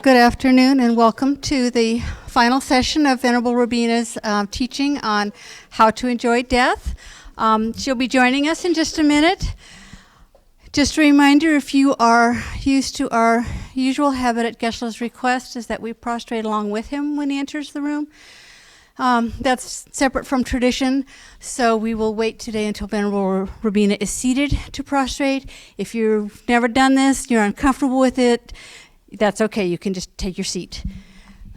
Good afternoon and welcome to the final session of Venerable Robina's teaching on how to enjoy death. She'll be joining us in just a minute. Just a reminder, if you are used to our usual habit at Geshe-la's request, is that we prostrate along with him when he enters the room. That's separate from tradition, so we will wait today until Venerable Robina is seated to prostrate. If you've never done this, you're uncomfortable with it, that's okay, you can just take your seat.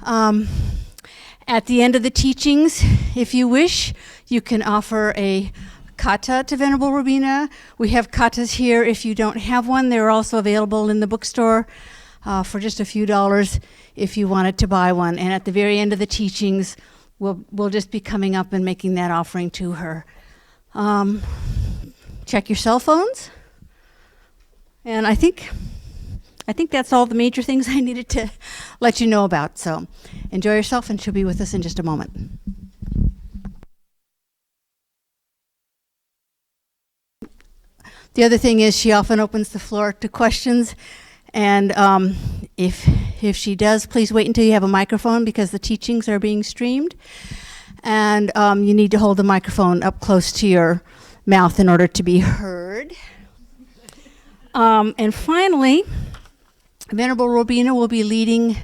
At the end of the teachings, if you wish, you can offer a kata to Venerable Robina. We have katas here if you don't have one. They're also available in the bookstore for just a few dollars if you wanted to buy one. And at the very end of the teachings, we'll just be coming up and making that offering to her. Check your cell phones. And I think that's all the major things I needed to let you know about. So enjoy yourself, and she'll be with us in just a moment. The other thing is she often opens the floor to questions. And if she does, please wait until you have a microphone because the teachings are being streamed. And you need to hold the microphone up close to your mouth in order to be heard. And finally, Venerable Robina will be leading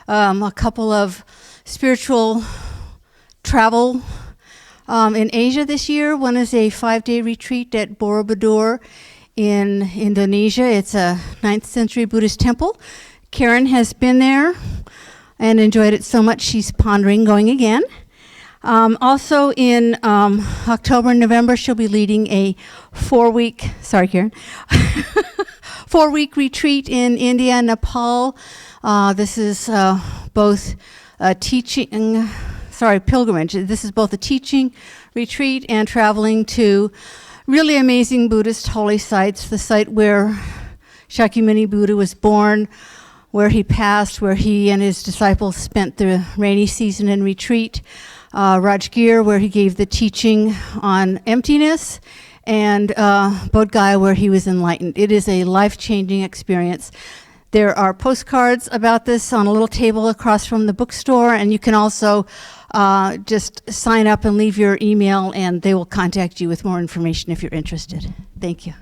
a couple of spiritual travel in Asia this year. One is a 5-day retreat at Borobudur in Indonesia. It's a 9th century Buddhist temple. Karen has been there and enjoyed it so much she's pondering going again. Also in October and November, she'll be leading a 4-week retreat in India and Nepal. This is both a pilgrimage. This is both a teaching retreat and traveling to really amazing Buddhist holy sites. The site where Shakyamuni Buddha was born, where he passed, where he and his disciples spent the rainy season in retreat. Rajgir, where he gave the teaching on emptiness, and Bodh Gaya, where he was enlightened. It is a life-changing experience. There are postcards about this on a little table across from the bookstore, and you can also just sign up and leave your email, and they will contact you with more information if you're interested. Thank you.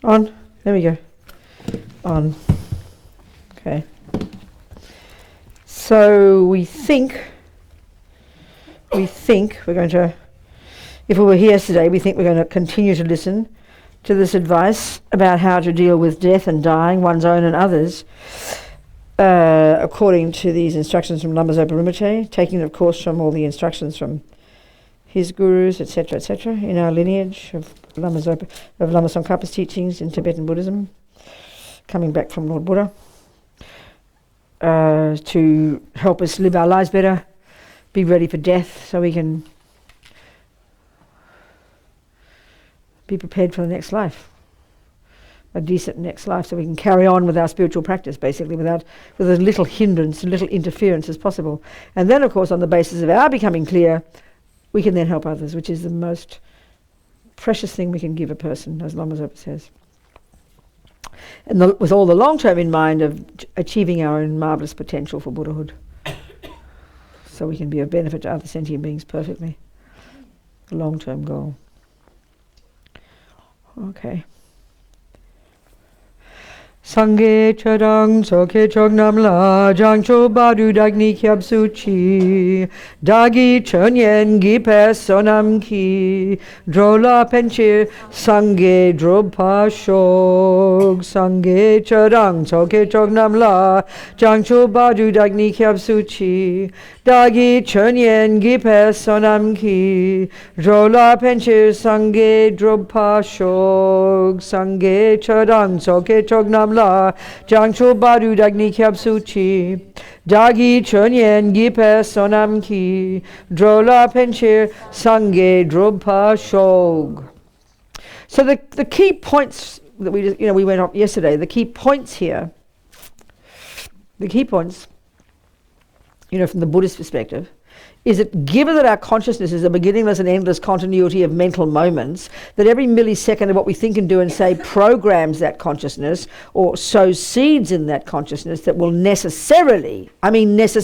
On. There we go. On. Okay. So we think we're going to, if we were here today, we think we're going to continue to listen to this advice about how to deal with death and dying, one's own and others, according to these instructions from Lama Zopa Rinpoche, taking, of course, from all the instructions from his gurus, etc., in our lineage of Lama Tsongkhapa's teachings in Tibetan Buddhism, coming back from Lord Buddha, to help us live our lives better, be ready for death so we can be prepared for the next life, a decent next life, so we can carry on with our spiritual practice, basically, with as little hindrance and little interference as possible. And then, of course, on the basis of our becoming clear, we can then help others, which is the most precious thing we can give a person, as Lama Zopa says. And with all the long-term in mind of achieving our own marvellous potential for Buddhahood, so we can be of benefit to other sentient beings perfectly. The long-term goal. Okay. Sangye chadang soke chognam la jangcho badu dagni kyab suchi dagi chonyen gi sonam ki drola penchir sangye dropa shog sangye chadang soke chognam la jangcho badu dagni kyab suchi dagi chonyen gi sonam ki drola penchir sangye dropa shog sangye chadang soke chognam la jangcho badu dagni kyab suchi dagi chonyen gipe sonam ki drola penchir sangye drobpa shog. So the key points that we went up yesterday, the key points here, from the Buddhist perspective, is that given that our consciousness is a beginningless and endless continuity of mental moments, that every millisecond of what we think and do and say programs that consciousness or sows seeds in that consciousness that will necessarily, this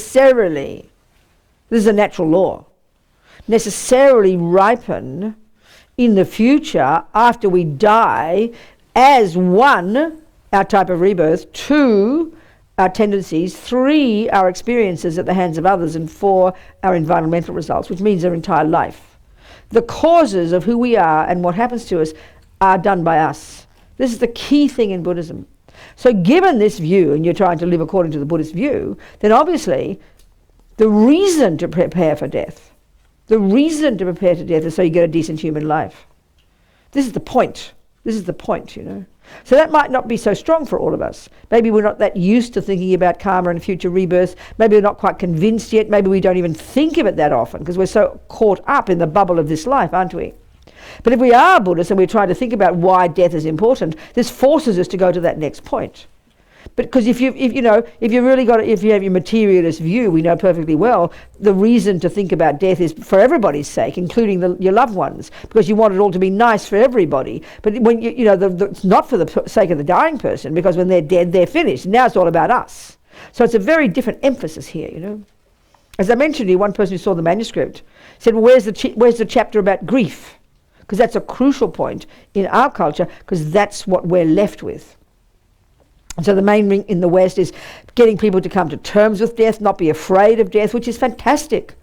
is a natural law, necessarily ripen in the future after we die as one, our type of rebirth, two, our tendencies, three, our experiences at the hands of others, and four, our environmental results, which means our entire life. The causes of who we are and what happens to us are done by us. This is the key thing in Buddhism. So given this view, and you're trying to live according to the Buddhist view, then obviously the reason to prepare for death, is so you get a decent human life. This is the point. So that might not be so strong for all of us. Maybe we're not that used to thinking about karma and future rebirth. Maybe we're not quite convinced yet. Maybe we don't even think of it that often because we're so caught up in the bubble of this life, aren't we? But if we are Buddhists and we're trying to think about why death is important, this forces us to go to that next point. But because if you have your materialist view, we know perfectly well the reason to think about death is for everybody's sake, including your loved ones, because you want it all to be nice for everybody. But when it's not for the sake of the dying person, because when they're dead, they're finished. Now it's all about us. So it's a very different emphasis here. As I mentioned to you, one person who saw the manuscript said, "Well, where's the chapter about grief?" Because that's a crucial point in our culture, because that's what we're left with. And so the main thing in the West is getting people to come to terms with death, not be afraid of death, which is fantastic.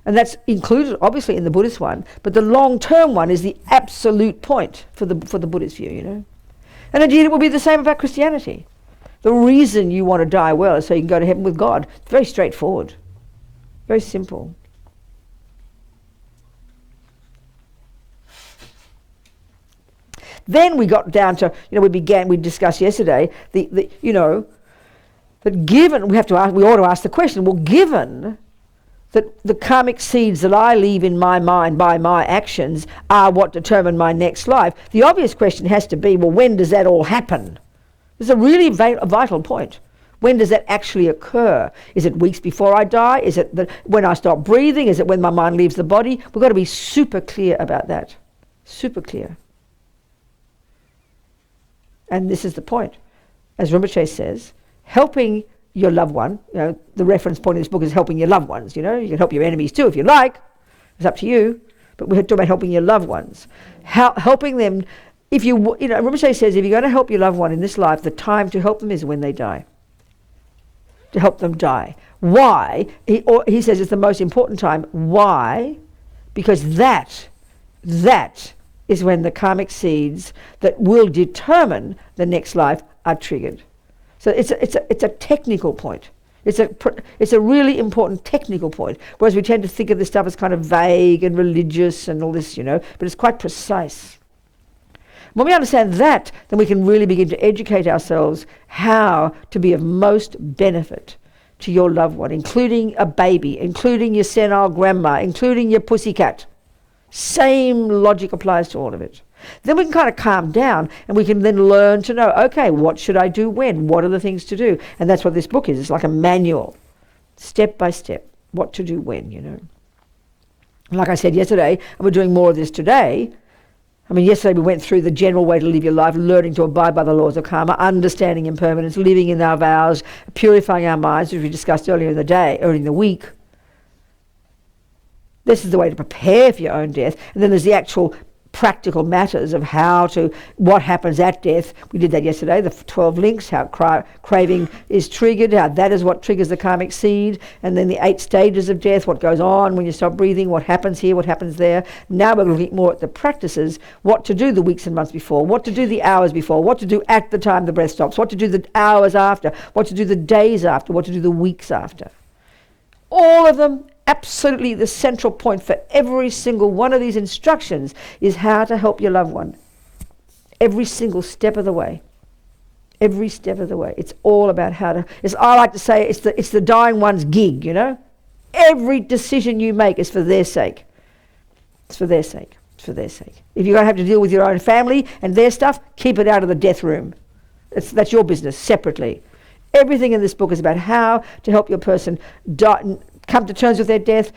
And that's included, obviously, in the Buddhist one. But the long-term one is the absolute point for the Buddhist view, And indeed, it will be the same about Christianity. The reason you want to die well is so you can go to heaven with God. It's very straightforward. Very simple. Then we got down to, we discussed yesterday, that given, we ought to ask the question, well, given that the karmic seeds that I leave in my mind by my actions are what determine my next life, the obvious question has to be, well, when does that all happen? This is a really vital point. When does that actually occur? Is it weeks before I die? Is it when I stop breathing? Is it when my mind leaves the body? We've got to be super clear about that. Super clear. And this is the point. As Rinpoche says, helping your loved one, the reference point in this book is helping your loved ones, you can help your enemies too if you like, it's up to you, but we're talking about helping your loved ones. Helping them if Rinpoche says, if you're going to help your loved one in this life, the time to help them is when they die. To help them die. Why? He says it's the most important time. Why? Because that is when the karmic seeds that will determine the next life are triggered. So it's a technical point. It's a really important technical point. Whereas we tend to think of this stuff as kind of vague and religious and all this, but it's quite precise. When we understand that, then we can really begin to educate ourselves how to be of most benefit to your loved one, including a baby, including your senile grandma, including your pussycat. Same logic applies to all of it. Then we can kind of calm down and we can then learn to know, okay, what should I do when? What are the things to do? And that's what this book is. It's like a manual, step by step, what to do when, Like I said yesterday, and we're doing more of this today. Yesterday we went through the general way to live your life, learning to abide by the laws of karma, understanding impermanence, living in our vows, purifying our minds, which we discussed earlier in the day, or in the week. This is the way to prepare for your own death. And then there's the actual practical matters of what happens at death. We did that yesterday, the 12 links, how craving is triggered, how that is what triggers the karmic seed, and then the 8 stages of death, what goes on when you stop breathing, what happens here, what happens there. Now we're looking more at the practices, what to do the weeks and months before, what to do the hours before, what to do at the time the breath stops, what to do the hours after, what to do the days after, what to do the weeks after. All of them. Absolutely the central point for every single one of these instructions is how to help your loved one. Every single step of the way. Every step of the way. It's all about I like to say it's the dying one's gig, Every decision you make is for their sake. It's for their sake. It's for their sake. If you're going to have to deal with your own family and their stuff, keep it out of the death room. That's your business, separately. Everything in this book is about how to help your person come to terms with their death,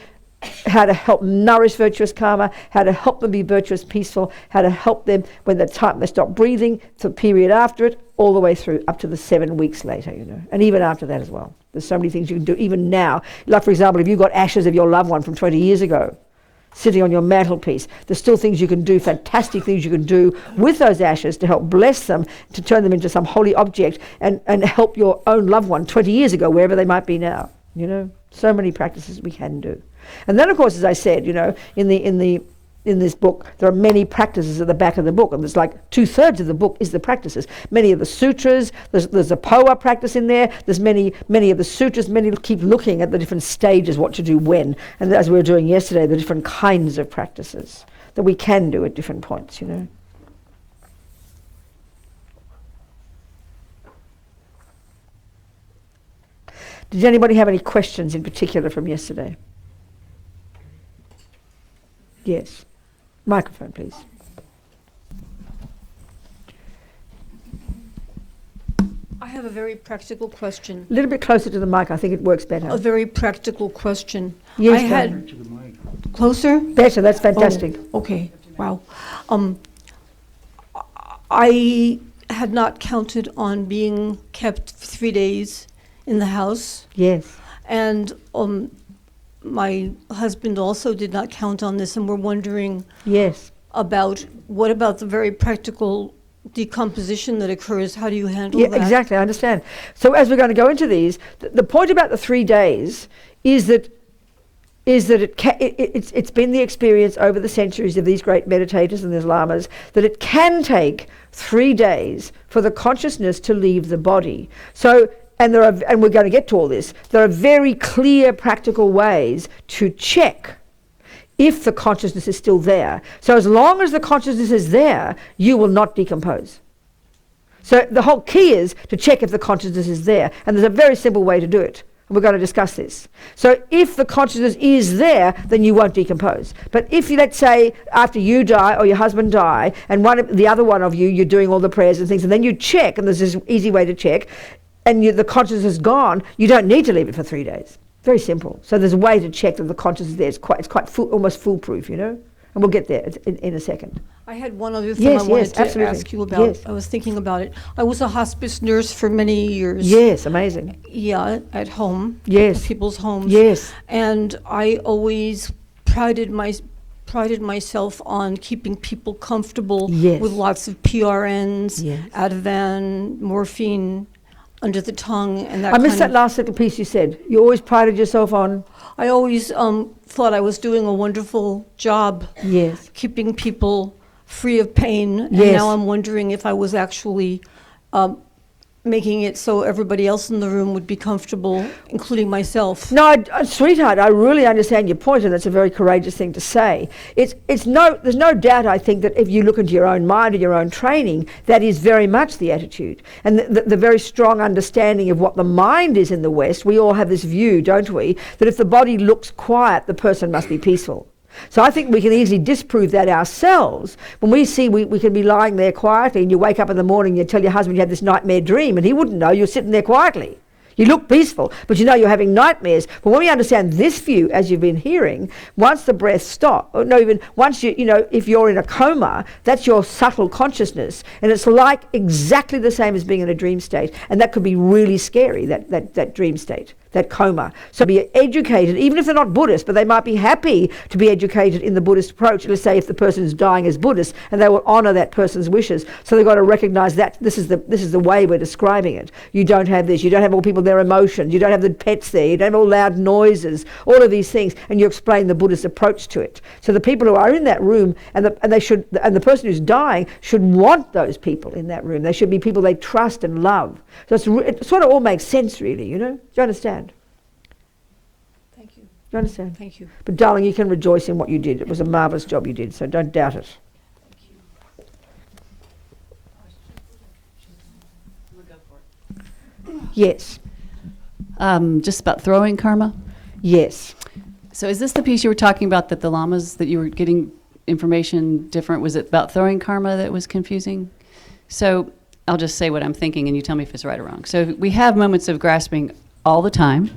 how to help nourish virtuous karma, how to help them be virtuous, peaceful, how to help them when the time they stop breathing, the period after it, all the way through up to the 7 weeks later, and even after that as well. There's so many things you can do even now. Like, for example, if you've got ashes of your loved one from 20 years ago sitting on your mantelpiece, there's still things you can do, fantastic things you can do with those ashes to help bless them, to turn them into some holy object and help your own loved one 20 years ago, wherever they might be now, So many practices we can do. And then, of course, as I said, in this book, there are many practices at the back of the book, and there's like 2/3 of the book is the practices. Many of the sutras, there's a POA practice in there, there's many of the sutras, many keep looking at the different stages, what to do when, and as we were doing yesterday, the different kinds of practices that we can do at different points, Did anybody have any questions in particular from yesterday? Yes. Microphone, please. I have a very practical question. A little bit closer to the mic, I think it works better. A very practical question. Yes, I had closer? Better, that's fantastic. Oh, okay, wow. I had not counted on being kept 3 days in the house. Yes. And my husband also did not count on this, and we're wondering what about the very practical decomposition that occurs? How do you handle that? Yeah, exactly, I understand. So as we're going to go into these, the point about the 3 days is that it's been the experience over the centuries of these great meditators and these lamas that it can take 3 days for the consciousness to leave the body. So and we're going to get to all this, there are very clear practical ways to check if the consciousness is still there. So as long as the consciousness is there, you will not decompose. So the whole key is to check if the consciousness is there. And there's a very simple way to do it. And we're going to discuss this. So if the consciousness is there, then you won't decompose. But if you, let's say, after you die or your husband die, and the other one of you, you're doing all the prayers and things, and then you check, and there's this easy way to check, and the consciousness is gone, you don't need to leave it for 3 days. Very simple. So there's a way to check that the consciousness is there. It's quite almost foolproof, And we'll get there in a second. I had one other thing I wanted to absolutely. ask you about. Yes. I was thinking about it. I was a hospice nurse for many years. Yes, amazing. Yeah, at home. Yes. People's homes. Yes. And I always prided prided myself on keeping people comfortable Yes. with lots of PRNs, Yes. Ativan, morphine under the tongue, and that I missed kind that last little piece you said. You always prided yourself on? I always thought I was doing a wonderful job Yes. keeping people free of pain. And Yes. now I'm wondering if I was actually making it so everybody else in the room would be comfortable, including myself. No, sweetheart, I really understand your point, and that's a very courageous thing to say. There's no doubt, I think, that if you look into your own mind and your own training, that is very much the attitude. And the very strong understanding of what the mind is in the West, we all have this view, don't we, that if the body looks quiet, the person must be peaceful. So I think we can easily disprove that ourselves. When we see we can be lying there quietly, and you wake up in the morning and you tell your husband you had this nightmare dream, and he wouldn't know, you're sitting there quietly. You look peaceful, but you know you're having nightmares. But when we understand this view, as you've been hearing, once the breath stops, or no, even once if you're in a coma, that's your subtle consciousness. And it's like exactly the same as being in a dream state. And that could be really scary, that dream state, that coma. So be educated, even if they're not Buddhist, but they might be happy to be educated in the Buddhist approach. Let's say if the person is dying as Buddhist, and they will honour that person's wishes. So they've got to recognise that this is the way we're describing it. You don't have this. You don't have all people, their emotions. You don't have the pets there. You don't have all loud noises. All of these things, and you explain the Buddhist approach to it. So the people who are in that room, and the person who's dying should want those people in that room. They should be people they trust and love. So it sort of all makes sense, really. Do you understand? Thank you. You understand? Thank you. But darling, you can rejoice in what you did. It was a marvellous job you did, so don't doubt it. Yes. Just about throwing karma. Yes. So is this the piece you were talking about, that the lamas, that you were getting information different? Was it about throwing karma that was confusing? So I'll just say what I'm thinking and you tell me if it's right or wrong. So we have moments of grasping all the time.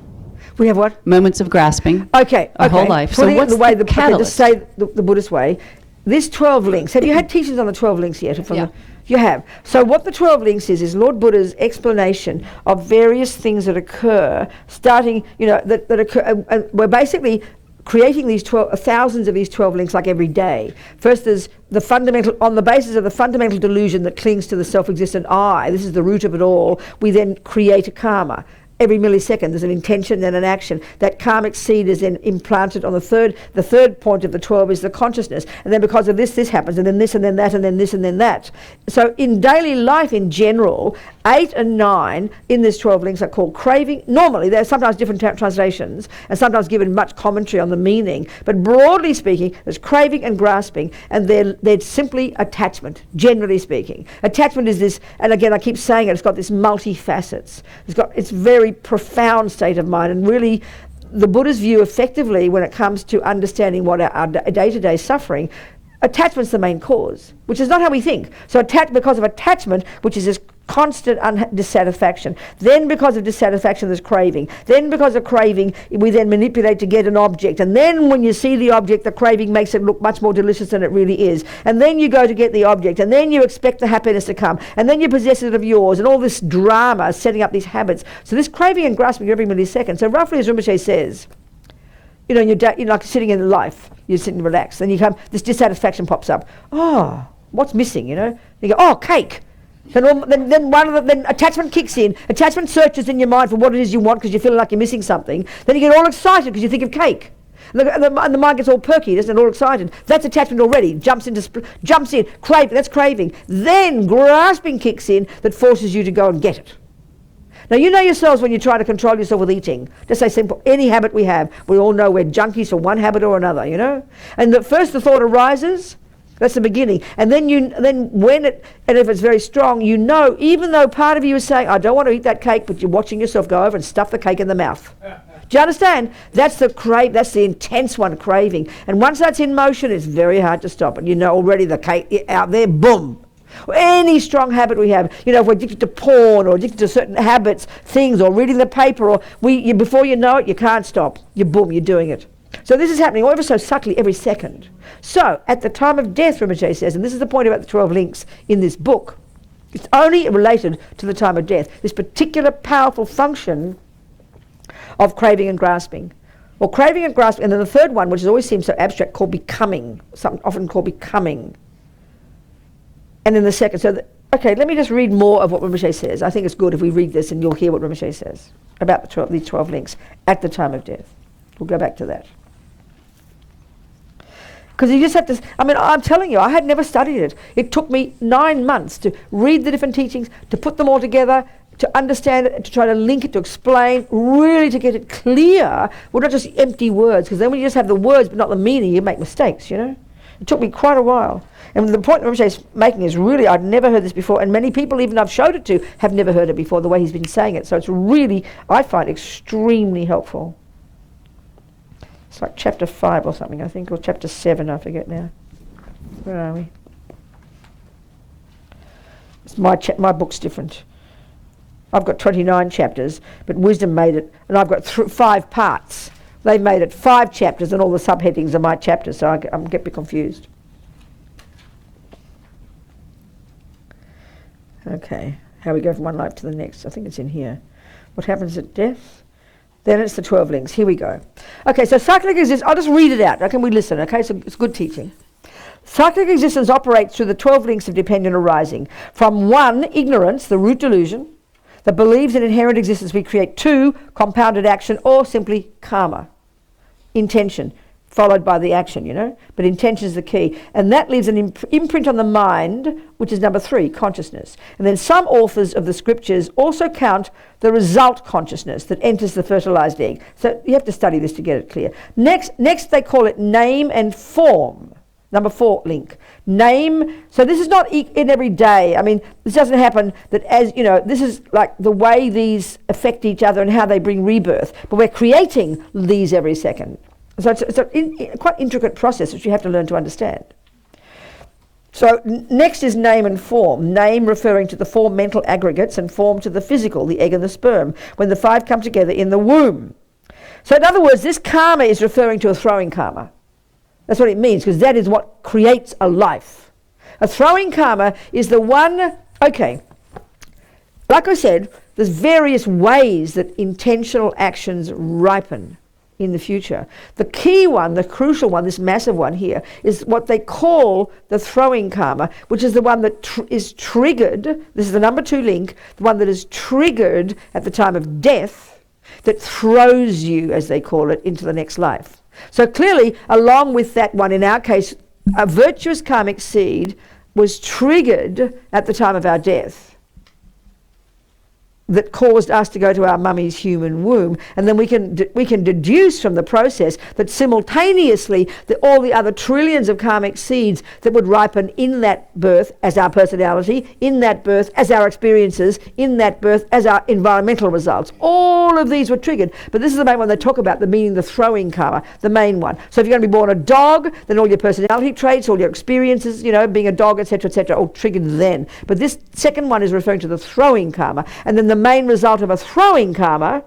We have what? Moments of grasping. Okay. Our whole life. Putting So what's it the way the just catalyst? say the Buddhist way. This 12 links. Have you had teachings on the 12 links yet? Yeah. You have. So what the 12 links is Lord Buddha's explanation of various things that occur, starting, that occur. We're basically creating these thousands of these 12 links like every day. First there's the fundamental, on the basis of the fundamental delusion that clings to the self-existent I, this is the root of it all, we then create a karma. Every millisecond there's an intention and an action. That karmic seed is then implanted on the third point of the 12 is the consciousness. And then because of this happens, and then this, and then that, and then this, and then that. So in daily life in general, 8 and 9 in this 12 links are called craving. Normally, there are sometimes different translations, and sometimes given much commentary on the meaning. But broadly speaking, there's craving and grasping, and they're simply attachment, generally speaking. Attachment is this, and again, I keep saying it, it's got this multi-facets. It's very profound state of mind, and really the Buddha's view effectively when it comes to understanding what our day-to-day suffering, attachment's the main cause, which is not how we think. So because of attachment, which is this constant dissatisfaction, then because of dissatisfaction there's craving, then because of craving we then manipulate to get an object, and then when you see the object the craving makes it look much more delicious than it really is, and then you go to get the object, and then you expect the happiness to come, and then you possess it of yours, and all this drama setting up these habits. So this craving and grasping every millisecond. So roughly, as Rinpoche says, you're like sitting in life, you're sitting relaxed, then you come, this dissatisfaction pops up. Oh, what's missing, You go, oh, cake. Then attachment kicks in. Attachment searches in your mind for what it is you want because you feel like you're missing something. Then you get all excited because you think of cake. And the mind gets all perky, doesn't it? All excited. That's attachment already. Jumps in. Craving. That's craving. Then grasping kicks in that forces you to go and get it. Now, you know yourselves when you try to control yourself with eating. Just say simple, any habit we have, we all know we're junkies for one habit or another, And the thought arises, that's the beginning. And then if it's very strong, even though part of you is saying, I don't want to eat that cake, but you're watching yourself go over and stuff the cake in the mouth. Do you understand? That's the intense one, craving. And once that's in motion, it's very hard to stop. And already the cake out there, boom. Any strong habit we have, if we're addicted to porn or addicted to certain habits, things, or reading the paper, or before you know it, you can't stop. You're doing it. So this is happening ever so subtly every second. So at the time of death, Rinpoche says, and this is the point about the 12 links in this book, it's only related to the time of death, this particular powerful function of craving and grasping. or craving and grasping, and then the third one, which always seems so abstract, called becoming, often called becoming. And then the second, okay, let me just read more of what Rinpoche says. I think it's good if we read this and you'll hear what Rinpoche says about these 12 links at the time of death. We'll go back to that. Because you just have to, I'm telling you, I had never studied it. It took me 9 months to read the different teachings, to put them all together, to understand it, to try to link it, to explain, really to get it clear. Well, not just empty words, because then when you just have the words but not the meaning, you make mistakes, you know. It took me quite a while. And the point Rinpoche is making is really, I'd never heard this before, and many people, even I've showed it to, have never heard it before, the way he's been saying it. So it's really, I find, extremely helpful. It's like chapter 5 or something, I think, or chapter 7, I forget now. Where are we? It's my book's different. I've got 29 chapters, but Wisdom made it, and I've got 5 parts. They made it 5 chapters, and all the subheadings are my chapters, so I get a bit confused. Okay, how we go from one life to the next. I think it's in here. What happens at death? Then it's the 12 links. Here we go. Okay, so cyclic existence, I'll just read it out. Okay, we listen, okay? So it's good teaching. Cyclic existence operates through the 12 links of dependent arising. From 1, ignorance, the root delusion, that believes in inherent existence. We create 2, compounded action, or simply karma, intention, followed by the action, you know. But intention is the key. And that leaves an imprint on the mind, which is number 3, consciousness. And then some authors of the scriptures also count the result consciousness that enters the fertilized egg. So you have to study this to get it clear. Next they call it name and form. Number 4 link. Name, so this is not in every day. I mean, this doesn't happen that as, you know, this is like the way these affect each other and how they bring rebirth. But we're creating these every second. So it's a quite intricate process which you have to learn to understand. So next is name and form. Name referring to the 4 mental aggregates and form to the physical, the egg and the sperm, when the 5 come together in the womb. So in other words, this karma is referring to a throwing karma. That's what it means, because that is what creates a life. A throwing karma is the one, okay, like I said, there's various ways that intentional actions ripen in the future. The key one, the crucial one, this massive one here, is what they call the throwing karma, which is the one that is triggered, this is the number 2 link, the one that is triggered at the time of death, that throws you, as they call it, into the next life. So clearly, along with that one, in our case, a virtuous karmic seed was triggered at the time of our death that caused us to go to our mummy's human womb. And then we can deduce from the process that simultaneously all the other trillions of karmic seeds that would ripen in that birth as our personality, in that birth as our experiences, in that birth as our environmental results. All of these were triggered. But this is the main one they talk about, the meaning, the throwing karma, the main one. So if you're going to be born a dog, then all your personality traits, all your experiences, you know, being a dog, etc., all triggered then. But this second one is referring to the throwing karma. And then the main result of a throwing karma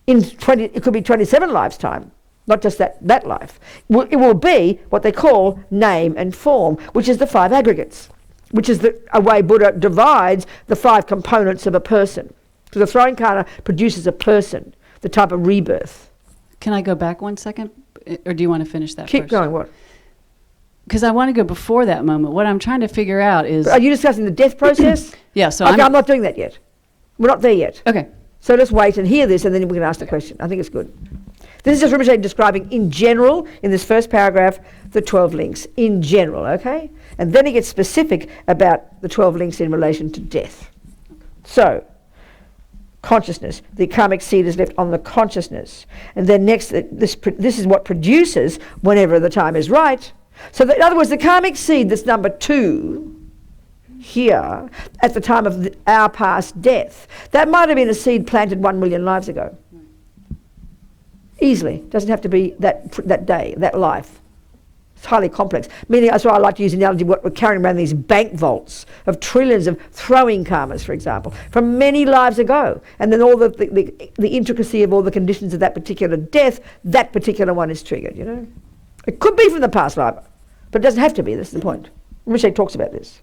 it could be 27 lives time, not just that life. It will be what they call name and form, which is the 5 aggregates, which is a way Buddha divides the 5 components of a person. So the throwing karma produces a person, the type of rebirth. Can I go back 1 second, or do you want to finish that Keep first? going, what? Because I want to go before that moment. What I'm trying to figure out is... Are you discussing the death process? Yeah, so okay, I'm not doing that yet. We're not there yet. Okay. So let's wait and hear this, and then we can ask the question. I think it's good. This is just Rinpoche describing in general, in this first paragraph, the 12 links, in general, okay? And then he gets specific about the 12 links in relation to death. So, consciousness, the karmic seed is left on the consciousness. And then next, this is what produces, whenever the time is right. So in other words, the karmic seed that's number 2, here at the time of our past death, that might have been a seed planted 1 million lives ago. Easily. Doesn't have to be that day, that life. It's highly complex. Meaning, that's why I like to use the analogy, what we're carrying around these bank vaults of trillions of throwing karmas, for example, from many lives ago. And then all the intricacy of all the conditions of that particular death, that particular one is triggered, you know. It could be from the past life, but it doesn't have to be. That's the point. Rinpoche talks about this.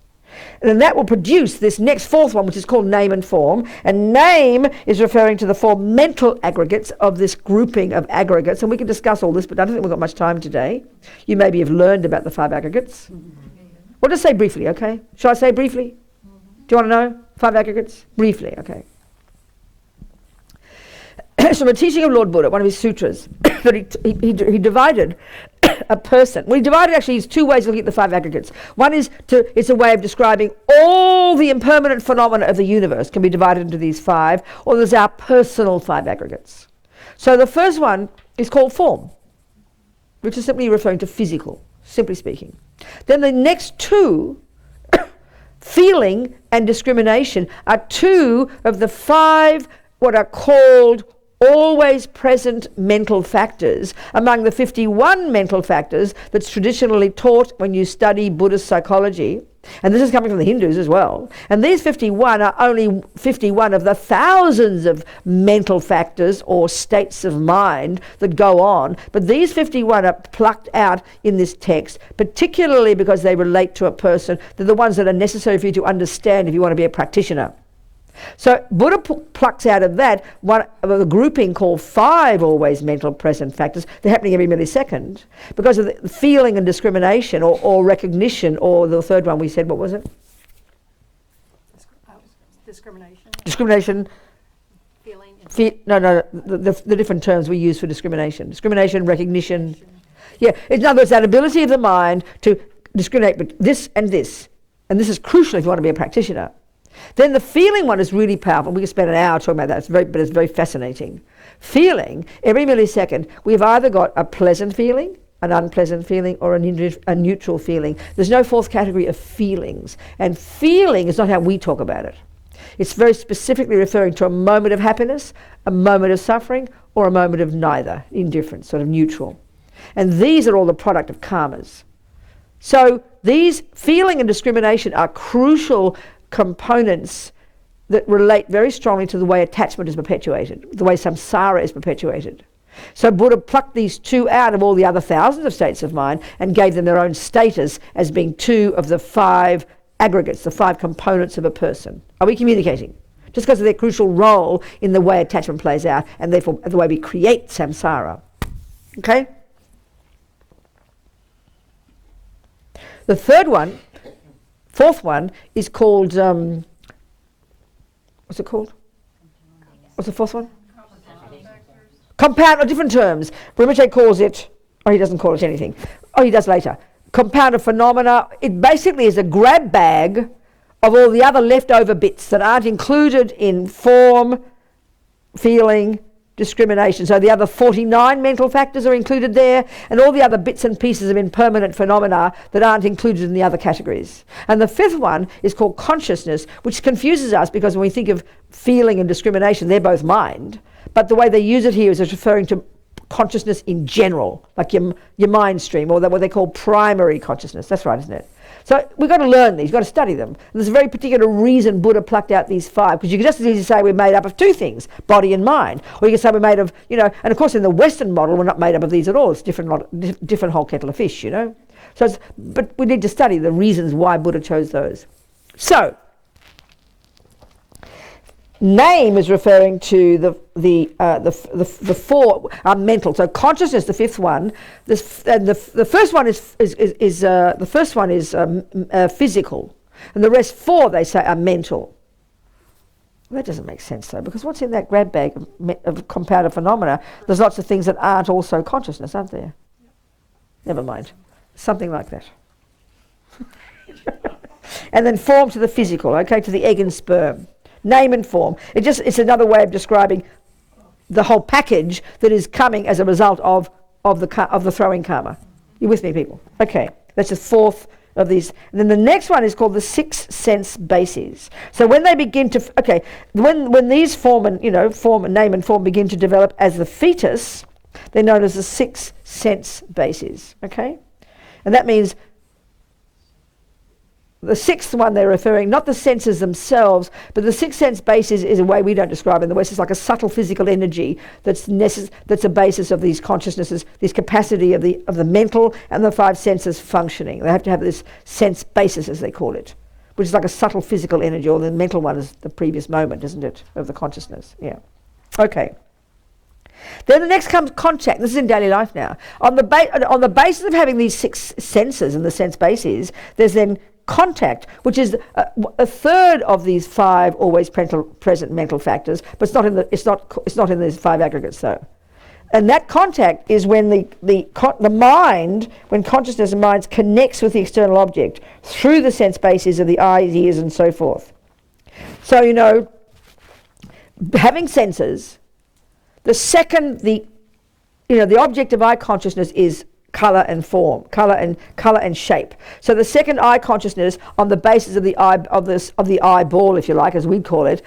And then that will produce this next fourth one, which is called name and form. And name is referring to the four mental aggregates of this grouping of aggregates. And we can discuss all this, but I don't think we've got much time today. You maybe have learned about the 5 aggregates. Well, just say briefly, okay? Shall I say briefly? Do you want to know? 5 aggregates? Briefly, okay. So the teaching of Lord Buddha, one of his sutras, that he divided a person. Well, he divided actually his 2 ways of looking at the 5 aggregates. One is it's a way of describing all the impermanent phenomena of the universe can be divided into these 5, or there's our personal 5 aggregates. So the first one is called form, which is simply referring to physical, simply speaking. Then the next 2, feeling and discrimination, are 2 of the 5 what are called always present mental factors among the 51 mental factors that's traditionally taught when you study Buddhist psychology. And this is coming from the Hindus as well. And these 51 are only 51 of the thousands of mental factors or states of mind that go on. But these 51 are plucked out in this text, particularly because they relate to a person. They're the ones that are necessary for you to understand if you want to be a practitioner. So Buddha plucks out of that one of a grouping called 5 always mental present factors. They're happening every millisecond because of the feeling and discrimination or recognition, or the third one we said, what was it? Discrimination. Discrimination. Feeling. The different terms we use for discrimination. Discrimination, recognition. Yeah, in other words, that ability of the mind to discriminate between this and this. And this is crucial if you want to be a practitioner. Then the feeling one is really powerful. We can spend an hour talking about that, but it's very fascinating. Feeling, every millisecond, we've either got a pleasant feeling, an unpleasant feeling, or a neutral feeling. There's no fourth category of feelings. And feeling is not how we talk about it. It's very specifically referring to a moment of happiness, a moment of suffering, or a moment of neither, indifference, sort of neutral. And these are all the product of karmas. So these feeling and discrimination are crucial components that relate very strongly to the way attachment is perpetuated, the way samsara is perpetuated. So Buddha plucked these 2 out of all the other thousands of states of mind and gave them their own status as being 2 of the 5 aggregates, the 5 components of a person. Are we communicating? Just because of their crucial role in the way attachment plays out, and therefore the way we create samsara. Okay? The fourth one is called, what's it called? What's the fourth one? Compound, or different terms. Rinpoche calls it, he doesn't call it anything. He does later. Compounded phenomena. It basically is a grab bag of all the other leftover bits that aren't included in form, feeling, discrimination. So the other 49 mental factors are included there, and all the other bits and pieces of impermanent phenomena that aren't included in the other categories. And the 5th one is called consciousness, which confuses us because when we think of feeling and discrimination, they're both mind. But the way they use it here is it's referring to consciousness in general, like your mind stream, or what they call primary consciousness. That's right, isn't it? So we've got to learn these, we've got to study them. And there's a very particular reason Buddha plucked out these 5, because you can just as easily say we're made up of 2 things, body and mind. Or you can say we're made of, and of course in the Western model we're not made up of these at all. It's different whole kettle of fish, So, but we need to study the reasons why Buddha chose those. So, name is referring to the 4 are mental. So consciousness, the 5th one. The first one is physical, and the rest 4 they say are mental. Well, that doesn't make sense though, because what's in that grab bag of compounded phenomena? There's lots of things that aren't also consciousness, aren't there? Never mind, something like that. And then form to the physical, okay, to the egg and sperm. Name and form. It's another way of describing the whole package that is coming as a result of the throwing karma. You with me, people? Okay, that's the 4th of these. And then the next one is called the 6 sense bases. So when they begin to, when these form and name and form begin to develop as the fetus, they're known as the 6 sense bases. Okay, and that means the 6th one they're referring, not the senses themselves, but the 6 sense basis is a way we don't describe it in the West. It's like a subtle physical energy that's a basis of these consciousnesses, this capacity of the mental and the 5 senses functioning. They have to have this sense basis, as they call it. which is like a subtle physical energy, or the mental one is the previous moment, isn't it, of the consciousness? Yeah. Okay. Then the next comes contact. This is in daily life now. On the basis of having these 6 senses and the sense bases, there's then contact, which is a third of these 5 always present mental factors, but it's not in these 5 aggregates though. And that contact is when the mind, when consciousness and mind connects with the external object through the sense bases of the eyes, ears, and so forth. So, you know, having senses, the second the object of eye consciousness is color and form, color and shape. So the second eye consciousness, on the basis of the eye of the eyeball, if you like, as we call it,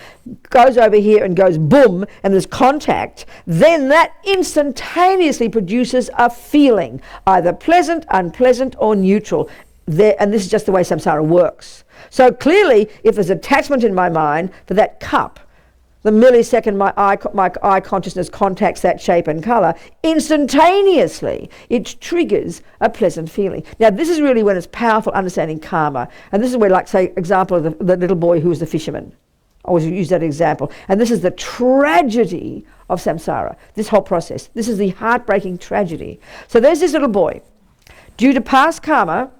goes over here and goes boom, and there's contact. Then that instantaneously produces a feeling, either pleasant, unpleasant, or neutral. And this is just the way samsara works. So clearly, if there's attachment in my mind for that cup, the millisecond my eye consciousness contacts that shape and colour, instantaneously it triggers a pleasant feeling. Now this is really when it's powerful understanding karma. And this is where, like, say, example of the little boy who was the fisherman. I always use that example. And this is the tragedy of samsara, this whole process. This is the heartbreaking tragedy. So there's this little boy. Due to past karma,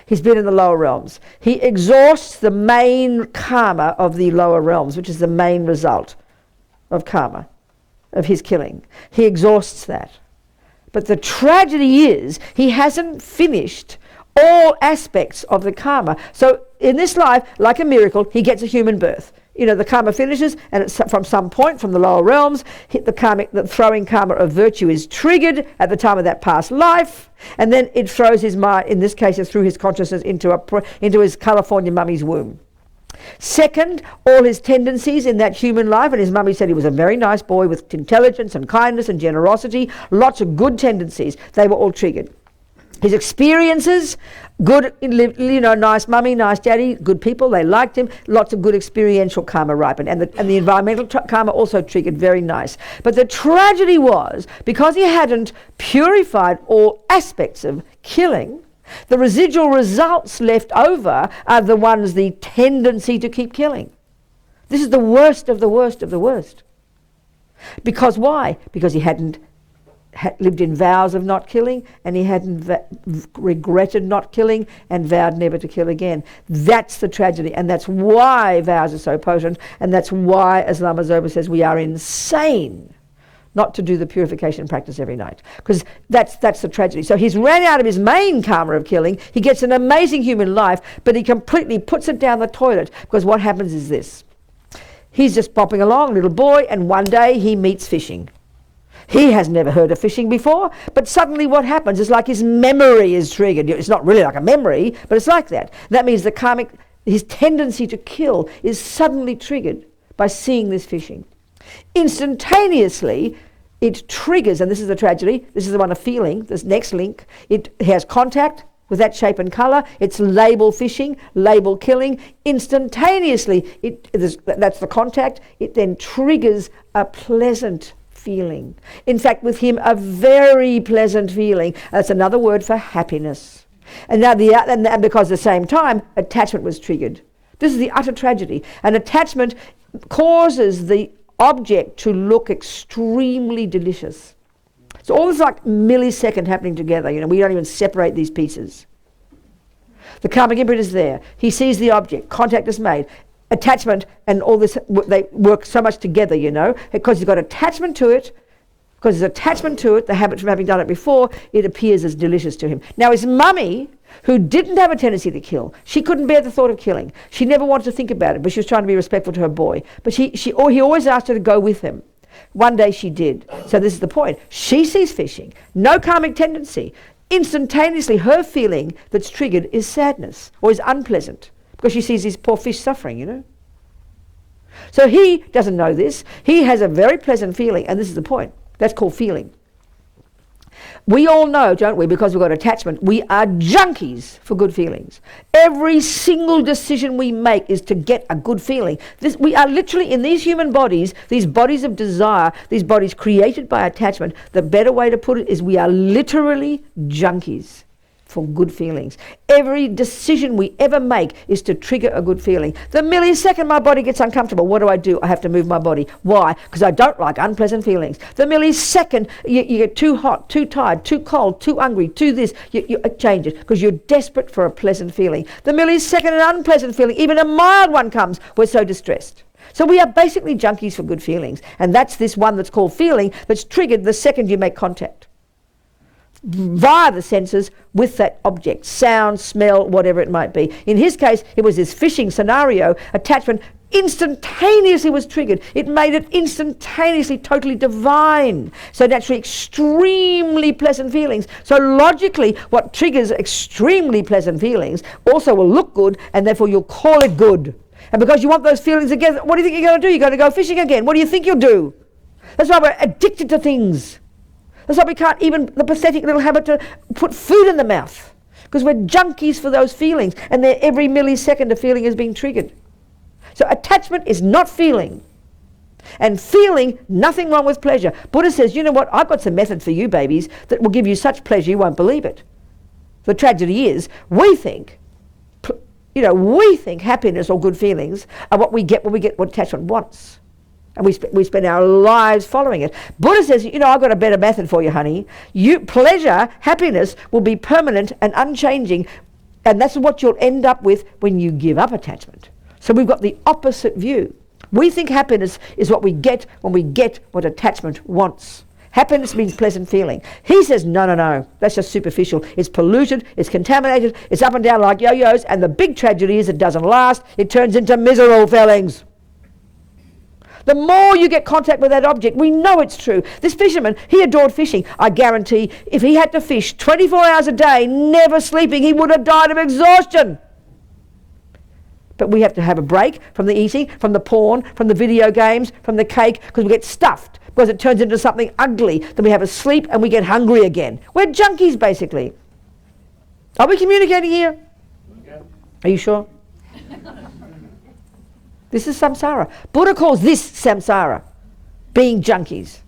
he's been in the lower realms. He exhausts the main karma of the lower realms, which is the main result of karma, of his killing. He exhausts that. But the tragedy is he hasn't finished all aspects of the karma. So in this life, like a miracle, he gets a human birth. You know, the karma finishes, and it's from some point from the lower realms, the throwing karma of virtue is triggered at the time of that past life, and then it throws his mind, in this case it's through his consciousness, into his California mummy's womb. Second, all his tendencies in that human life, and his mummy said he was a very nice boy with intelligence and kindness and generosity, lots of good tendencies, they were all triggered. His experiences, good, you know, nice mummy, nice daddy, good people, they liked him, lots of good experiential karma ripened. And the environmental karma also triggered, very nice. But the tragedy was, because he hadn't purified all aspects of killing, the residual results left over are the ones, the tendency to keep killing. This is the worst of the worst of the worst. Because why? Because he hadn't lived in vows of not killing, and he hadn't regretted not killing and vowed never to kill again. That's the tragedy, and that's why vows are so potent, and that's why, as Lama Zopa says, we are insane not to do the purification practice every night, because that's the tragedy. So he's ran out of his main karma of killing. He gets an amazing human life, but he completely puts it down the toilet, because what happens is this. He's just bopping along, little boy, and one day he meets fishing. He has never heard of fishing before, but suddenly what happens is like his memory is triggered. It's not really like a memory, but it's like that. That means his tendency to kill is suddenly triggered by seeing this fishing. Instantaneously, it triggers, and this is the tragedy, this is the one of feeling, this next link, it has contact with that shape and colour, it's label fishing, label killing, instantaneously, that's the contact, it then triggers a pleasant feeling. In fact, with him, a very pleasant feeling. That's another word for happiness. And now, and because at the same time, attachment was triggered. This is the utter tragedy. And attachment causes the object to look extremely delicious. So all this like millisecond happening together. You know, we don't even separate these pieces. The karmic imprint is there. He sees the object. Contact is made. Attachment and all this, they work so much together, you know, because you've got attachment to it, because there's attachment to it, the habit from having done it before, it appears as delicious to him. Now his mummy, who didn't have a tendency to kill, she couldn't bear the thought of killing. She never wanted to think about it, but she was trying to be respectful to her boy. But he always asked her to go with him. One day she did. So this is the point. She sees fishing, no karmic tendency. Instantaneously, her feeling that's triggered is sadness, or is unpleasant. Because she sees these poor fish suffering, you know. So he doesn't know this. He has a very pleasant feeling, and this is the point. That's called feeling. We all know, don't we, because we've got attachment, we are junkies for good feelings. Every single decision we make is to get a good feeling. We are literally in these human bodies, these bodies of desire, these bodies created by attachment. The better way to put it is we are literally junkies for good feelings. Every decision we ever make is to trigger a good feeling. The millisecond my body gets uncomfortable, what do? I have to move my body. Why? Because I don't like unpleasant feelings. The millisecond you get too hot, too tired, too cold, too hungry, too this, you change it because you're desperate for a pleasant feeling. The millisecond an unpleasant feeling, even a mild one comes, we're so distressed. So we are basically junkies for good feelings. And that's this one that's called feeling that's triggered the second you make contact via the senses with that object, sound, smell, whatever it might be. In his case, it was this fishing scenario. Attachment instantaneously was triggered. It made it instantaneously totally divine. So naturally extremely pleasant feelings. So logically what triggers extremely pleasant feelings also will look good, and therefore you'll call it good. And because you want those feelings again, what do you think you're going to do? You're going to go fishing again. What do you think you'll do? That's why we're addicted to things. That's why we can't even, the pathetic little habit to put food in the mouth, because we're junkies for those feelings, and every millisecond a feeling is being triggered. So attachment is not feeling, and feeling, nothing wrong with pleasure. Buddha says, you know what, I've got some method for you babies that will give you such pleasure you won't believe it. The tragedy is we think happiness or good feelings are what we get what attachment wants. And we spend our lives following it. Buddha says, I've got a better method for you, honey. Pleasure, happiness will be permanent and unchanging, and that's what you'll end up with when you give up attachment. So we've got the opposite view. We think happiness is what we get when we get what attachment wants. Happiness means pleasant feeling. He says, no, that's just superficial. It's polluted, it's contaminated, it's up and down like yo-yos, and the big tragedy is it doesn't last. It turns into miserable feelings. The more you get contact with that object, we know it's true. This fisherman, he adored fishing. I guarantee if he had to fish 24 hours a day, never sleeping, he would have died of exhaustion. But we have to have a break from the eating, from the porn, from the video games, from the cake, because we get stuffed, because it turns into something ugly. Then we have a sleep and we get hungry again. We're junkies, basically. Are we communicating here? Okay. Are you sure? This is samsara. Buddha calls this samsara, being junkies.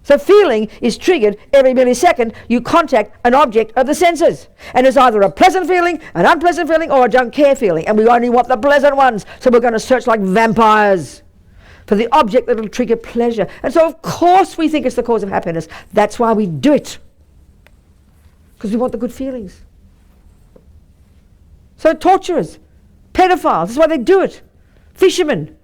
So feeling is triggered every millisecond you contact an object of the senses. And it's either a pleasant feeling, an unpleasant feeling, or a don't care feeling. And we only want the pleasant ones. So we're going to search like vampires for the object that will trigger pleasure. And so of course we think it's the cause of happiness. That's why we do it. Because we want the good feelings. So torturers, pedophiles, that's why they do it. Fishermen,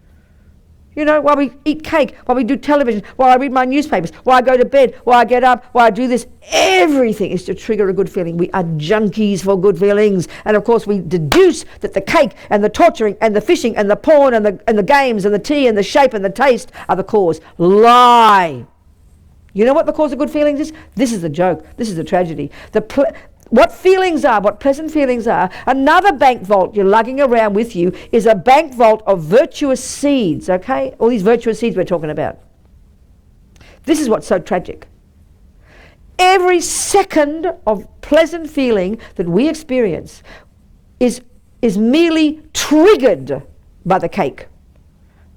while we eat cake, while we do television, while I read my newspapers, while I go to bed, while I get up, while I do this, everything is to trigger a good feeling. We are junkies for good feelings. And of course we deduce that the cake and the torturing and the fishing and the porn and the games and the tea and the shape and the taste are the cause. Lie. You know what the cause of good feelings is? This is the joke. This is the tragedy. What feelings are, what pleasant feelings are, another bank vault you're lugging around with you is a bank vault of virtuous seeds, okay? All these virtuous seeds we're talking about. This is what's so tragic. Every second of pleasant feeling that we experience is merely triggered by the cake,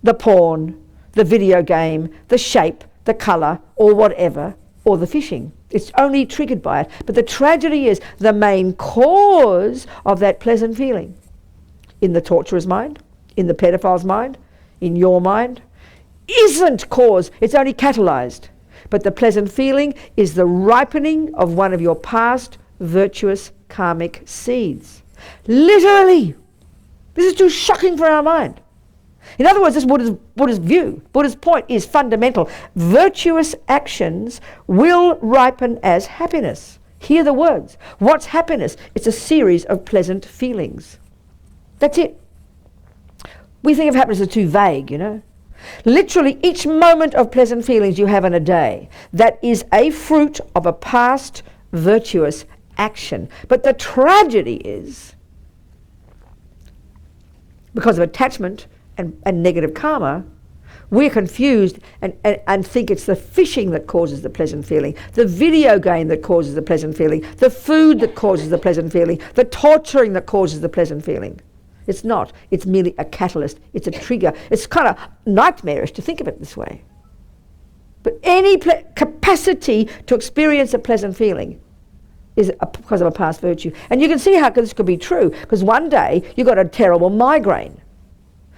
the porn, the video game, the shape, the colour, or whatever, or the fishing. It's only triggered by it. But the tragedy is the main cause of that pleasant feeling in the torturer's mind, in the pedophile's mind, in your mind, isn't cause. It's only catalyzed. But the pleasant feeling is the ripening of one of your past virtuous karmic seeds. Literally. This is too shocking for our mind. In other words, this is Buddha's view. Buddha's point is fundamental. Virtuous actions will ripen as happiness. Hear the words. What's happiness? It's a series of pleasant feelings. That's it. We think of happiness as too vague, Literally, each moment of pleasant feelings you have in a day, that is a fruit of a past virtuous action. But the tragedy is, because of attachment and negative karma, we're confused and think it's the fishing that causes the pleasant feeling, the video game that causes the pleasant feeling, the food that causes the pleasant feeling, the torturing that causes the pleasant feeling. It's not. It's merely a catalyst. It's a trigger. It's kind of nightmarish to think of it this way. But any capacity to experience a pleasant feeling is because of a past virtue. And you can see how this could be true, because one day you got a terrible migraine.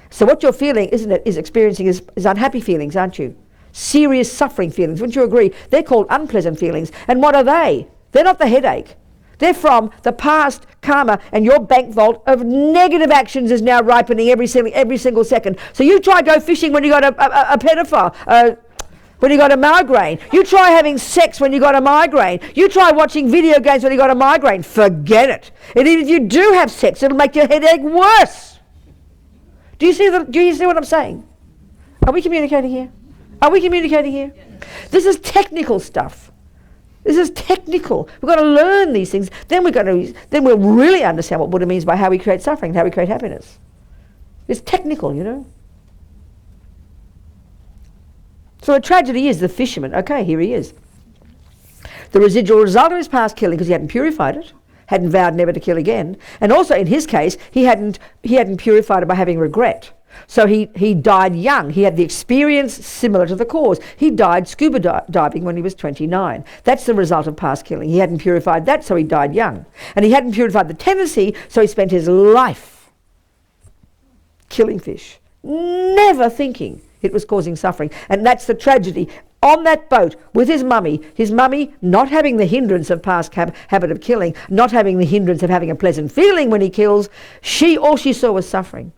So what you're feeling, experiencing is unhappy feelings, aren't you? Serious suffering feelings. Wouldn't you agree? They're called unpleasant feelings. And what are they? They're not the headache. They're from the past karma, and your bank vault of negative actions is now ripening every single second. So you try go fishing when you got a pedophile, when you got a migraine. You try having sex when you got a migraine. You try watching video games when you got a migraine. Forget it. And even if you do have sex, it'll make your headache worse. Do you see what I'm saying? Are we communicating here? Are we communicating here? This is technical stuff. This is technical. We've got to learn these things. Then we'll really understand what Buddha means by how we create suffering and how we create happiness. It's technical, you know. So a tragedy is the fisherman. Okay, here he is. The residual result of his past killing, because he hadn't purified it, hadn't vowed never to kill again, and also in his case, he hadn't purified it by having regret. So he died young. He had the experience similar to the cause. He died scuba diving when he was 29. That's the result of past killing. He hadn't purified that, so he died young. And he hadn't purified the tendency, so he spent his life killing fish, never thinking it was causing suffering. And that's the tragedy. On that boat with his mummy not having the hindrance of past habit of killing, not having the hindrance of having a pleasant feeling when he kills, all she saw was suffering.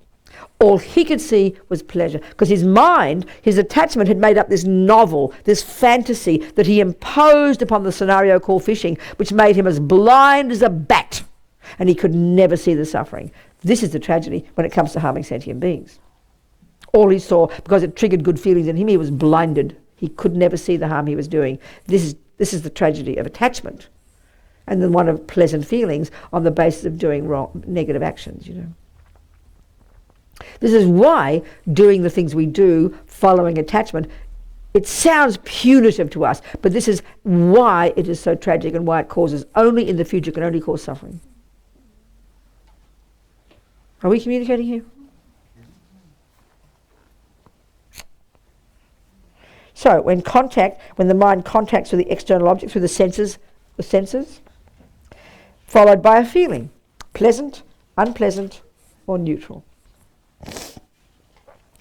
All he could see was pleasure, because his mind, his attachment had made up this novel, this fantasy that he imposed upon the scenario called fishing, which made him as blind as a bat, and he could never see the suffering. This is the tragedy when it comes to harming sentient beings. All he saw, because it triggered good feelings in him, he was blinded. He could never see the harm he was doing. This is the tragedy of attachment, and then one of pleasant feelings on the basis of doing wrong, negative actions, you know. This is why doing the things we do following attachment, it sounds punitive to us, but this is why it is so tragic and why it causes only in the future can only cause suffering. Are we communicating here? So when the mind contacts with the external object through the senses, followed by a feeling, pleasant, unpleasant, or neutral,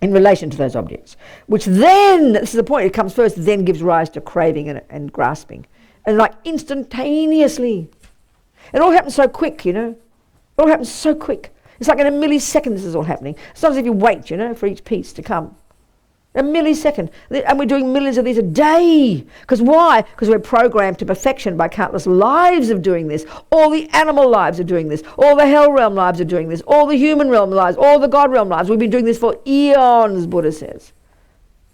in relation to those objects, which then, this is the point, it comes first, then gives rise to craving and grasping. And like instantaneously. It all happens so quick, you know. It all happens so quick. It's like in a millisecond this is all happening. It's not as if you wait, you know, for each piece to come. A millisecond. And we're doing millions of these a day. Because why? Because we're programmed to perfection by countless lives of doing this. All the animal lives are doing this. All the hell realm lives are doing this. All the human realm lives. All the God realm lives. We've been doing this for eons, Buddha says.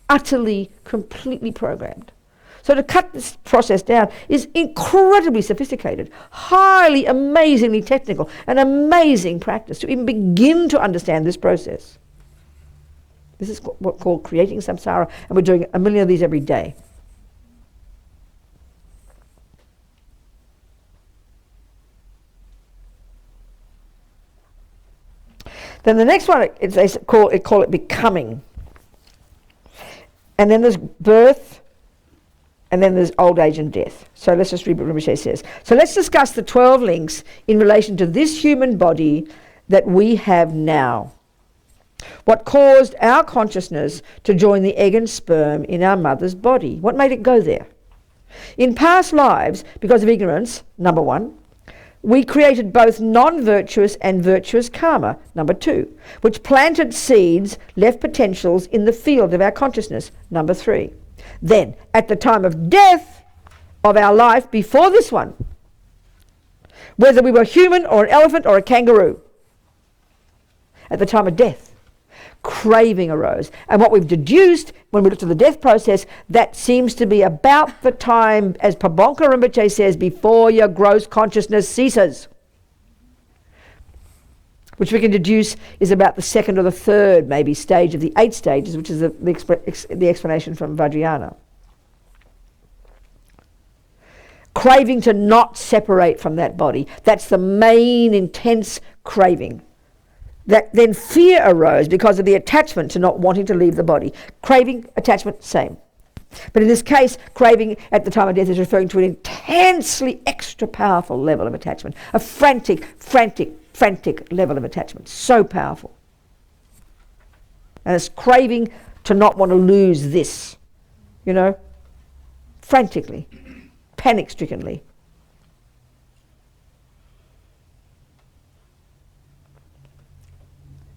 Utterly, completely programmed. So to cut this process down is incredibly sophisticated, highly, amazingly technical, an amazing practice to even begin to understand this process. This is what's called creating samsara, and we're doing a million of these every day. Then the next one, they call it becoming. And then there's birth, and then there's old age and death. So let's just read what Rinpoche says. So let's discuss the 12 links in relation to this human body that we have now. What caused our consciousness to join the egg and sperm in our mother's body? What made it go there? In past lives, because of ignorance, number 1, we created both non-virtuous and virtuous karma, number 2, which planted seeds, left potentials in the field of our consciousness, number 3. Then, at the time of death of our life before this one, whether we were human or an elephant or a kangaroo, at the time of death, craving arose. And what we've deduced when we looked at the death process, that seems to be about the time, as Pabonka Rinpoche says, before your gross consciousness ceases, which we can deduce is about the second or the third, maybe, stage of the 8 stages, which is the explanation from Vajrayana. Craving to not separate from that body. That's the main intense craving. That then fear arose because of the attachment to not wanting to leave the body. Craving, attachment, same. But in this case, craving at the time of death is referring to an intensely extra powerful level of attachment, a frantic level of attachment, so powerful. And it's craving to not want to lose this, frantically, panic-strickenly.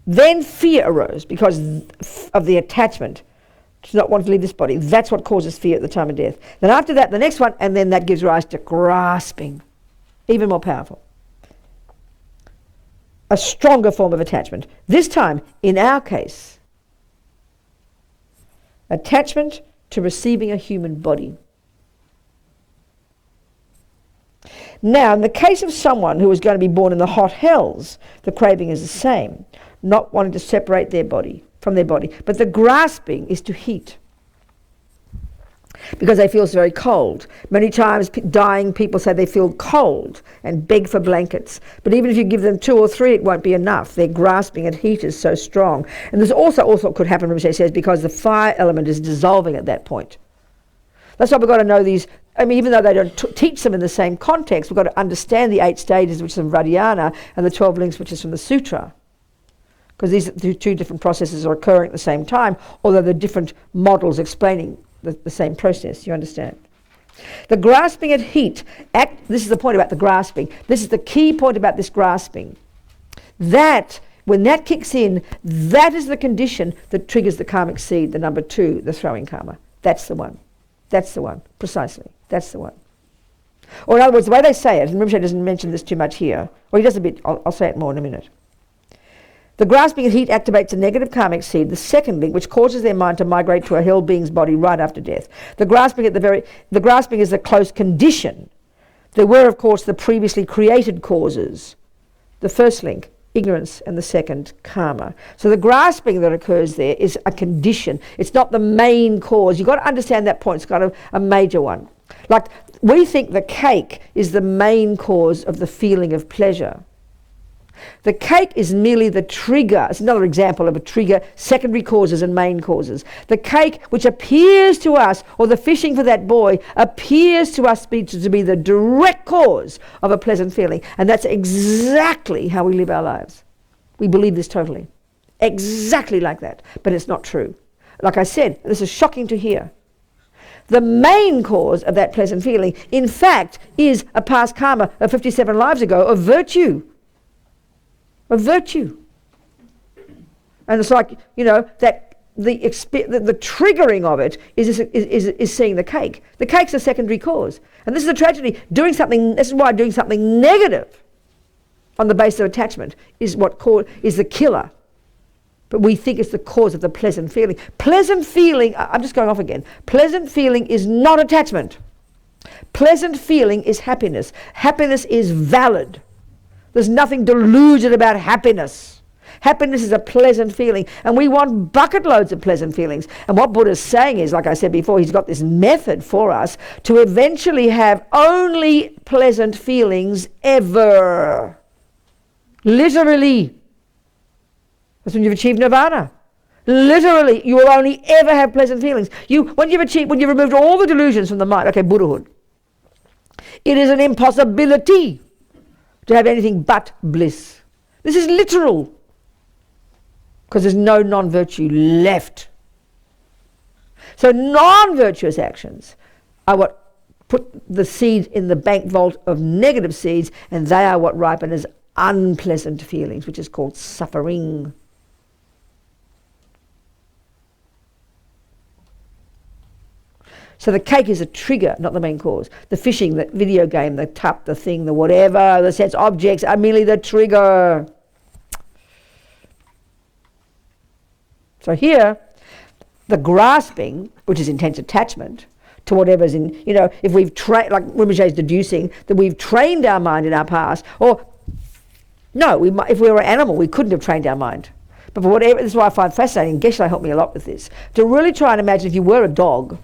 Then fear arose because of the attachment to not want to leave this body. That's what causes fear at the time of death. Then after that, the next one, and then that gives rise to grasping, even more powerful. A stronger form of attachment. This time, in our case, attachment to receiving a human body. Now, in the case of someone who is going to be born in the hot hells, the craving is the same, not wanting to separate their body from their body. But the grasping is to heat, because they feel it's very cold. Many times dying people say they feel cold and beg for blankets. But even if you give them 2 or 3, it won't be enough. Their grasping at heat is so strong. And there's also could happen, Rinpoche says, because the fire element is dissolving at that point. That's why we've got to know these. I mean, even though they don't teach them in the same context, we've got to understand the 8 stages, which is from Vajrayana, and the 12 links, which is from the Sutra. Because these 2 different processes are occurring at the same time, although they're different models explaining the same process, you understand? The grasping at heat, this is the point about the grasping. This is the key point about this grasping. That, when that kicks in, that is the condition that triggers the karmic seed, the number 2, the throwing karma. That's the one. That's the one, precisely. That's the one. Or in other words, the way they say it, and Rinpoche doesn't mention this too much here, or he does a bit, I'll say it more in a minute. The grasping at heat activates a negative karmic seed, the second link, which causes their mind to migrate to a hell being's body right after death. The grasping is the close condition. There were, of course, the previously created causes. The first link, ignorance, and the second, karma. So the grasping that occurs there is a condition. It's not the main cause. You've got to understand that point. It's got a major one. Like, we think the cake is the main cause of the feeling of pleasure. The cake is merely the trigger. It's another example of a trigger, secondary causes and main causes. The cake, which appears to us, or the fishing for that boy, appears to us to be the direct cause of a pleasant feeling. And that's exactly how we live our lives. We believe this totally. Exactly like that. But it's not true. Like I said, this is shocking to hear. The main cause of that pleasant feeling, in fact, is a past karma of 57 lives ago of virtue. Of virtue. And it's like, that the triggering of it is seeing the cake. The cake's a secondary cause. And this is a tragedy. This is why doing something negative on the basis of attachment is the killer. But we think it's the cause of the pleasant feeling. Pleasant feeling, I'm just going off again. Pleasant feeling is not attachment. Pleasant feeling is happiness. Happiness is valid. There's nothing deluded about happiness. Happiness is a pleasant feeling, and we want bucket loads of pleasant feelings. And what Buddha's saying is, like I said before, he's got this method for us to eventually have only pleasant feelings ever. Literally. That's when you've achieved nirvana. Literally, you will only ever have pleasant feelings. When you've removed all the delusions from the mind, okay, Buddhahood, it is an impossibility to have anything but bliss. This is literal, because there's no non-virtue left. So non-virtuous actions are what put the seed in the bank vault of negative seeds, and they are what ripen as unpleasant feelings, which is called suffering. So the cake is a trigger, not the main cause. The fishing, the video game, the tup, the thing, the whatever, the sense objects are merely the trigger. So here, the grasping, which is intense attachment to whatever's in, if we've trained, like Rinpoche is deducing, that we've trained our mind in our past, or no, if we were an animal, we couldn't have trained our mind. But for whatever, this is why I find fascinating, Geshe helped me a lot with this, to really try and imagine if you were a dog,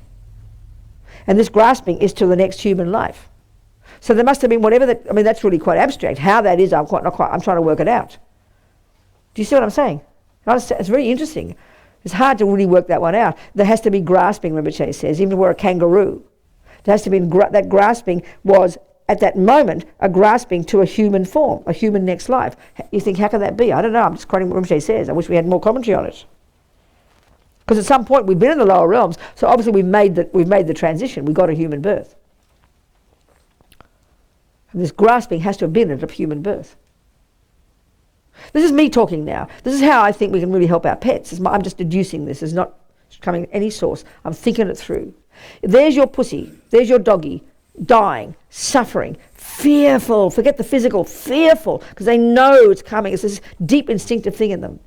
and this grasping is to the next human life. So there must have been that's really quite abstract. How that is, I'm trying to work it out. Do you see what I'm saying? It's very interesting. It's hard to really work that one out. There has to be grasping, Rinpoche says, even if we're a kangaroo. There has to be, that grasping was, at that moment, a grasping to a human form, a human next life. You think, how can that be? I don't know, I'm just quoting what Rinpoche says. I wish we had more commentary on it. Because at some point we've been in the lower realms, so obviously we've made the transition. We got a human birth. And this grasping has to have been at a human birth. This is me talking now. This is how I think we can really help our pets. I'm just deducing this. It's not coming any source. I'm thinking it through. There's your pussy. There's your doggy. Dying. Suffering. Fearful. Forget the physical. Fearful. Because they know it's coming. It's this deep instinctive thing in them.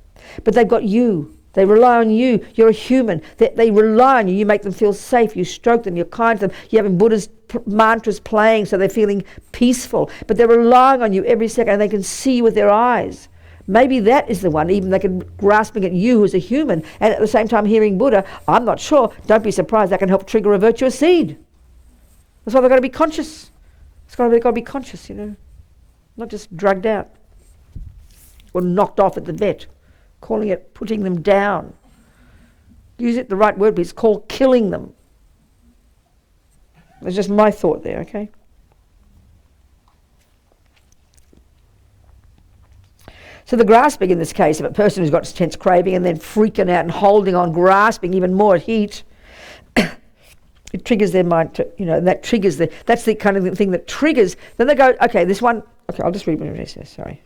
But they've got you. They rely on you. You're a human. They rely on you. You make them feel safe. You stroke them. You're kind to them. You're having Buddha's mantras playing so they're feeling peaceful. But they're relying on you every second and they can see you with their eyes. Maybe that is the one, even they can grasping at you as a human and at the same time hearing Buddha. I'm not sure. Don't be surprised. That can help trigger a virtuous seed. That's why they've got to be conscious. They've got to be conscious, you know. Not just drugged out or knocked off at the vet. Calling it putting them down. Use it the right word, but it's called killing them. That's just my thought there, okay? So the grasping in this case of a person who's got intense craving and then freaking out and holding on, grasping even more at heat, it triggers their mind to, you know, and that triggers that's the kind of thing that triggers, then they go, okay, this one, okay, I'll just read what it says, sorry.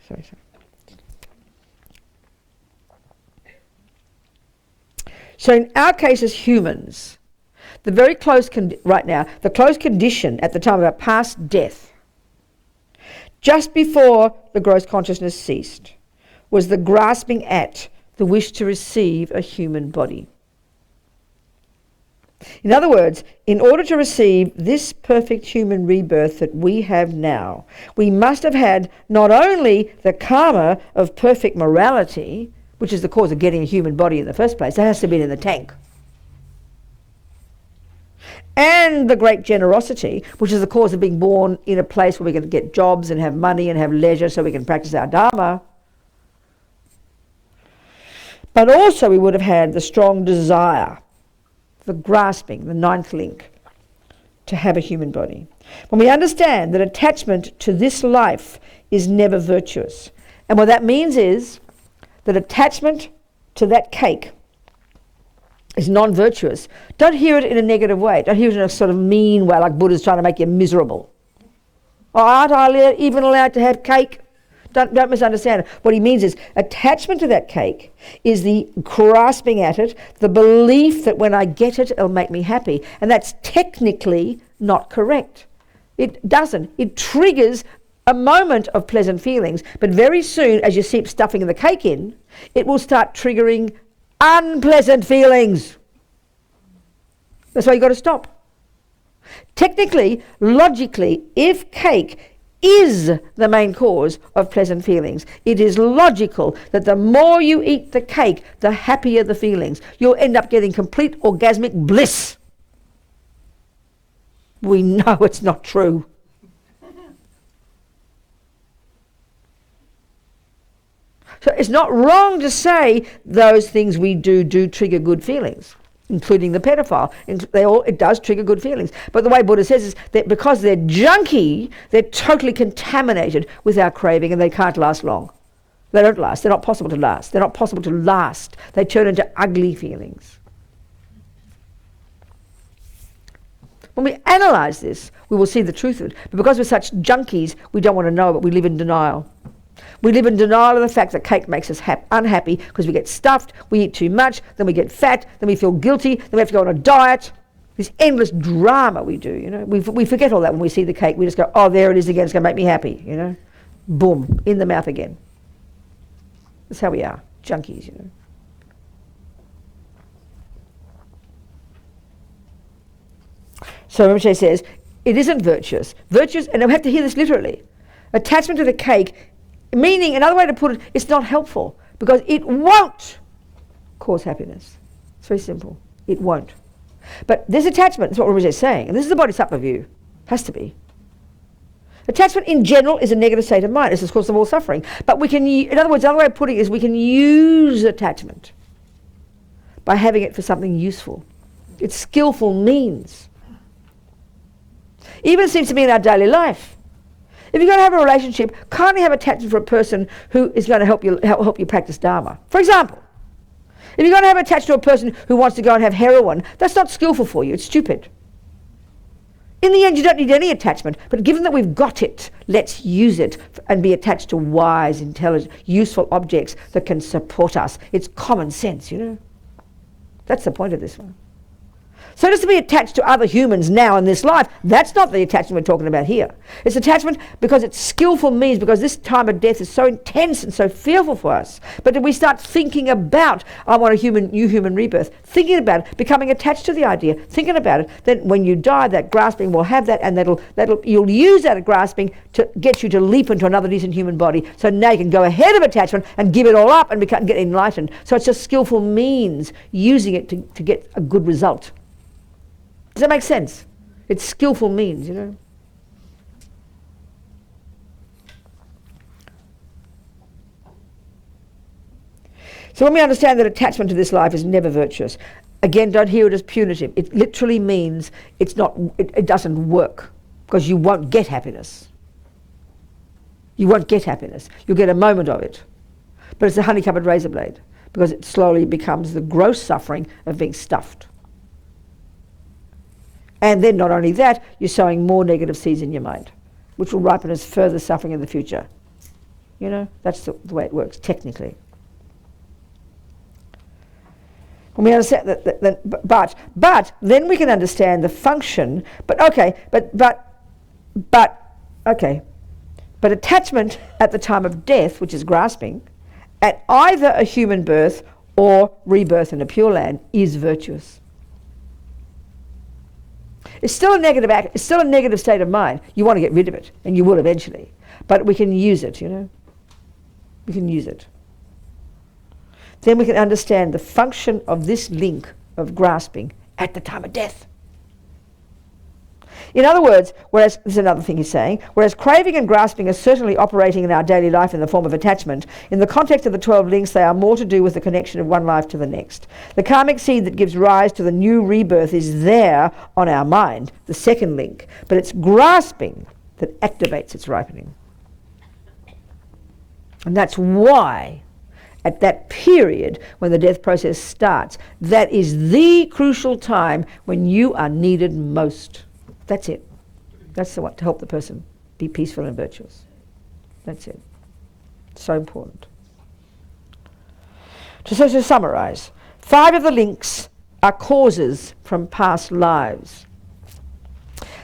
So in our case as humans, the very close, right now, the close condition at the time of our past death, just before the gross consciousness ceased, was the grasping at the wish to receive a human body. In other words, in order to receive this perfect human rebirth that we have now, we must have had not only the karma of perfect morality, which is the cause of getting a human body in the first place, that has to be in the tank, and the great generosity, which is the cause of being born in a place where we can get jobs and have money and have leisure so we can practice our Dharma. But also we would have had the strong desire, the grasping, the ninth link, to have a human body. When we understand that attachment to this life is never virtuous, and what that means is that attachment to that cake is non-virtuous. Don't hear it in a negative way. Don't hear it in a sort of mean way, like Buddha's trying to make you miserable. Oh, aren't I even allowed to have cake? Don't misunderstand it. What he means is attachment to that cake is the grasping at it, the belief that when I get it, it'll make me happy. And that's technically not correct. It doesn't. It triggers a moment of pleasant feelings, but very soon, as you keep stuffing the cake in, it will start triggering unpleasant feelings. That's why you've got to stop. Technically, logically, if cake is the main cause of pleasant feelings, it is logical that the more you eat the cake, the happier the feelings. You'll end up getting complete orgasmic bliss. We know it's not true. So it's not wrong to say those things we do trigger good feelings, including the pedophile. It does trigger good feelings. But the way Buddha says is that because they're junky, they're totally contaminated with our craving and they can't last long. They don't last. They're not possible to last. They're not possible to last. They turn into ugly feelings. When we analyse this, we will see the truth of it. But because we're such junkies, we don't want to know it. We live in denial. We live in denial of the fact that cake makes us unhappy because we get stuffed, we eat too much, then we get fat, then we feel guilty, then we have to go on a diet. This endless drama we do, you know. We forget all that when we see the cake. We just go, oh, there it is again, it's going to make me happy, you know. Boom, in the mouth again. That's how we are, junkies, you know. So Rinpoche says, it isn't virtuous. Virtuous, and we have to hear this literally, attachment to the cake, meaning, another way to put it, it's not helpful because it won't cause happiness. It's very simple. It won't. But this attachment is what Rinpoche is saying, and this is the Bodhisattva view. Has to be. Attachment in general is a negative state of mind. It's the cause of all suffering. But we can, in other words, another way of putting it is we can use attachment. by having it for something useful. It's skillful means. Even seems to me in our daily life. If you're going to have a relationship, kindly have attachment for a person who is going to help you practice Dharma. For example, if you're going to have attached to a person who wants to go and have heroin, that's not skillful for you, it's stupid. In the end, you don't need any attachment, but given that we've got it, let's use it and be attached to wise, intelligent, useful objects that can support us. It's common sense, you know. That's the point of this one. So just to be attached to other humans now in this life, that's not the attachment we're talking about here. It's attachment because it's skillful means, because this time of death is so intense and so fearful for us. But if we start thinking about, I want a new human rebirth, thinking about it, becoming attached to the idea, thinking about it, then when you die, that grasping will have that, and you'll use that grasping to get you to leap into another decent human body. So now you can go ahead of attachment and give it all up and get enlightened. So it's just skillful means, using it to get a good result. Does that make sense? It's skillful means, you know. So when we understand that attachment to this life is never virtuous, again, don't hear it as punitive. It literally means it doesn't work, because you won't get happiness. You won't get happiness. You'll get a moment of it. But it's a honey-covered razor blade, because it slowly becomes the gross suffering of being stuffed. And then not only that, you're sowing more negative seeds in your mind, which will ripen as further suffering in the future. You know, that's the way it works, technically. When we understand but then we can understand the function, but attachment at the time of death, which is grasping, at either a human birth or rebirth in a Pure Land, is virtuous. It's still a negative act. It's still a negative state of mind. You want to get rid of it, and you will eventually. But we can use it, you know. We can use it. Then we can understand the function of this link of grasping at the time of death. In other words, this is another thing he's saying, whereas craving and grasping are certainly operating in our daily life in the form of attachment, in the context of the 12 links, they are more to do with the connection of one life to the next. The karmic seed that gives rise to the new rebirth is there on our mind, the second link, but it's grasping that activates its ripening. And that's why, at that period when the death process starts, that is the crucial time when you are needed most. That's it. That's the one, to help the person be peaceful and virtuous. That's it. So important. So to summarize, 5 of the links are causes from past lives.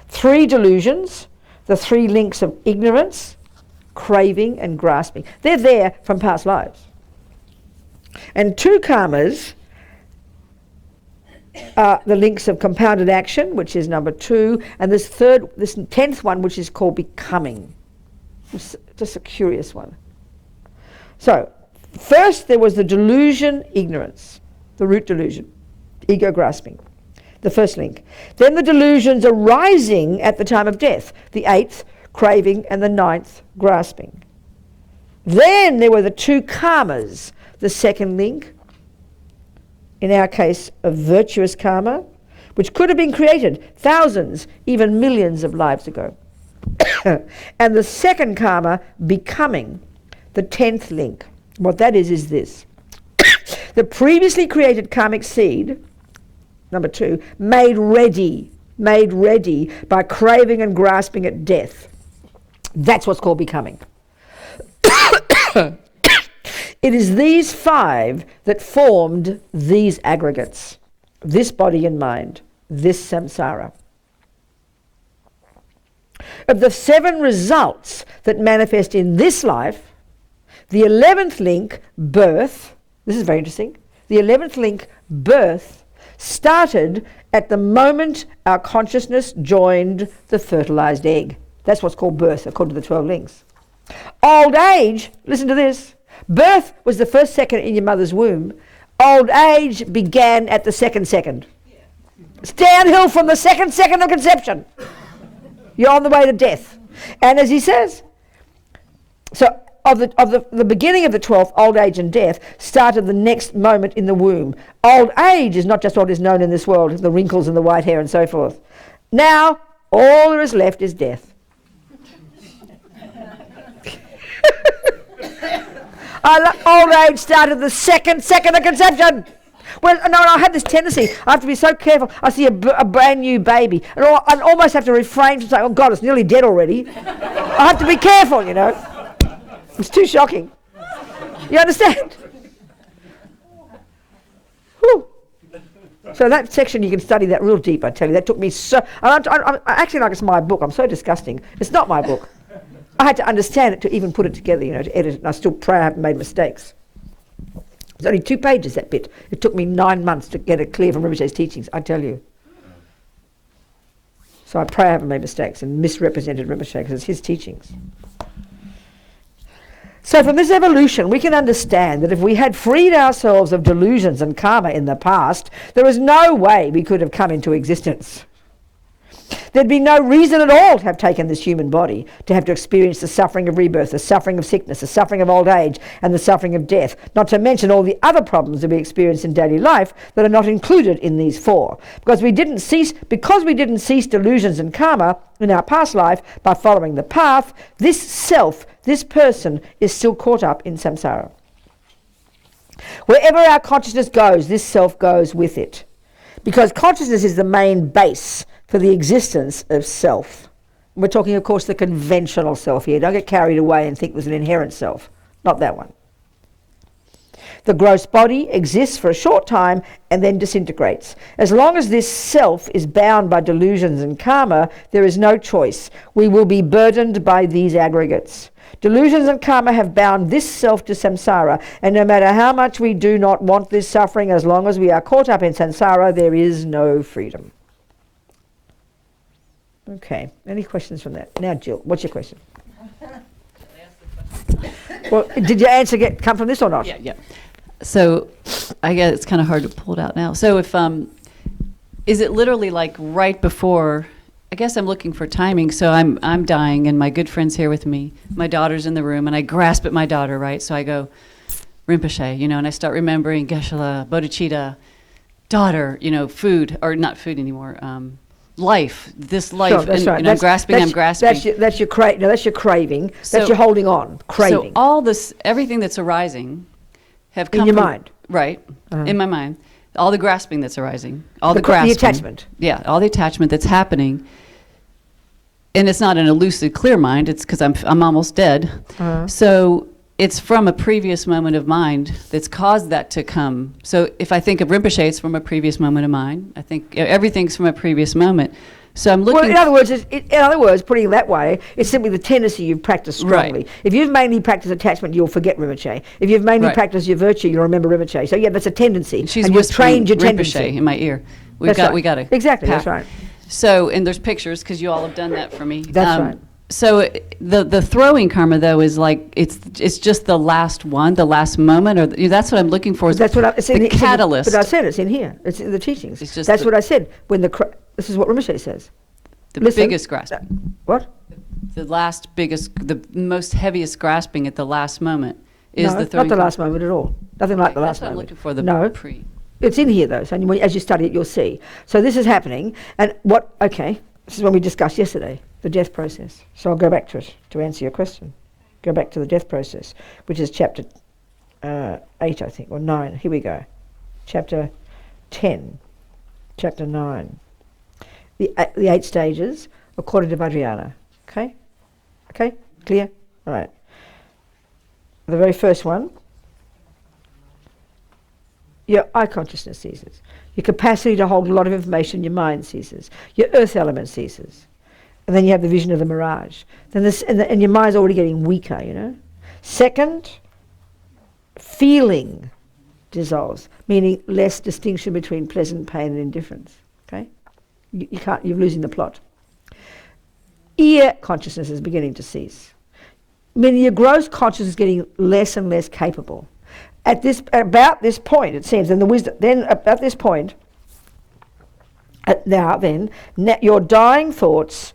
3 delusions, the 3 links of ignorance, craving and grasping. They're there from past lives. And 2 karmas, the links of compounded action, which is number 2, and this 10th one, which is called becoming. Just a curious one. So, first there was the delusion, ignorance, the root delusion, ego grasping, the first link. Then the delusions arising at the time of death, the 8th, craving, and the 9th, grasping. Then there were the 2 karmas, the second link, in our case, a virtuous karma, which could have been created thousands, even millions of lives ago. And the second karma, becoming, the 10th link. What that is this. The previously created karmic seed, number 2, made ready by craving and grasping at death. That's what's called becoming. It is these 5 that formed these aggregates, this body and mind, this samsara. Of the 7 results that manifest in this life, the 11th link, birth, this is very interesting, the 11th link, birth, started at the moment our consciousness joined the fertilized egg. That's what's called birth, according to the 12 links. Old age, listen to this, birth was the first second in your mother's womb. Old age began at the second second. It's downhill from the second second of conception. You're on the way to death. And as he says, so the beginning of the 12th, old age and death, started the next moment in the womb. Old age is not just what is known in this world, the wrinkles and the white hair and so forth. Now, all there is left is death. Old age started the second of conception. Well, no, I had this tendency. I have to be so careful. I see a brand new baby, and I almost have to refrain from saying, "Oh God, it's nearly dead already." I have to be careful, you know. It's too shocking. You understand? Whew. So that section, you can study that real deep, I tell you. That took me so... I actually like it's my book. I'm so disgusting. It's not my book. I had to understand it to even put it together, you know, to edit it, and I still pray I haven't made mistakes. It's only 2 pages, that bit. It took me 9 months to get it clear from Rinpoche's teachings, I tell you. So I pray I haven't made mistakes and misrepresented Rinpoche, because it's his teachings. So from this evolution, we can understand that if we had freed ourselves of delusions and karma in the past, there is no way we could have come into existence. There'd be no reason at all to have taken this human body, to have to experience the suffering of rebirth, the suffering of sickness, the suffering of old age, and the suffering of death, not to mention all the other problems that we experience in daily life that are not included in these 4. Because we didn't cease delusions and karma in our past life by following the path, this self, this person, is still caught up in samsara. Wherever our consciousness goes, this self goes with it. Because consciousness is the main base for the existence of self. We're talking, of course, the conventional self here. Don't get carried away and think there's an inherent self. Not that one. The gross body exists for a short time and then disintegrates. As long as this self is bound by delusions and karma, there is no choice. We will be burdened by these aggregates. Delusions and karma have bound this self to samsara, and no matter how much we do not want this suffering, as long as we are caught up in samsara, there is no freedom. Okay, any questions from that? Now, Jill, what's your question? Well, did your answer come from this or not? Yeah. So I guess it's kind of hard to pull it out now. So if, is it literally like right before, I guess I'm looking for timing, so I'm dying and my good friend's here with me. My daughter's in the room and I grasp at my daughter, right? So I go, Rinpoche, you know, and I start remembering Geshe-la, bodhicitta, daughter, you know, food, or not food anymore, life, this life, sure, that's and, right. and I'm grasping. That's your craving. So, that's your holding on, craving. So all this, everything that's arising, have come in your from, mind, right? In my mind, all the grasping that's arising, all the grasping, the attachment, all the attachment that's happening, and it's not an lucid, clear mind. It's because I'm almost dead. So it's from a previous moment of mind that's caused that to come. So if I think of Rinpoche, it's from a previous moment of mind. I think everything's from a previous moment. So I'm looking... Well, in other words, putting it that way, it's simply the tendency you've practiced strongly. Right. If you've mainly practiced attachment, you'll forget Rinpoche. If you've mainly practiced your virtue, you'll remember Rinpoche. So yeah, that's a tendency. She's and you've trained your Rinpoche tendency in my ear. We got to... Exactly, that's right. So, and there's pictures, because you all have done that for me. That's right. So the throwing karma, though, is like, it's just the last one, the last moment, or that's what I'm looking for. That's what it's the catalyst. But I said it's in here. It's in the teachings. It's just that's what I said. When this is what Rinpoche says. The biggest grasping. What? The last biggest, the most heaviest grasping at the last moment is the throwing. Not the last moment at all. Nothing like the last moment. That's what I'm looking for. Pre. It's in here though. So as you study it, you'll see. So this is happening, and this is what we discussed yesterday. The death process. So I'll go back to it to answer your question. Go back to the death process, which is chapter 8, I think, or 9. Here we go. Chapter 10, chapter 9. The 8 stages according to Vajrayana. Okay? Okay? Clear? All right. The very first one, your eye consciousness ceases. Your capacity to hold a lot of information in your mind ceases. Your earth element ceases. And then you have the vision of the mirage. Then and your mind's already getting weaker, you know. Second, feeling dissolves, meaning less distinction between pleasant pain and indifference. Okay, you're losing the plot. Ear consciousness is beginning to cease, meaning your gross consciousness is getting less and less capable. About this point, it seems, and the wisdom. Then about this point, your dying thoughts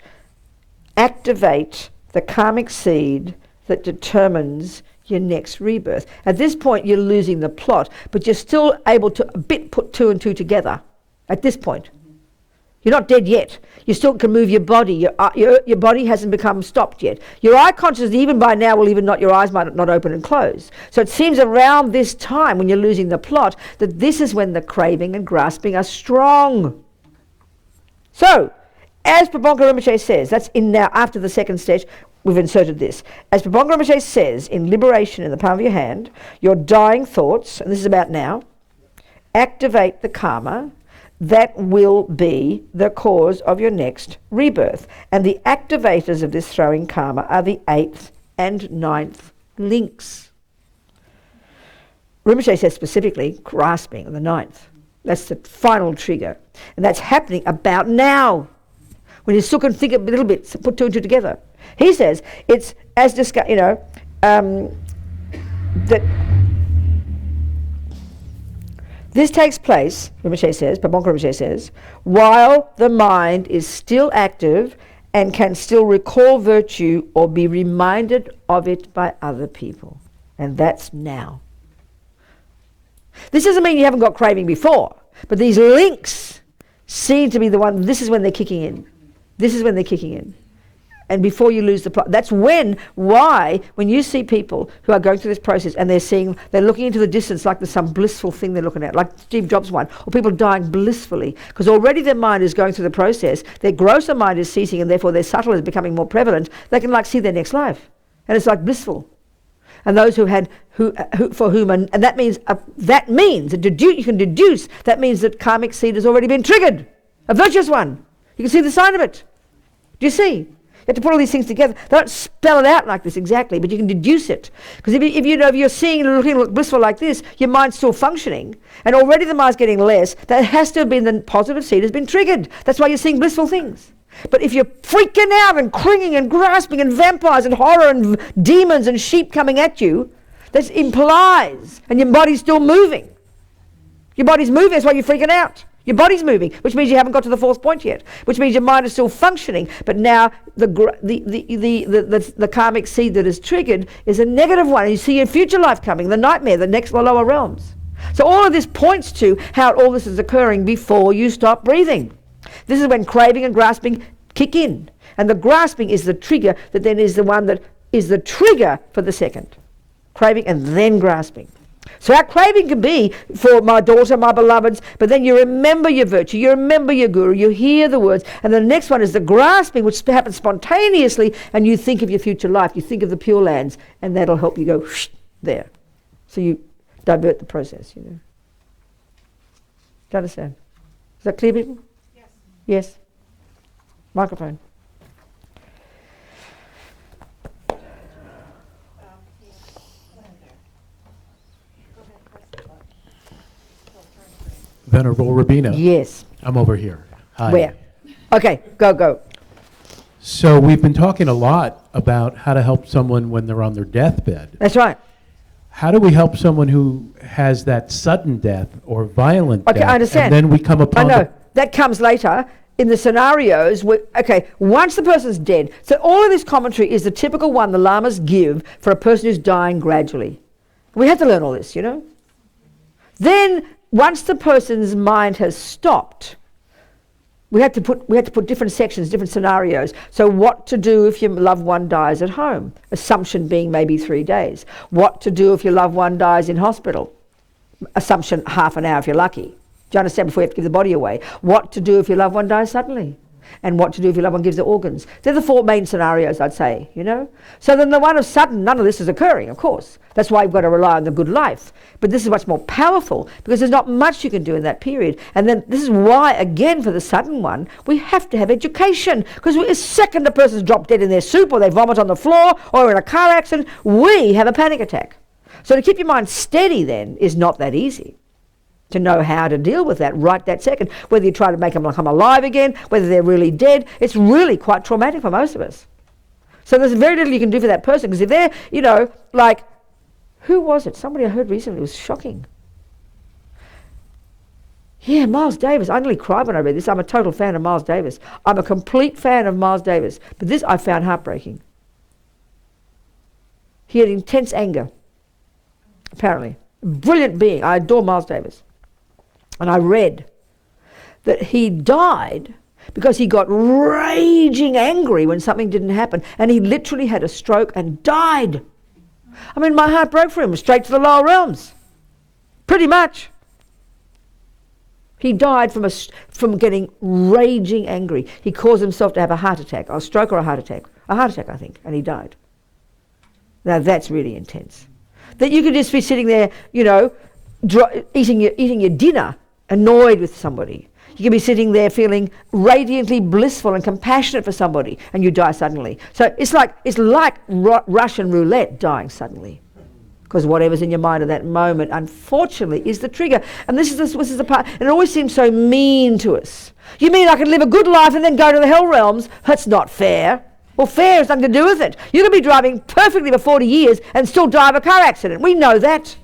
activate the karmic seed that determines your next rebirth. At this point, you're losing the plot, but you're still able to a bit put two and two together at this point. You're not dead yet. You still can move your body. Your body hasn't become stopped yet. Your eye consciousness, even by now, will even not, your eyes might not open and close. So it seems around this time, when you're losing the plot, that this is when the craving and grasping are strong. So, as Prabhupada Rinpoche says, that's in now after the second stage, we've inserted this. As Prabhupada Rinpoche says in Liberation in the Palm of Your Hand, your dying thoughts, and this is about now, activate the karma that will be the cause of your next rebirth. And the activators of this throwing karma are the 8th and 9th links. Rinpoche says specifically grasping the 9th. That's the final trigger. And that's happening about now. When you still can think a little bit, so put two and two together. He says it's as discussed, that this takes place, Rinpoche says, Pabonka Rinpoche says, while the mind is still active and can still recall virtue or be reminded of it by other people. And that's now. This doesn't mean you haven't got craving before, but these links seem to be the one, this is when they're kicking in. This is when they're kicking in. And before you lose the plot, that's when you see people who are going through this process and they're looking into the distance like there's some blissful thing they're looking at, like Steve Jobs one, or people dying blissfully, because already their mind is going through the process, their grosser mind is ceasing, and therefore their subtle is becoming more prevalent. They can see their next life, and it's like blissful. And those who for whom, and that means you can deduce, that means that karmic seed has already been triggered, a virtuous one. You can see the sign of it. Do you see? You have to put all these things together. They don't spell it out like this exactly, but you can deduce it. Because if you're seeing it looking blissful like this, your mind's still functioning, and already the mind's getting less. That has to have been the positive seed has been triggered. That's why you're seeing blissful things. But if you're freaking out and clinging and grasping and vampires and horror and demons and sheep coming at you, that implies, and your body's still moving. Your body's moving, that's why you're freaking out. Your body's moving, which means you haven't got to the fourth point yet, which means your mind is still functioning, but now the karmic seed that is triggered is a negative one. And you see your future life coming, the nightmare, the lower realms. So all of this points to how all this is occurring before you stop breathing. This is when craving and grasping kick in. And the grasping is the trigger that then is the one that is the trigger for the second. Craving and then grasping. So our craving can be for my daughter, my beloveds, but then you remember your virtue, you remember your guru, you hear the words, and the next one is the grasping, which happens spontaneously, and you think of your future life, you think of the Pure Lands, and that'll help you go there. So you divert the process, Do you understand? Is that clear, people? Yes. Yes. Microphone. Venerable Robina. Yes. I'm over here. Hi. Where? Okay, go. So we've been talking a lot about how to help someone when they're on their deathbed. That's right. How do we help someone who has that sudden death or violent death? Okay, I understand. And then we come upon I know. That comes later in the scenarios where, once the person's dead. So all of this commentary is the typical one the lamas give for a person who's dying gradually. We have to learn all this, Then, once the person's mind has stopped, we had to put different sections, different scenarios. So what to do if your loved one dies at home? Assumption being maybe 3 days. What to do if your loved one dies in hospital? Assumption half an hour if you're lucky. Do you understand? Before you have to give the body away. What to do if your loved one dies suddenly? And what to do if your loved one gives the organs. They're the 4 main scenarios, I'd say, So then the one of sudden, none of this is occurring, of course. That's why you've got to rely on the good life. But this is much more powerful because there's not much you can do in that period. And then this is why, again, for the sudden one, we have to have education. Because the second a person's dropped dead in their soup or they vomit on the floor or in a car accident, we have a panic attack. So to keep your mind steady then is not that easy. To know how to deal with that right that second, whether you try to make them come alive again, whether they're really dead, it's really quite traumatic for most of us. So there's very little you can do for that person, because if they're, who was it? Somebody I heard recently, it was shocking. Yeah, Miles Davis. I nearly cried when I read this. I'm a total fan of Miles Davis. I'm a complete fan of Miles Davis. But this I found heartbreaking. He had intense anger, apparently. A brilliant being. I adore Miles Davis. And I read that he died because he got raging angry when something didn't happen, and he literally had a stroke and died. I mean, my heart broke for him, straight to the lower realms. Pretty much. He died from getting raging angry. He caused himself to have a heart attack, a stroke or a heart attack. A heart attack, I think, and he died. Now that's really intense. That you could just be sitting there, you know, eating your dinner, annoyed with somebody. You can be sitting there feeling radiantly blissful and compassionate for somebody, and you die suddenly. So it's like Russian roulette, dying suddenly. Because whatever's in your mind at that moment, unfortunately, is the trigger. And this is the part, and it always seems so mean to us. You mean I can live a good life and then go to the hell realms? That's not fair. Well, fair has nothing to do with it. You can be driving perfectly for 40 years and still die of a car accident. We know that.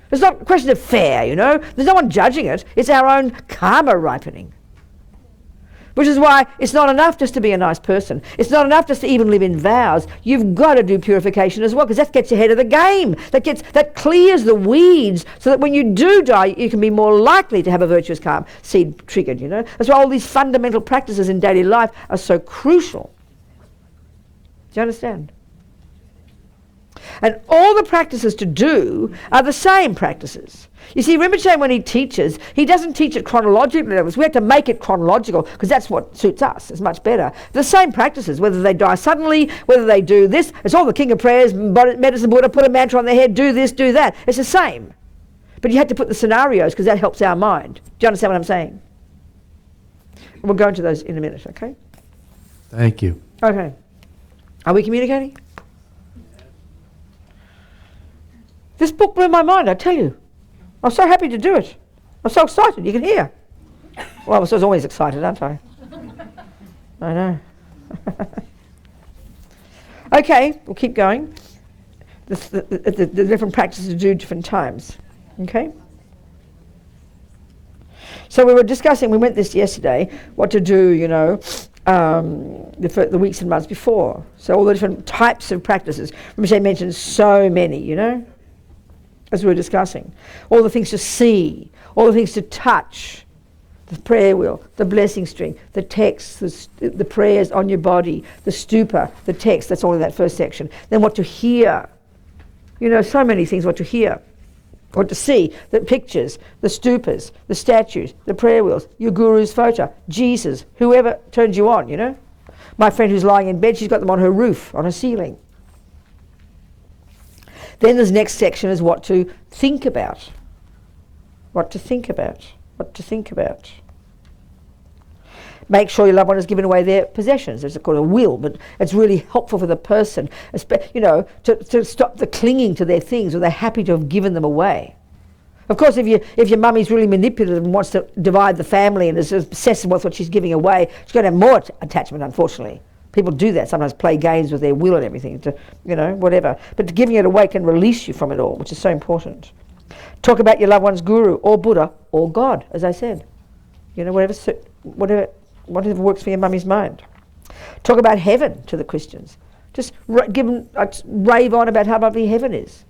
It's not a question of fair, you know. There's no one judging it. It's our own karma ripening. Which is why it's not enough just to be a nice person. It's not enough just to even live in vows. You've got to do purification as well, because that gets you ahead of the game. That clears the weeds, so that when you do die, you can be more likely to have a virtuous karma seed triggered, you know. That's why all these fundamental practices in daily life are so crucial. Do you understand? And all the practices to do are the same practices. You see, Rinpoche, when he teaches, he doesn't teach it chronologically. We have to make it chronological, because that's what suits us. It's much better. The same practices, whether they die suddenly, whether they do this. It's all the King of Prayers, Medicine Buddha, put a mantra on their head, do this, do that. It's the same. But you had to put the scenarios, because that helps our mind. Do you understand what I'm saying? We'll go into those in a minute, okay? Thank you. Okay. Are we communicating? This book blew my mind, I tell you. I'm so happy to do it. I'm so excited, you can hear. Well, I was always excited, aren't I? I know. Okay, we'll keep going. The different practices to do different times. Okay? So we were discussing, we went this yesterday, what to do, you know, the weeks and months before. So all the different types of practices. Rinpoche mentioned so many, you know, as we were discussing. All the things to see, all the things to touch, the prayer wheel, the blessing string, the text, the prayers on your body, the stupa, the text, that's all in that first section. Then what to hear. You know, so many things what to hear. What to see, the pictures, the stupas, the statues, the prayer wheels, your guru's photo, Jesus, whoever turns you on, you know. My friend who's lying in bed, she's got them on her roof, on her ceiling. Then this next section is what to think about. What to think about. What to think about. Make sure your loved one has given away their possessions. It's called a will, but it's really helpful for the person, you know, to stop the clinging to their things, or they're happy to have given them away. Of course, if your mummy's really manipulative and wants to divide the family and is obsessed with what she's giving away, she's going to have more attachment, unfortunately. People do that, sometimes play games with their will and everything, to, you know, whatever. But giving it away can release you from it all, which is so important. Talk about your loved one's guru, or Buddha, or God, as I said. You know, whatever works for your mummy's mind. Talk about heaven to the Christians. Just give them, rave on about how lovely heaven is.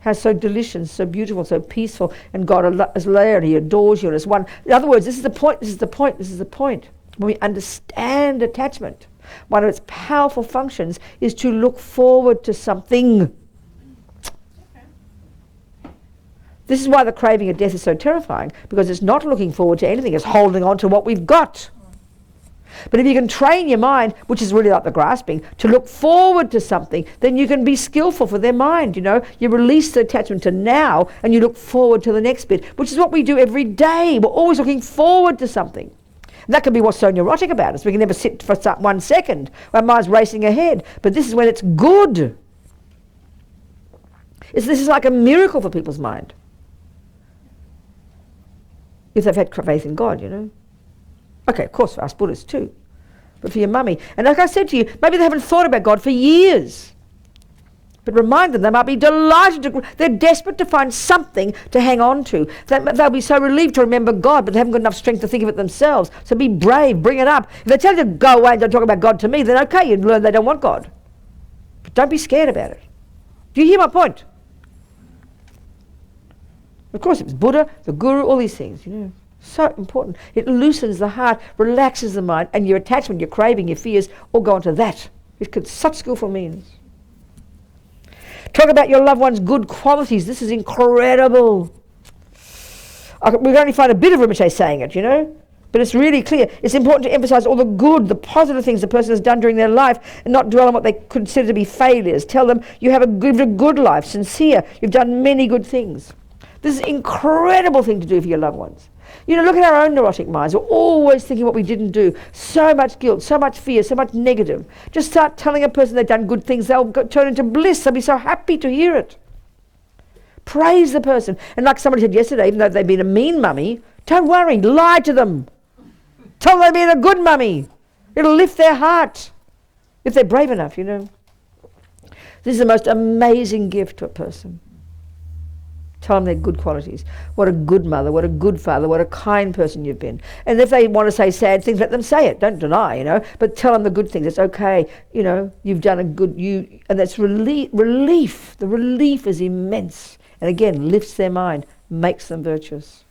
How so delicious, so beautiful, so peaceful, and God is there, and He adores you, and is one. In other words, this is the point, this is the point, this is the point. When we understand attachment, one of its powerful functions is to look forward to something. This is why the craving of death is so terrifying, because it's not looking forward to anything, it's holding on to what we've got. But if you can train your mind, which is really like the grasping, to look forward to something, then you can be skillful for their mind, you know. You release the attachment to now, and you look forward to the next bit, which is what we do every day. We're always looking forward to something. And that can be what's so neurotic about us. We can never sit for 1 second. Our mind's racing ahead. But this is when it's good. This is like a miracle for people's mind. If they've had faith in God, you know. Okay, of course, for us Buddhists too. But for your mummy. And like I said to you, maybe they haven't thought about God for years. But remind them, they might be delighted to, they're desperate to find something to hang on to. They'll be so relieved to remember God, but they haven't got enough strength to think of it themselves. So be brave, bring it up. If they tell you to go away and don't talk about God to me, then okay, you learn they don't want God. But Don't be scared about it. Do you hear my point? Of course, it was Buddha, the Guru, all these things, you know. So important. It loosens the heart, relaxes the mind, and your attachment, your craving, your fears all go into that. It could such skillful means. Talk about your loved one's good qualities. This is incredible. We can only find a bit of Rinpoche saying it, you know. But it's really clear. It's important to emphasize all the good, the positive things the person has done during their life and not dwell on what they consider to be failures. Tell them you have a good life, sincere. You've done many good things. This is an incredible thing to do for your loved ones. You know, look at our own neurotic minds. We're always thinking what we didn't do. So much guilt, so much fear, so much negative. Just start telling a person they've done good things. They'll turn into bliss. They'll be so happy to hear it. Praise the person. And like somebody said yesterday, even though they've been a mean mummy, don't worry, lie to them. Tell them they've been a good mummy. It'll lift their heart. If they're brave enough, you know. This is the most amazing gift to a person. Tell them their good qualities. What a good mother, what a good father, what a kind person you've been. And if they want to say sad things, let them say it. Don't deny, you know. But tell them the good things. It's okay, you know, you've done a good, and that's relief. The relief is immense. And again, lifts their mind, makes them virtuous.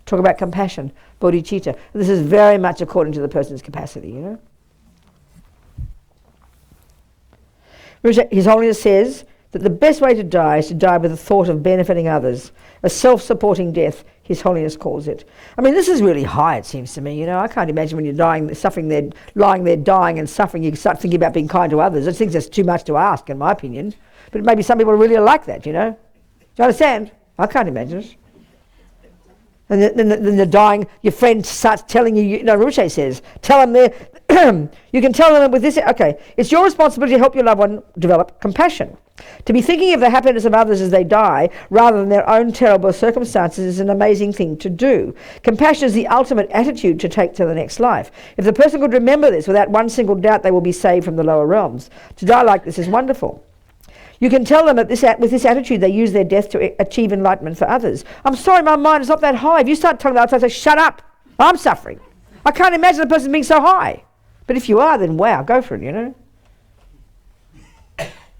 Talk about compassion, bodhicitta. This is very much according to the person's capacity, you know. His Holiness says that the best way to die is to die with the thought of benefiting others. A self-supporting death, His Holiness calls it. I mean, this is really high, it seems to me, you know. I can't imagine when you're dying, suffering there, lying there, dying and suffering, you start thinking about being kind to others. I think that's too much to ask, in my opinion. But maybe some people really like that, you know. Do you understand? I can't imagine it. And then the dying, your friend starts telling you, Rinpoche says, tell them there, you can tell them with this, okay, it's your responsibility to help your loved one develop compassion. To be thinking of the happiness of others as they die, rather than their own terrible circumstances, is an amazing thing to do. Compassion is the ultimate attitude to take to the next life. If the person could remember this, without one single doubt, they will be saved from the lower realms. To die like this is wonderful. You can tell them that with this attitude they use their death to achieve enlightenment for others. I'm sorry, my mind is not that high. If you start telling them that, I say, shut up, I'm suffering. I can't imagine a person being so high. But if you are, then wow, go for it, you know.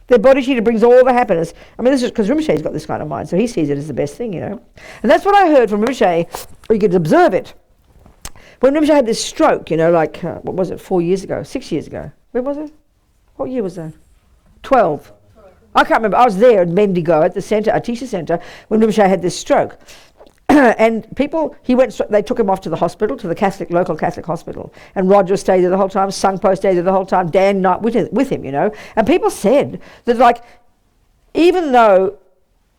Their bodhicitta brings all the happiness. I mean, this is because Rinpoche's got this kind of mind, so he sees it as the best thing, you know. And that's what I heard from Rinpoche, or you could observe it. When Rinpoche had this stroke, you know, like, what was it, 4 years ago, 6 years ago? When was it? What year was that? 12. I can't remember. I was there at Bendigo at the centre, Atisha Centre, when Rinpoche had this stroke. And they took him off to the hospital, to the local Catholic hospital. And Roger stayed there the whole time, Sangpo stayed there the whole time, Dan Knight with him, you know. And people said that, like, even though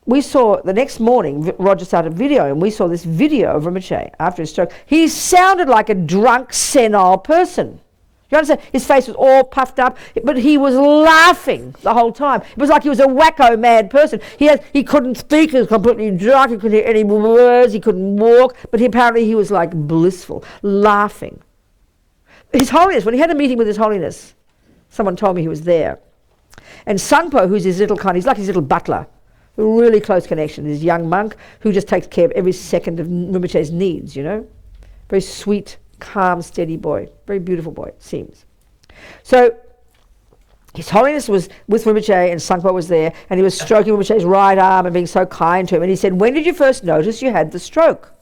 we saw the next morning, Roger started videoing, and we saw this video of Rinpoche after his stroke, he sounded like a drunk, senile person. You understand? His face was all puffed up, but he was laughing the whole time. It was like he was a wacko mad person. He couldn't speak, he was completely drunk, he couldn't hear any words, he couldn't walk, but apparently he was like blissful, laughing. His Holiness, when he had a meeting with His Holiness, someone told me he was there. And Sangpo, who's he's like his little butler, a really close connection, this young monk who just takes care of every second of Rinpoche's needs, you know. Very sweet, calm, steady boy. Very beautiful boy, it seems. So His Holiness was with Rinpoche and Sangpo was there, and he was stroking Rinpoche's right arm and being so kind to him. And he said, when did you first notice you had the stroke?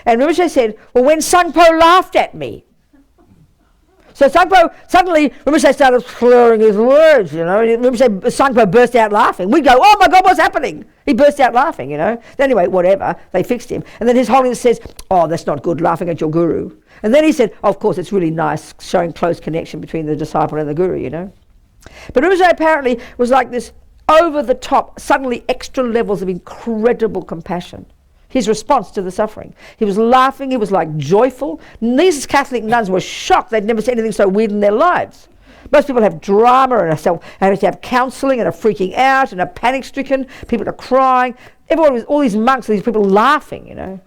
And Rinpoche said, well, when Sangpo laughed at me. So suddenly Rinpoche started slurring his words, you know. Sangpo burst out laughing. We'd go, oh my God, what's happening? He burst out laughing, you know. Anyway, whatever, they fixed him. And then His Holiness says, oh, that's not good, laughing at your guru. And then he said, oh, of course, it's really nice, showing close connection between the disciple and the guru, you know. But Rinpoche apparently was like this over the top, suddenly extra levels of incredible compassion. His response to the suffering. He was laughing, he was like joyful. And these Catholic nuns were shocked. They'd never seen anything so weird in their lives. Most people have drama and have counselling and are freaking out and are panic-stricken. People are crying. All these monks, these people laughing, you know.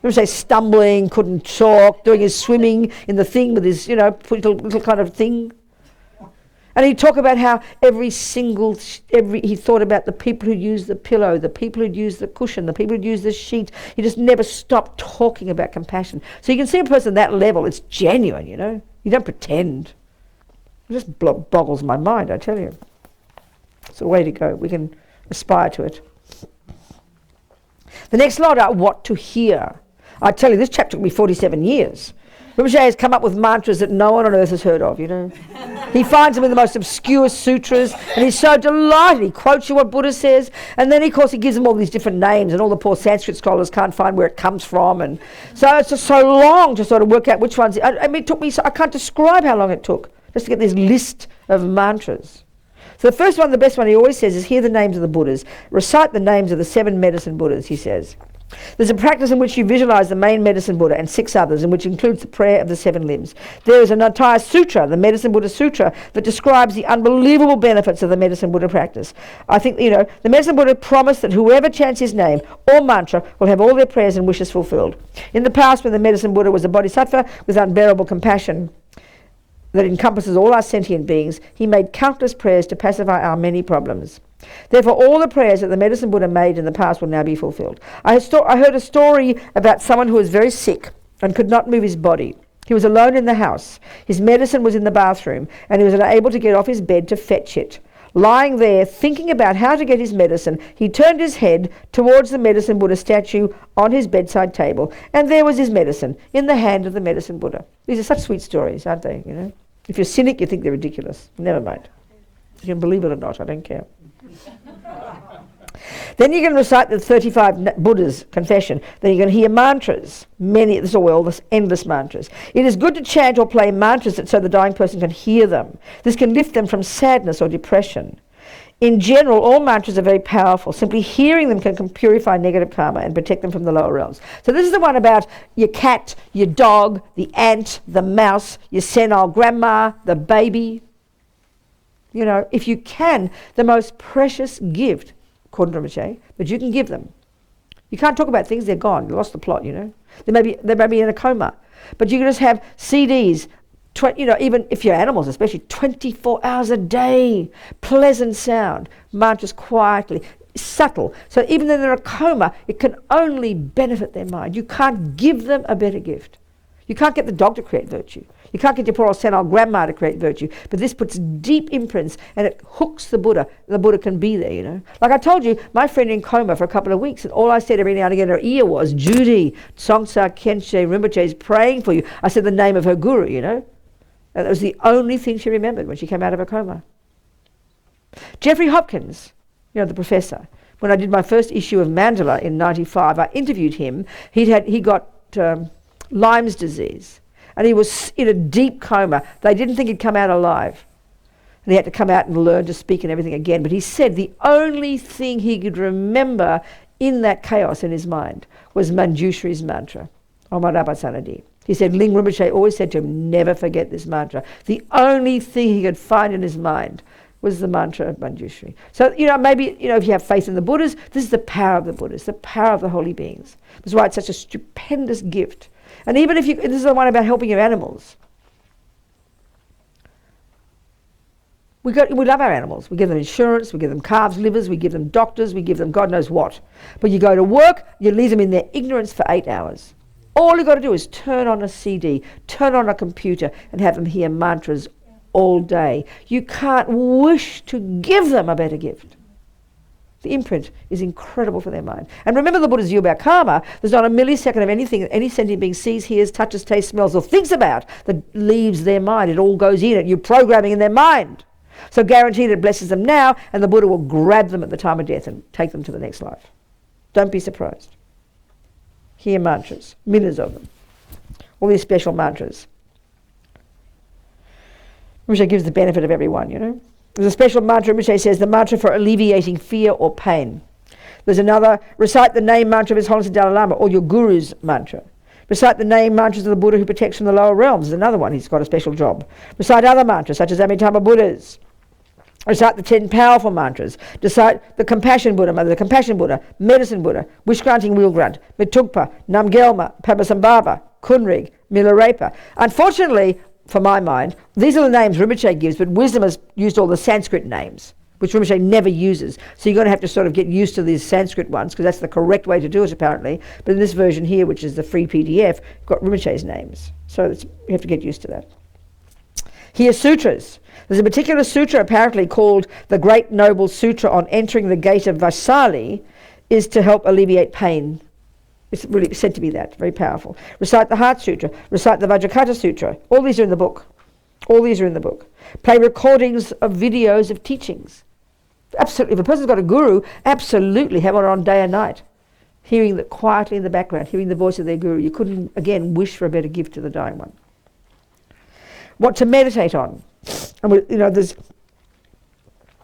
Rinpoche stumbling, couldn't talk, doing his swimming in the thing with his, you know, little kind of thing. And he'd talk about how he thought about the people who use the pillow, the people who'd use the cushion, the people who'd use the sheet. He just never stopped talking about compassion. So you can see a person at that level, it's genuine, you know. You don't pretend. It just boggles my mind, I tell you. It's the way to go. We can aspire to it. The next lot are what to hear. I tell you, this chap took me 47 years. Rinpoche has come up with mantras that no one on earth has heard of, you know. He finds them in the most obscure sutras, and he's so delighted. He quotes you what Buddha says, and then, of course, he gives them all these different names, and all the poor Sanskrit scholars can't find where it comes from. And so it's just so long to sort of work out which ones. I mean, it took me, I can't describe how long it took just to get this list of mantras. So the first one, the best one he always says is, hear the names of the Buddhas. Recite the names of the 7 medicine Buddhas, he says. There's a practice in which you visualize the main medicine Buddha and 6 others, in which includes the prayer of the 7 limbs. There is an entire sutra, the Medicine Buddha Sutra, that describes the unbelievable benefits of the Medicine Buddha practice. I think, you know, the Medicine Buddha promised that whoever chants his name or mantra will have all their prayers and wishes fulfilled. In the past, when the Medicine Buddha was a bodhisattva with unbearable compassion that encompasses all our sentient beings, he made countless prayers to pacify our many problems. Therefore, all the prayers that the Medicine Buddha made in the past will now be fulfilled. I heard a story about someone who was very sick and could not move his body. He was alone in the house. His medicine was in the bathroom, and he was unable to get off his bed to fetch it. Lying there, thinking about how to get his medicine, he turned his head towards the Medicine Buddha statue on his bedside table, and there was his medicine in the hand of the Medicine Buddha. These are such sweet stories, aren't they? You know, if you're cynic, you think they're ridiculous. Never mind. You can believe it or not, I don't care. Then you can recite the 35 Buddhas confession. Then you can hear mantras, many, this all this endless mantras. It is good to chant or play mantras so the dying person can hear them. This can lift them from sadness or depression. In general, all mantras are very powerful. Simply hearing them can purify negative karma and protect them from the lower realms. So this is the one about your cat, your dog, the ant, the mouse, your senile grandma, the baby. You know, if you can, the most precious gift, according to Rinpoche, but you can give them. You can't talk about things, they're gone. You lost the plot, you know. They may be in a coma. But you can just have CDs, you know, even if you're animals, especially 24 hours a day, pleasant sound, mantras quietly, subtle. So even though they're in a coma, it can only benefit their mind. You can't give them a better gift. You can't get the dog to create virtue. You can't get your poor old senile grandma to create virtue. But this puts deep imprints and it hooks the Buddha. The Buddha can be there, you know. Like I told you, my friend in coma for a couple of weeks, and all I said every now and again in her ear was, Judy, Tsongsa Khenche Rinpoche is praying for you. I said the name of her guru, you know. And that was the only thing she remembered when she came out of her coma. Jeffrey Hopkins, you know, the professor. When I did my first issue of Mandala in 95, I interviewed him. He got Lyme's disease. And he was in a deep coma. They didn't think he'd come out alive. And he had to come out and learn to speak and everything again. But he said the only thing he could remember in that chaos in his mind was Manjushri's mantra, Omarapa Sanadi. He said Ling Rinpoche always said to him, never forget this mantra. The only thing he could find in his mind was the mantra of Manjushri. So, you know, maybe, you know, if you have faith in the Buddhas, this is the power of the Buddhas, the power of the holy beings. That's why it's such a stupendous gift. And even if this is the one about helping your animals. We love our animals. We give them insurance, we give them calves, livers, we give them doctors, we give them God knows what. But you go to work, you leave them in their ignorance for 8 hours. All you've got to do is turn on a CD, turn on a computer, and have them hear mantras all day. You can't wish to give them a better gift. The imprint is incredible for their mind. And remember the Buddha's view about karma. There's not a millisecond of anything that any sentient being sees, hears, touches, tastes, smells, or thinks about that leaves their mind. It all goes in it. You're programming in their mind. So guaranteed it blesses them now, and the Buddha will grab them at the time of death and take them to the next life. Don't be surprised. Hear mantras, millions of them. All these special mantras. Which gives the benefit of everyone, you know. There's a special mantra, Rinpoche says, the mantra for alleviating fear or pain. There's another, recite the name mantra of His Holiness the Dalai Lama, or your guru's mantra. Recite the name mantras of the Buddha who protects from the lower realms. There's another one, he's got a special job. Recite other mantras, such as Amitabha Buddha's. Recite the 10 powerful mantras. Recite the Compassion Buddha, the Compassion Buddha, Medicine Buddha, Wish-Granting Wheel Grunt, Mitugpa, Namgelma, Padmasambhava, Kunrig, Milarepa. Unfortunately, for my mind, these are the names Rinpoche gives, but wisdom has used all the Sanskrit names, which Rinpoche never uses. So you're going to have to sort of get used to these Sanskrit ones, because that's the correct way to do it, apparently. But in this version here, which is the free PDF, you've got Rinpoche's names. So you have to get used to that. Hear sutras. There's a particular sutra apparently called the Great Noble Sutra on entering the gate of Vaisali, is to help alleviate pain. It's really said to be that, very powerful. Recite the Heart Sutra, recite the Vajrakata Sutra. All these are in the book. All these are in the book. Play recordings of videos of teachings. Absolutely, if a person's got a guru, absolutely have it on day and night. Hearing that quietly in the background, hearing the voice of their guru. You couldn't, again, wish for a better gift to the dying one. What to meditate on. And there's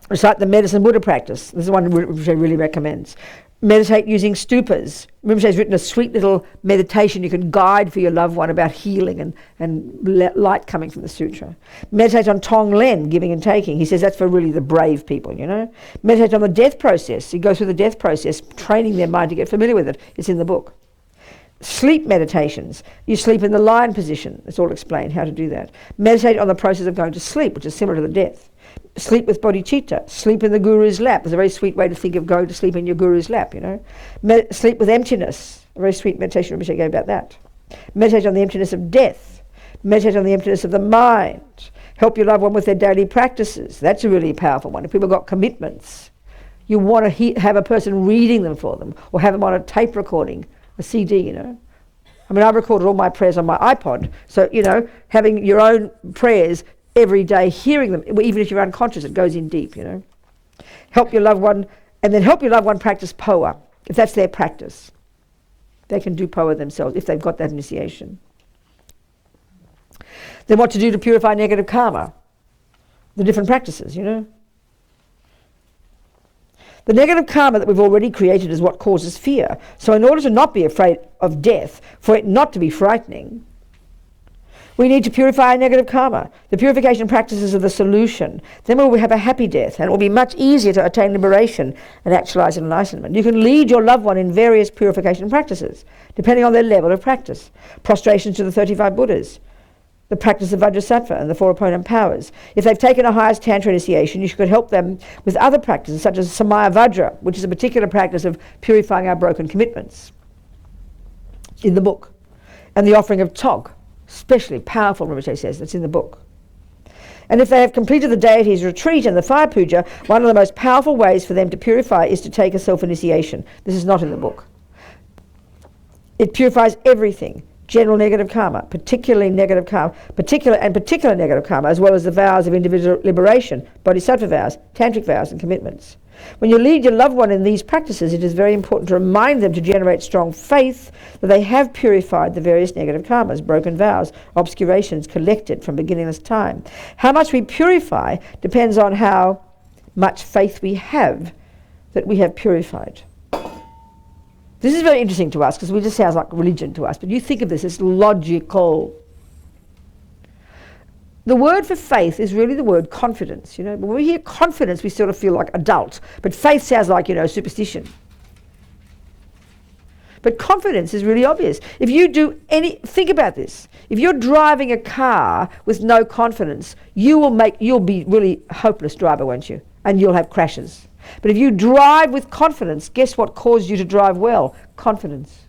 recite the medicine Buddha practice. This is one Rinpoche really recommends. Meditate using stupas. Rinpoche's written a sweet little meditation you can guide for your loved one about healing and light coming from the sutra. Meditate on Tonglen, giving and taking. He says that's for really the brave people, Meditate on the death process. You go through the death process, training their mind to get familiar with it. It's in the book. Sleep meditations. You sleep in the lion position. It's all explained how to do that. Meditate on the process of going to sleep, which is similar to the death. Sleep with bodhicitta. Sleep in the guru's lap. There's a very sweet way to think of going to sleep in your guru's lap, Sleep with emptiness. A very sweet meditation Rinpoche gave about that. Meditate on the emptiness of death. Meditate on the emptiness of the mind. Help your loved one with their daily practices. That's a really powerful one. If people got commitments, you want to have a person reading them for them, or have them on a tape recording, a CD, I mean, I've recorded all my prayers on my iPod, so, having your own prayers every day, hearing them, even if you're unconscious, it goes in deep, Help your loved one, and then help your loved one practice POA, if that's their practice. They can do POA themselves, if they've got that initiation. Then what to do to purify negative karma. The different practices, The negative karma that we've already created is what causes fear. So in order to not be afraid of death, for it not to be frightening, we need to purify our negative karma. The purification practices are the solution. Then we will have a happy death, and it will be much easier to attain liberation and actualize enlightenment. You can lead your loved one in various purification practices, depending on their level of practice. Prostrations to the 35 Buddhas, the practice of Vajrasattva and the 4 opponent powers. If they've taken a highest Tantra initiation, you could help them with other practices, such as Samaya Vajra, which is a particular practice of purifying our broken commitments, in the book. And the offering of Tog, especially powerful, Rinpoche says, that's in the book. And if they have completed the deity's retreat and the fire puja, one of the most powerful ways for them to purify is to take a self-initiation. This is not in the book. It purifies everything. General negative karma, particular negative karma, particular negative karma, as well as the vows of individual liberation, bodhisattva vows, tantric vows, and commitments. When you lead your loved one in these practices, it is very important to remind them to generate strong faith that they have purified the various negative karmas, broken vows, obscurations collected from beginningless time. How much we purify depends on how much faith we have that we have purified. This is very interesting to us because it just sounds like religion to us, but you think of this as logical. The word for faith is really the word confidence, When we hear confidence, we sort of feel like adult, but faith sounds like, superstition. But confidence is really obvious. If you think about this. If you're driving a car with no confidence, you'll be really hopeless driver, won't you? And you'll have crashes. But if you drive with confidence, guess what caused you to drive well? Confidence.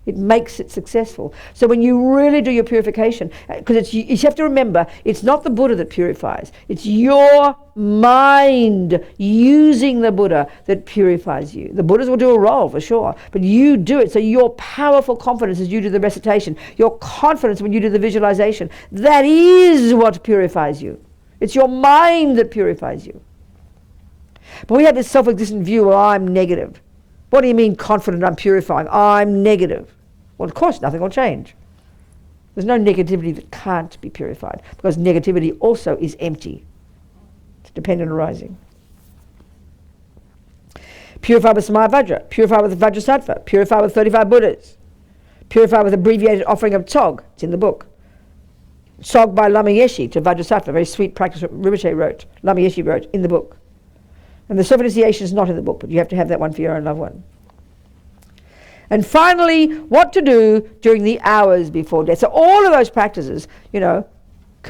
It makes it successful. So when you really do your purification, because you have to remember, it's not the Buddha that purifies. It's your mind using the Buddha that purifies you. The Buddhas will do a role for sure, but you do it. So your powerful confidence as you do the recitation, your confidence when you do the visualization, that is what purifies you. It's your mind that purifies you. But we have this self-existent view, well, I'm negative. What do you mean confident I'm purifying? I'm negative. Well, of course, nothing will change. There's no negativity that can't be purified, because negativity also is empty. It's dependent arising. Purify with Samaya Vajra, purify with Vajrasattva, purify with 35 Buddhas, purify with abbreviated offering of Tsog. It's in the book. Tsog by Lama Yeshe to Vajrasattva, very sweet practice Rinpoche wrote, Lama Yeshe wrote, in the book. And the self-initiation is not in the book, but you have to have that one for your own loved one. And finally, what to do during the hours before death. So all of those practices, can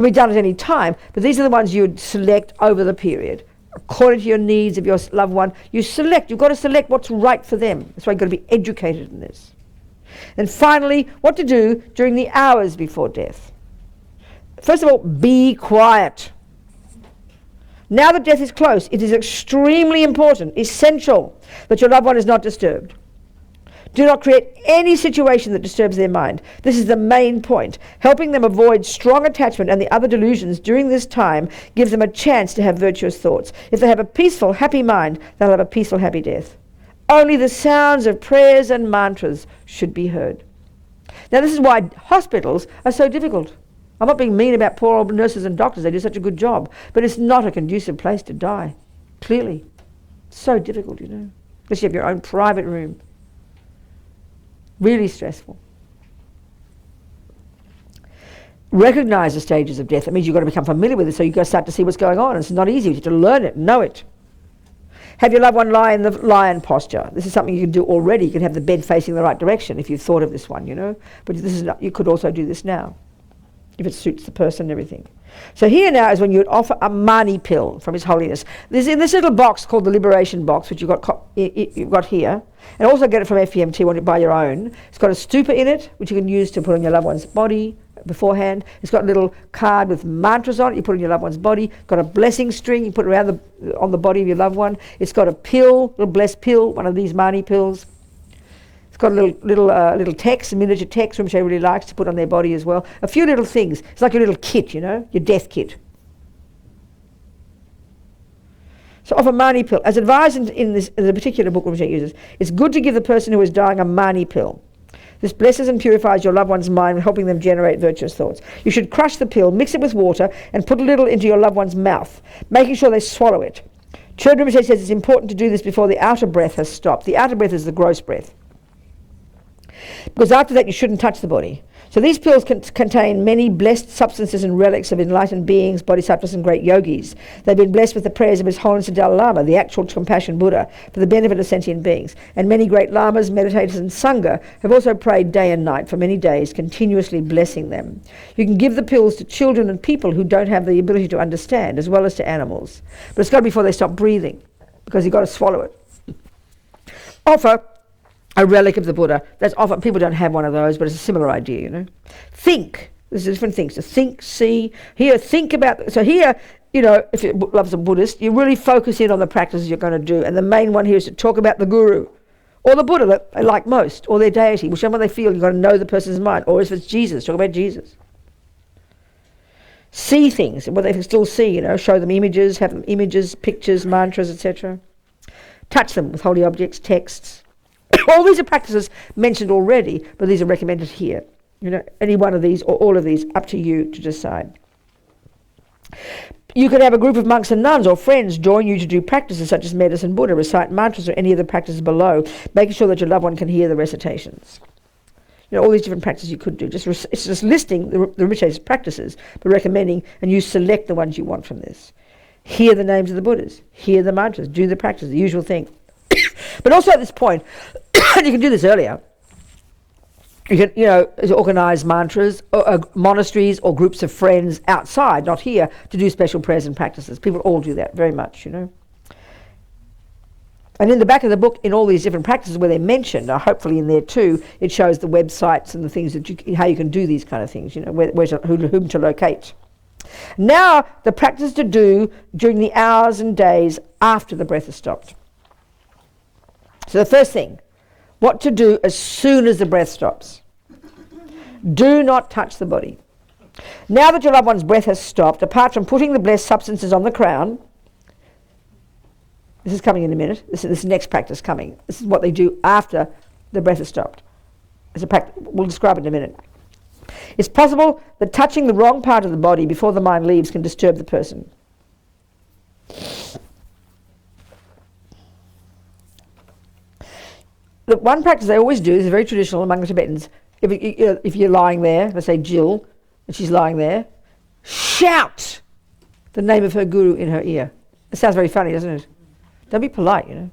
be done at any time, but these are the ones you would select over the period. According to your needs of your loved one, you've got to select what's right for them. That's why you've got to be educated in this. And finally, what to do during the hours before death. First of all, be quiet. Now that death is close, it is extremely important, essential, that your loved one is not disturbed. Do not create any situation that disturbs their mind. This is the main point. Helping them avoid strong attachment and the other delusions during this time gives them a chance to have virtuous thoughts. If they have a peaceful, happy mind, they'll have a peaceful, happy death. Only the sounds of prayers and mantras should be heard. Now, this is why hospitals are so difficult. I'm not being mean about poor old nurses and doctors. They do such a good job. But it's not a conducive place to die, clearly. It's so difficult, you know. Unless you have your own private room. Really stressful. Recognize the stages of death. That means you've got to become familiar with it, so you've got to start to see what's going on. It's not easy. You have to learn it, know it. Have your loved one lie in the lion posture. This is something you can do already. You can have the bed facing the right direction if you've thought of this one, you know. But this is not, you could also do this now, if it suits the person and everything. So here now is when you would offer a mani pill from His Holiness. This is in this little box called the Liberation Box, which you've got here. And also get it from FEMT when you buy your own. It's got a stupor in it, which you can use to put on your loved one's body beforehand. It's got a little card with mantras on it, you put it on your loved one's body. Got a blessing string, you put it around on the body of your loved one. It's got a pill, little blessed pill, one of these mani pills. It's got a little text, a miniature text, which everybody likes to put on their body as well. A few little things. It's like your little kit, you know, your death kit. So offer mani pill. As advised in the particular book which it uses, it's good to give the person who is dying a mani pill. This blesses and purifies your loved one's mind, helping them generate virtuous thoughts. You should crush the pill, mix it with water, and put a little into your loved one's mouth, making sure they swallow it. Chodron says it's important to do this before the outer breath has stopped. The outer breath is the gross breath. Because after that you shouldn't touch the body. So these pills contain many blessed substances and relics of enlightened beings, bodhisattvas and great yogis. They've been blessed with the prayers of His Holiness the Dalai Lama, the actual compassion Buddha, for the benefit of sentient beings. And many great lamas, meditators and sangha have also prayed day and night for many days, continuously blessing them. You can give the pills to children and people who don't have the ability to understand, as well as to animals. But it's got to be before they stop breathing, because you've got to swallow it. Offer a relic of the Buddha. That's often, people don't have one of those, but it's a similar idea, you know. Think. There's different things. To think, see. Here, think about. So here, you know, if you love a Buddhist, you really focus in on the practices you're going to do. And the main one here is to talk about the Guru, or the Buddha that they like most, or their deity, whichever one they feel. You've got to know the person's mind. Or if it's Jesus, talk about Jesus. See things, what they can still see, you know. Show them images, have them images, pictures, mantras, etc. Touch them with holy objects, texts. All these are practices mentioned already, but these are recommended here. You know, any one of these or all of these, up to you to decide. You could have a group of monks and nuns or friends join you to do practices such as medicine Buddha, recite mantras or any of the practices below, making sure that your loved one can hear the recitations. You know, all these different practices you could do. It's just listing the richest practices, but recommending, and you select the ones you want from this. Hear the names of the Buddhas, hear the mantras, do the practice, the usual thing. But also at this point, and you can do this earlier, you can, you know, organise mantras, or monasteries or groups of friends outside, not here, to do special prayers and practices. People all do that very much, you know. And in the back of the book, in all these different practices where they're mentioned, hopefully in there too, it shows the websites and the things that how you can do these kind of things, you know, whom to locate. Now, the practice to do during the hours and days after the breath has stopped. So the first thing, what to do as soon as the breath stops. Do not touch the body. Now that your loved one's breath has stopped, apart from putting the blessed substances on the crown, this is coming in a minute, this next practice coming. This is what they do after the breath has stopped. It's a practice, we'll describe it in a minute. It's possible that touching the wrong part of the body before the mind leaves can disturb the person. The one practice they always do is very traditional among the Tibetans. If you're lying there, let's say Jill, and she's lying there, shout the name of her guru in her ear. It sounds very funny, doesn't it? Don't be polite, you know.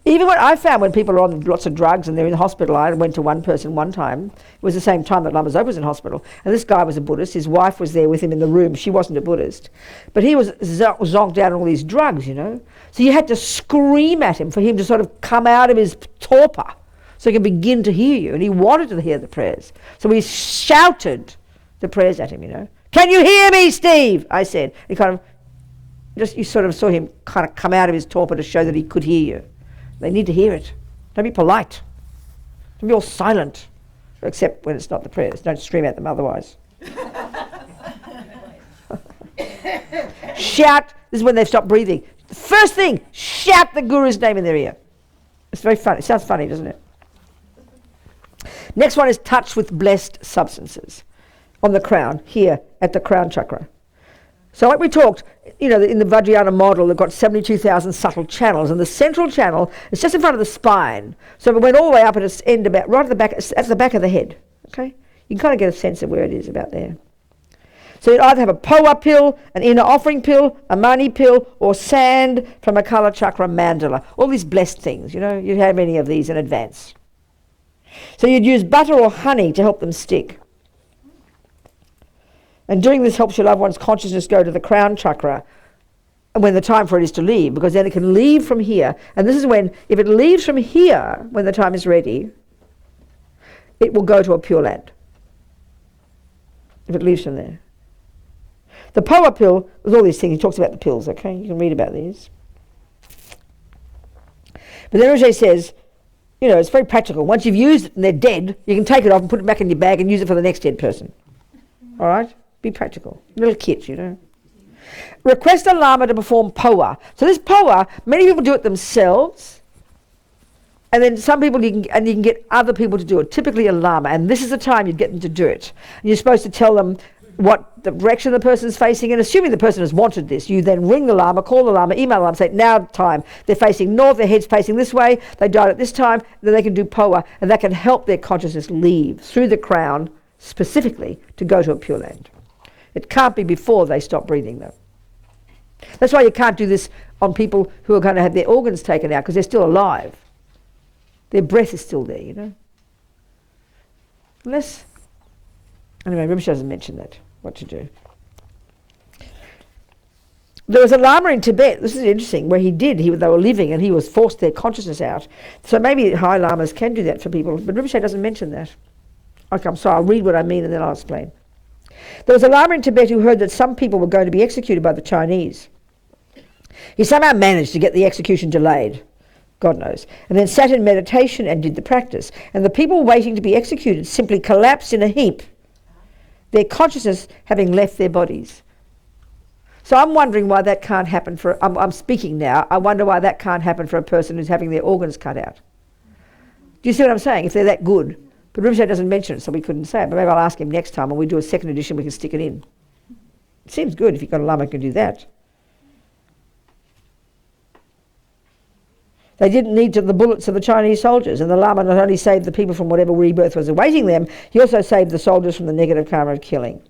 Even when I found when people are on lots of drugs and they're in the hospital, I went to one person one time, it was the same time that Lama Zopa was in hospital, and this guy was a Buddhist, his wife was there with him in the room, she wasn't a Buddhist, but he was zonked out on all these drugs, you know, so you had to scream at him for him to sort of come out of his torpor so he could begin to hear you, and he wanted to hear the prayers, so we shouted the prayers at him, you know, Can you hear me, Steve? I said. He kind of, you sort of saw him kind of come out of his torpor to show that he could hear you. They need to hear it. Don't be polite. Don't be all silent. Except when it's not the prayers. Don't scream at them otherwise. Shout. This is when they've stopped breathing. The first thing, shout the guru's name in their ear. It's very funny. It sounds funny, doesn't it? Next one is touch with blessed substances on the crown, here at the crown chakra. So like we talked, in the Vajrayana model, they've got 72,000 subtle channels, and the central channel is just in front of the spine. So if it went all the way up at its end, about right at the back, at the back of the head. Okay, you can kind of get a sense of where it is about there. So you'd either have a Poa pill, an inner offering pill, a money pill, or sand from a Kala chakra mandala. All these blessed things, you'd have any of these in advance. So you'd use butter or honey to help them stick. And doing this helps your loved one's consciousness go to the crown chakra when the time for it is to leave, because then it can leave from here. And this is when, if it leaves from here when the time is ready, it will go to a pure land. If it leaves from there. The Poa pill, with all these things, he talks about the pills, okay? You can read about these. But then Roger says, it's very practical. Once you've used it and they're dead, you can take it off and put it back in your bag and use it for the next dead person. All right? Be practical. Little kit, Request a lama to perform Poa. So this Poa, many people do it themselves. And then some people, you can get other people to do it, typically a lama. And this is the time you'd get them to do it. And you're supposed to tell them what the direction the person's facing, and assuming the person has wanted this, you then ring the lama, call the lama, email the lama, say, now time. They're facing north, their head's facing this way, they died at this time, then they can do Poa, and that can help their consciousness leave through the crown, specifically, to go to a pure land. It can't be before they stop breathing, though. That's why you can't do this on people who are going to have their organs taken out, because they're still alive. Their breath is still there, Unless, anyway, Rinpoche doesn't mention that. What to do. There was a lama in Tibet, this is interesting, where they were living and he was forced their consciousness out. So maybe high lamas can do that for people, but Rinpoche doesn't mention that. Okay, I'm sorry, I'll read what I mean and then I'll explain. There was a lama in Tibet who heard that some people were going to be executed by the Chinese. He somehow managed to get the execution delayed, God knows, and then sat in meditation and did the practice. And the people waiting to be executed simply collapsed in a heap, their consciousness having left their bodies. So I'm wondering why that can't happen I'm speaking now, I wonder why that can't happen for a person who's having their organs cut out. Do you see what I'm saying? If they're that good. But Rinpoche doesn't mention it, so we couldn't say it. But maybe I'll ask him next time when we do a second edition, we can stick it in. It seems good if you've got a lama who can do that. They didn't need the bullets of the Chinese soldiers, and the lama not only saved the people from whatever rebirth was awaiting them, he also saved the soldiers from the negative karma of killing.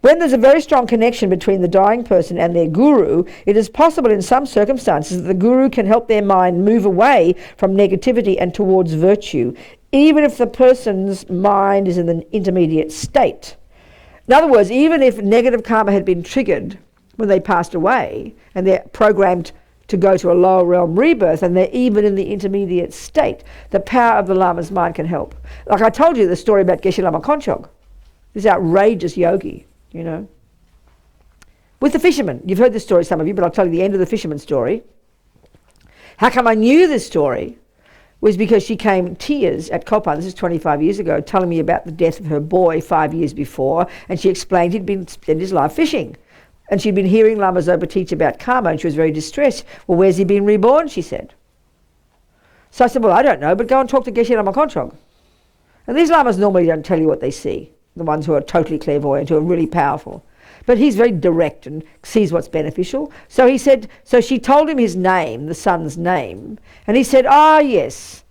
When there's a very strong connection between the dying person and their guru, it is possible in some circumstances that the guru can help their mind move away from negativity and towards virtue, even if the person's mind is in an intermediate state. In other words, even if negative karma had been triggered when they passed away, and they're programmed to go to a lower realm rebirth, and they're even in the intermediate state, the power of the lama's mind can help. Like I told you the story about Geshe Lama Konchog, this outrageous yogi, with the fisherman. You've heard this story, some of you, but I'll tell you the end of the fisherman story. How come I knew this story was because she came tears at Kopan, this is 25 years ago, telling me about the death of her boy 5 years before, and she explained he'd been spent his life fishing. And she'd been hearing Lama Zopa teach about karma, and she was very distressed. Well, where's he been reborn, she said. So I said, well, I don't know, but go and talk to Geshe Lama Konchog. And these lamas normally don't tell you what they see, the ones who are totally clairvoyant, who are really powerful. But he's very direct and sees what's beneficial. So he said, so she told him his name, the son's name, and he said, yes.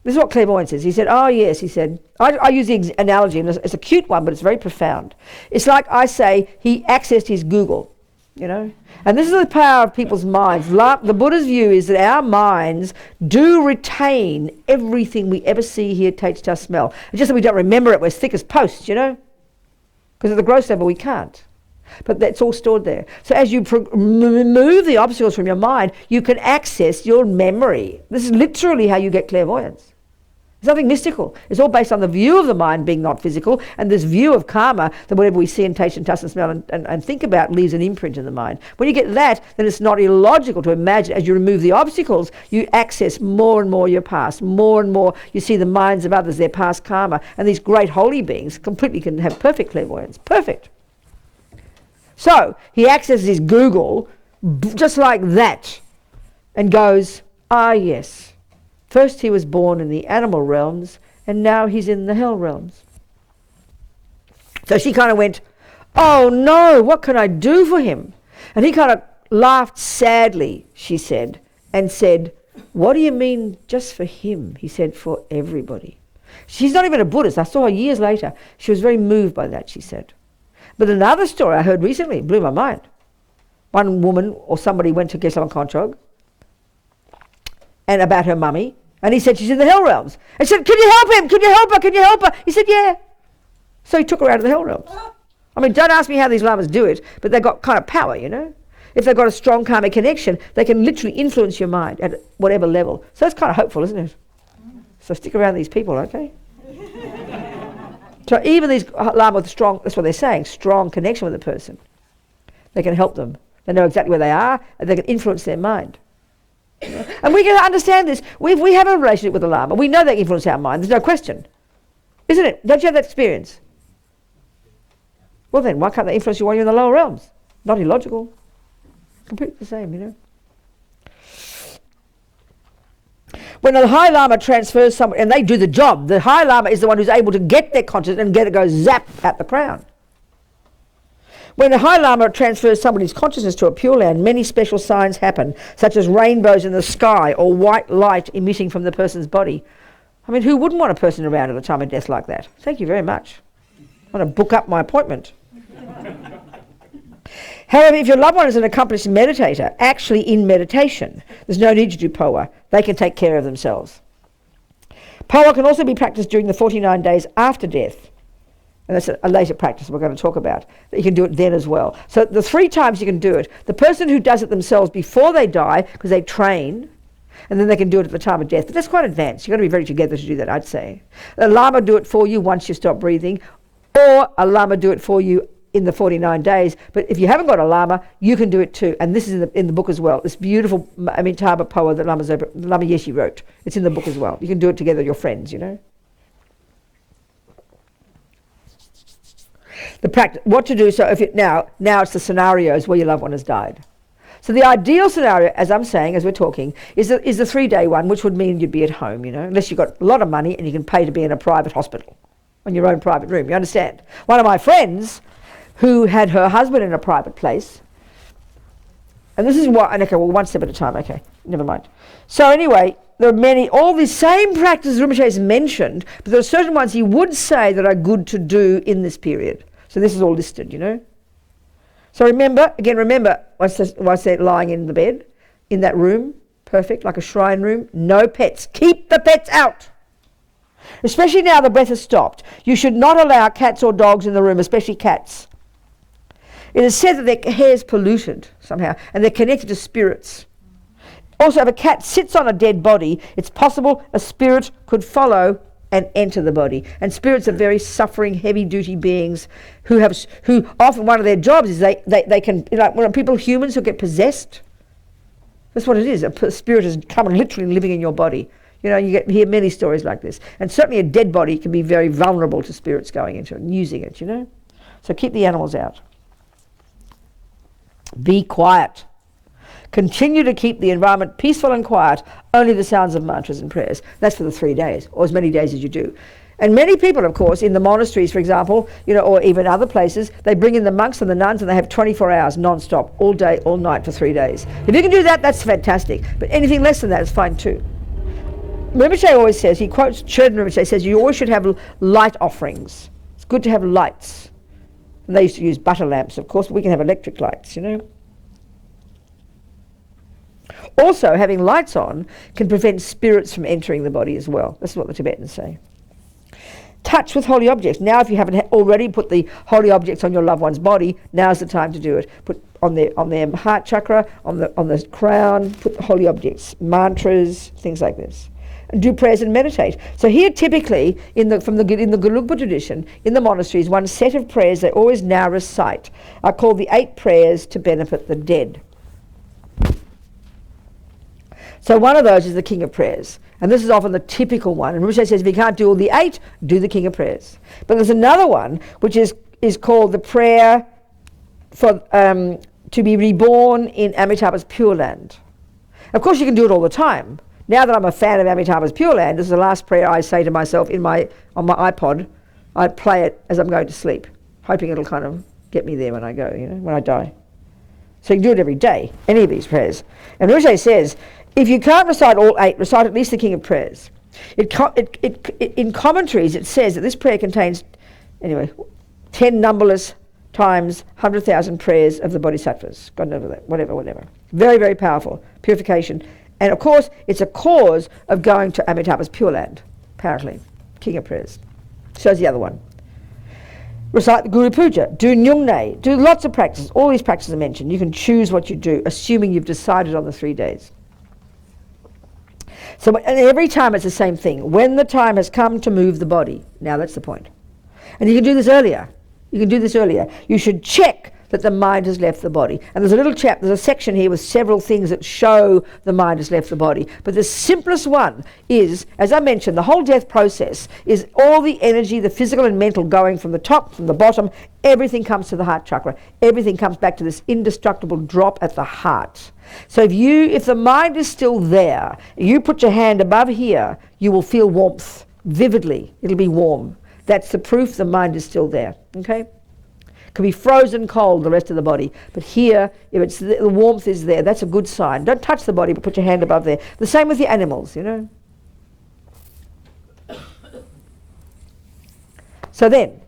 This is what clairvoyance is. He said, yes, he said. I use the analogy, and it's a cute one, but it's very profound. It's like I say, he accessed his Google, And this is the power of people's minds. The Buddha's view is that our minds do retain everything we ever see, hear, taste, touch, smell. It's just that we don't remember it. We're thick as posts, Because at the gross level, we can't. But that's all stored there. So as you remove the obstacles from your mind, you can access your memory. This is literally how you get clairvoyance. It's There's nothing mystical. It's all based on the view of the mind being not physical, and this view of karma, that whatever we see and taste and touch and smell and think about leaves an imprint in the mind. When you get that, then it's not illogical to imagine as you remove the obstacles, you access more and more your past, more and more you see the minds of others, their past karma, and these great holy beings completely can have perfect clairvoyance. Perfect. So he accesses his Google just like that and goes, ah yes, first he was born in the animal realms and now he's in the hell realms. So she kind of went, oh no, what can I do for him? And he kind of laughed sadly, she said, and said, what do you mean just for him? He said, for everybody. She's not even a Buddhist. I saw her years later. She was very moved by that, she said. But another story I heard recently blew my mind. One woman or somebody went to Geshe Konchog and about her mummy, and he said she's in the hell realms. And she said, can you help him? Can you help her? Can you help her? He said, yeah. So he took her out of the hell realms. I mean, don't ask me how these lamas do it, but they've got kind of power, you know. If they've got a strong karmic connection, they can literally influence your mind at whatever level. So that's kind of hopeful, isn't it? So stick around these people, okay? So even these lama with strong, that's what they're saying, strong connection with a person, they can help them. They know exactly where they are, and they can influence their mind. And we can understand this. We have a relationship with the lama. We know they influence our mind. There's no question. Isn't it? Don't you have that experience? Well then, why can't they influence you while you're in the lower realms? Not illogical. Completely the same, you know. When the High Lama transfers someone, and they do the job, the High Lama is the one who's able to get their consciousness and get it go zap at the crown. When the High Lama transfers somebody's consciousness to a Pure Land, many special signs happen, such as rainbows in the sky or white light emitting from the person's body. I mean, who wouldn't want a person around at the time of death like that? Thank you very much. I want to book up my appointment. However, if your loved one is an accomplished meditator, actually in meditation, there's no need to do poa. They can take care of themselves. Poa can also be practiced during the 49 days after death. And that's a later practice we're going to talk about. You can do it then as well. So the 3 times you can do it. The person who does it themselves before they die, because they train, and then they can do it at the time of death. But that's quite advanced. You've got to be very together to do that, I'd say. A lama do it for you once you stop breathing, or a lama do it for you in the 49 days. But if you haven't got a lama, you can do it too. And this is in the book as well. This beautiful Amitabha poa that Lama Yeshe wrote. It's in the book as well. You can do it together with your friends, you know. The practice, what to do. So if it now it's the scenarios where your loved one has died. So the ideal scenario, as I'm saying, as we're talking, is the 3-day one, which would mean you'd be at home, you know, unless you've got a lot of money and you can pay to be in a private hospital, on your own private room. You understand? One of my friends, who had her husband in a private place, and this is what, okay, well, one step at a time, okay, never mind. So anyway, there are many, all these same practices Rinpoche has mentioned, but there are certain ones he would say that are good to do in this period. So this is all listed, you know. So remember, once they're lying in the bed, in that room, perfect, like a shrine room, no pets. Keep the pets out. Especially now the breath has stopped. You should not allow cats or dogs in the room, especially cats. It is said that their hair is polluted somehow, and they're connected to spirits. Also, if a cat sits on a dead body, it's possible a spirit could follow and enter the body. And spirits are very suffering, heavy-duty beings who often one of their jobs is they can, like when humans who get possessed, that's what it is. A spirit is coming literally living in your body. You know, hear many stories like this. And certainly a dead body can be very vulnerable to spirits going into it and using it, you know. So keep the animals out. Be quiet. Continue to keep the environment peaceful and quiet, only the sounds of mantras and prayers. That's for the 3 days, or as many days as you do. And many people, of course, in the monasteries, for example, you know, or even other places, they bring in the monks and the nuns and they have 24 hours non-stop, all day, all night for 3 days. If you can do that, that's fantastic. But anything less than that is fine too. Rinpoche always says, he quotes Chöden Rinpoche, says you always should have light offerings. It's good to have lights. And they used to use butter lamps, of course, but we can have electric lights, you know. Also, having lights on can prevent spirits from entering the body as well. This is what the Tibetans say. Touch with holy objects. Now, if you haven't already put the holy objects on your loved one's body, now's the time to do it. Put on their heart chakra, on the crown, put the holy objects, mantras, things like this. and do prayers and meditate. So here, typically, in the Gelugpa tradition, in the monasteries, one set of prayers they always now recite are called the 8 prayers to benefit the dead. So one of those is the King of Prayers. And this is often the typical one. And Rinpoche says, if you can't do all the 8, do the King of Prayers. But there's another one, which is called the prayer for to be reborn in Amitabha's Pure Land. Of course, you can do it all the time. Now that I'm a fan of Amitabha's Pure Land, this is the last prayer I say to myself on my iPod. I play it as I'm going to sleep, hoping it'll kind of get me there when I go, when I die. So you can do it every day, any of these prayers. And Rinpoche says, if you can't recite all 8, recite at least the King of Prayers. In commentaries, it says that this prayer contains, 10 numberless times 100,000 prayers of the bodhisattvas. God knows that, whatever. Very, very powerful. Purification. And of course, it's a cause of going to Amitabha's Pure Land, apparently. King of Prayers. Shows the other one. Recite the Guru Puja. Do Nyungne. Do lots of practices. All these practices are mentioned. You can choose what you do, assuming you've decided on the 3 days. So and every time it's the same thing. When the time has come to move the body. Now that's the point. And you can do this earlier. You should check that the mind has left the body. And there's a section here with several things that show the mind has left the body. But the simplest one is, as I mentioned, the whole death process is all the energy, the physical and mental, going from the top, from the bottom. Everything comes to the heart chakra. Everything comes back to this indestructible drop at the heart. So if the mind is still there, you put your hand above here, you will feel warmth vividly. It'll be warm. That's the proof the mind is still there. Okay? Could be frozen cold, the rest of the body. But here, if the warmth is there, that's a good sign. Don't touch the body, but put your hand above there. The same with the animals, So then,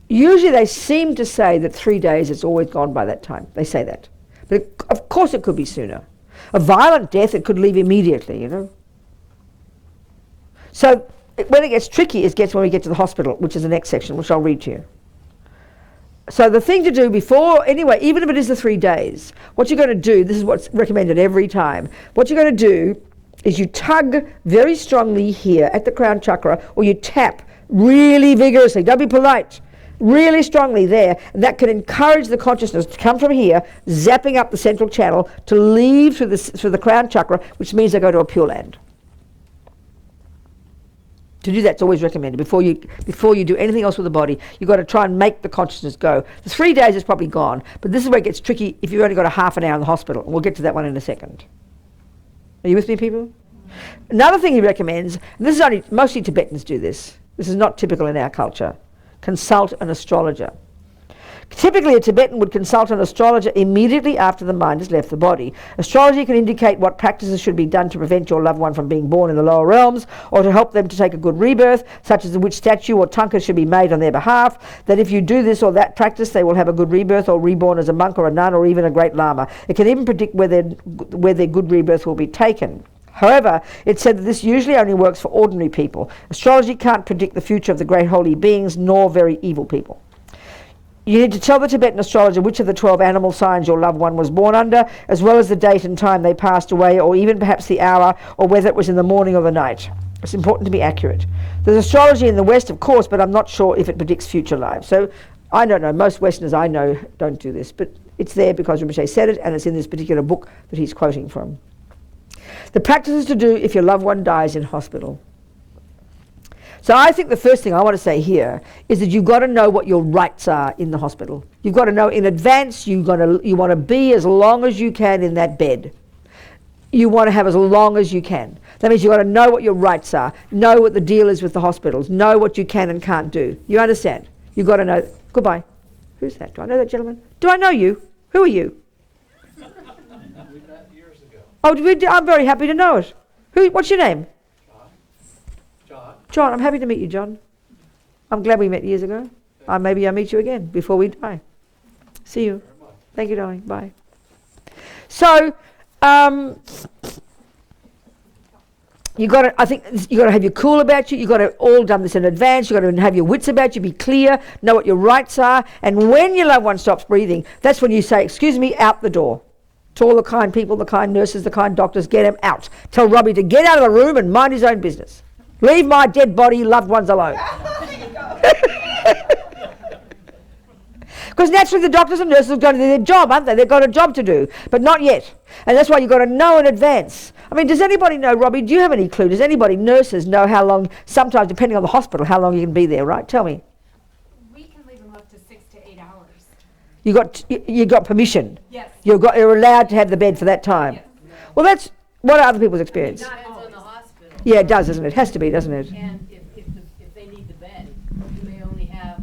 usually they seem to say that 3 days, it's always gone by that time. They say that. But of course it could be sooner. A violent death, it could leave immediately, So when it gets tricky, it gets when we get to the hospital, which is the next section, which I'll read to you. So the thing to do before, even if it is the 3 days, what you're going to do, this is what's recommended every time, what you're going to do is you tug very strongly here at the crown chakra, or you tap really vigorously, don't be polite, really strongly there, and that can encourage the consciousness to come from here, zapping up the central channel, to leave through the crown chakra, which means they go to a Pure Land. To do that's always recommended. Before you do anything else with the body, you've got to try and make the consciousness go. The 3 days is probably gone, but this is where it gets tricky if you've only got a half an hour in the hospital, and we'll get to that one in a second. Are you with me, people? Another thing he recommends, and this is mostly Tibetans do this. This is not typical in our culture. Consult an astrologer. Typically, a Tibetan would consult an astrologer immediately after the mind has left the body. Astrology can indicate what practices should be done to prevent your loved one from being born in the lower realms, or to help them to take a good rebirth, such as which statue or tanka should be made on their behalf, that if you do this or that practice, they will have a good rebirth, or reborn as a monk or a nun, or even a great lama. It can even predict where their good rebirth will be taken. However, it's said that this usually only works for ordinary people. Astrology can't predict the future of the great holy beings, nor very evil people. You need to tell the Tibetan astrologer which of the 12 animal signs your loved one was born under, as well as the date and time they passed away, or even perhaps the hour, or whether it was in the morning or the night. It's important to be accurate. There's astrology in the West, of course, but I'm not sure if it predicts future lives. So I don't know. Most Westerners I know don't do this, but it's there because Rinpoche said it, and it's in this particular book that he's quoting from. The practices to do if your loved one dies in hospital. So I think the first thing I want to say here is that you've got to know what your rights are in the hospital. You've got to know in advance. You want to be as long as you can in that bed. You want to have as long as you can. That means you've got to know what your rights are, know what the deal is with the hospitals, know what you can and can't do. You understand? You've got to know. Goodbye. Who's that? Do I know that gentleman? Do I know you? Who are you? We met years ago. Oh, I'm very happy to know it. What's your name? John, I'm happy to meet you, John. I'm glad we met years ago. Maybe I'll meet you again before we die. See you. Thank you, darling. Bye. So, I think you got to have your cool about you. You got to all done this in advance. You got to have your wits about you. Be clear. Know what your rights are. And when your loved one stops breathing, that's when you say, "Excuse me," out the door. To all the kind people, the kind nurses, the kind doctors, get him out. Tell Robbie to get out of the room and mind his own business. Leave my dead body, loved ones alone. Because naturally the doctors and nurses have got to do their job, aren't they? They've got a job to do, but not yet. And that's why you've got to know in advance. I mean, does anybody know, Robbie, do you have any clue? Does anybody, nurses, know how long, sometimes depending on the hospital, how long you can be there, right? Tell me. We can leave them up to 6 to 8 hours. You got permission? Yes. You're allowed to have the bed for that time? Yes. Well, that's what are other people's experience? Depends on the hospital. Yeah, it does, doesn't it? It has to be, doesn't it? And if they need the bed, you may only have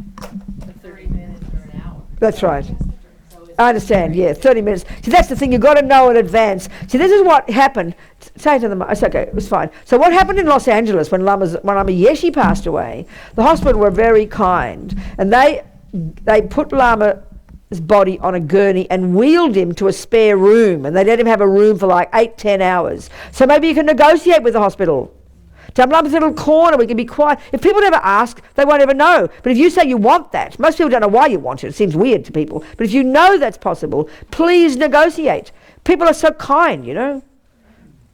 30 minutes or an hour. That's right. So it's I understand, yeah, 30 minutes. See, that's the thing, you've got to know in advance. See, this is what happened. Say it to them, it's okay, it was fine. So what happened in Los Angeles when Lama Yeshi passed away, the hospital were very kind, and they put Lama's body on a gurney and wheeled him to a spare room, and they let him have a room for like 8-10 hours. So maybe you can negotiate with the hospital. Tell them, Lama's a little corner, we can be quiet. If people never ask, they won't ever know. But if you say you want that, most people don't know why you want it. It seems weird to people. But if you know that's possible, please negotiate. People are so kind, you know.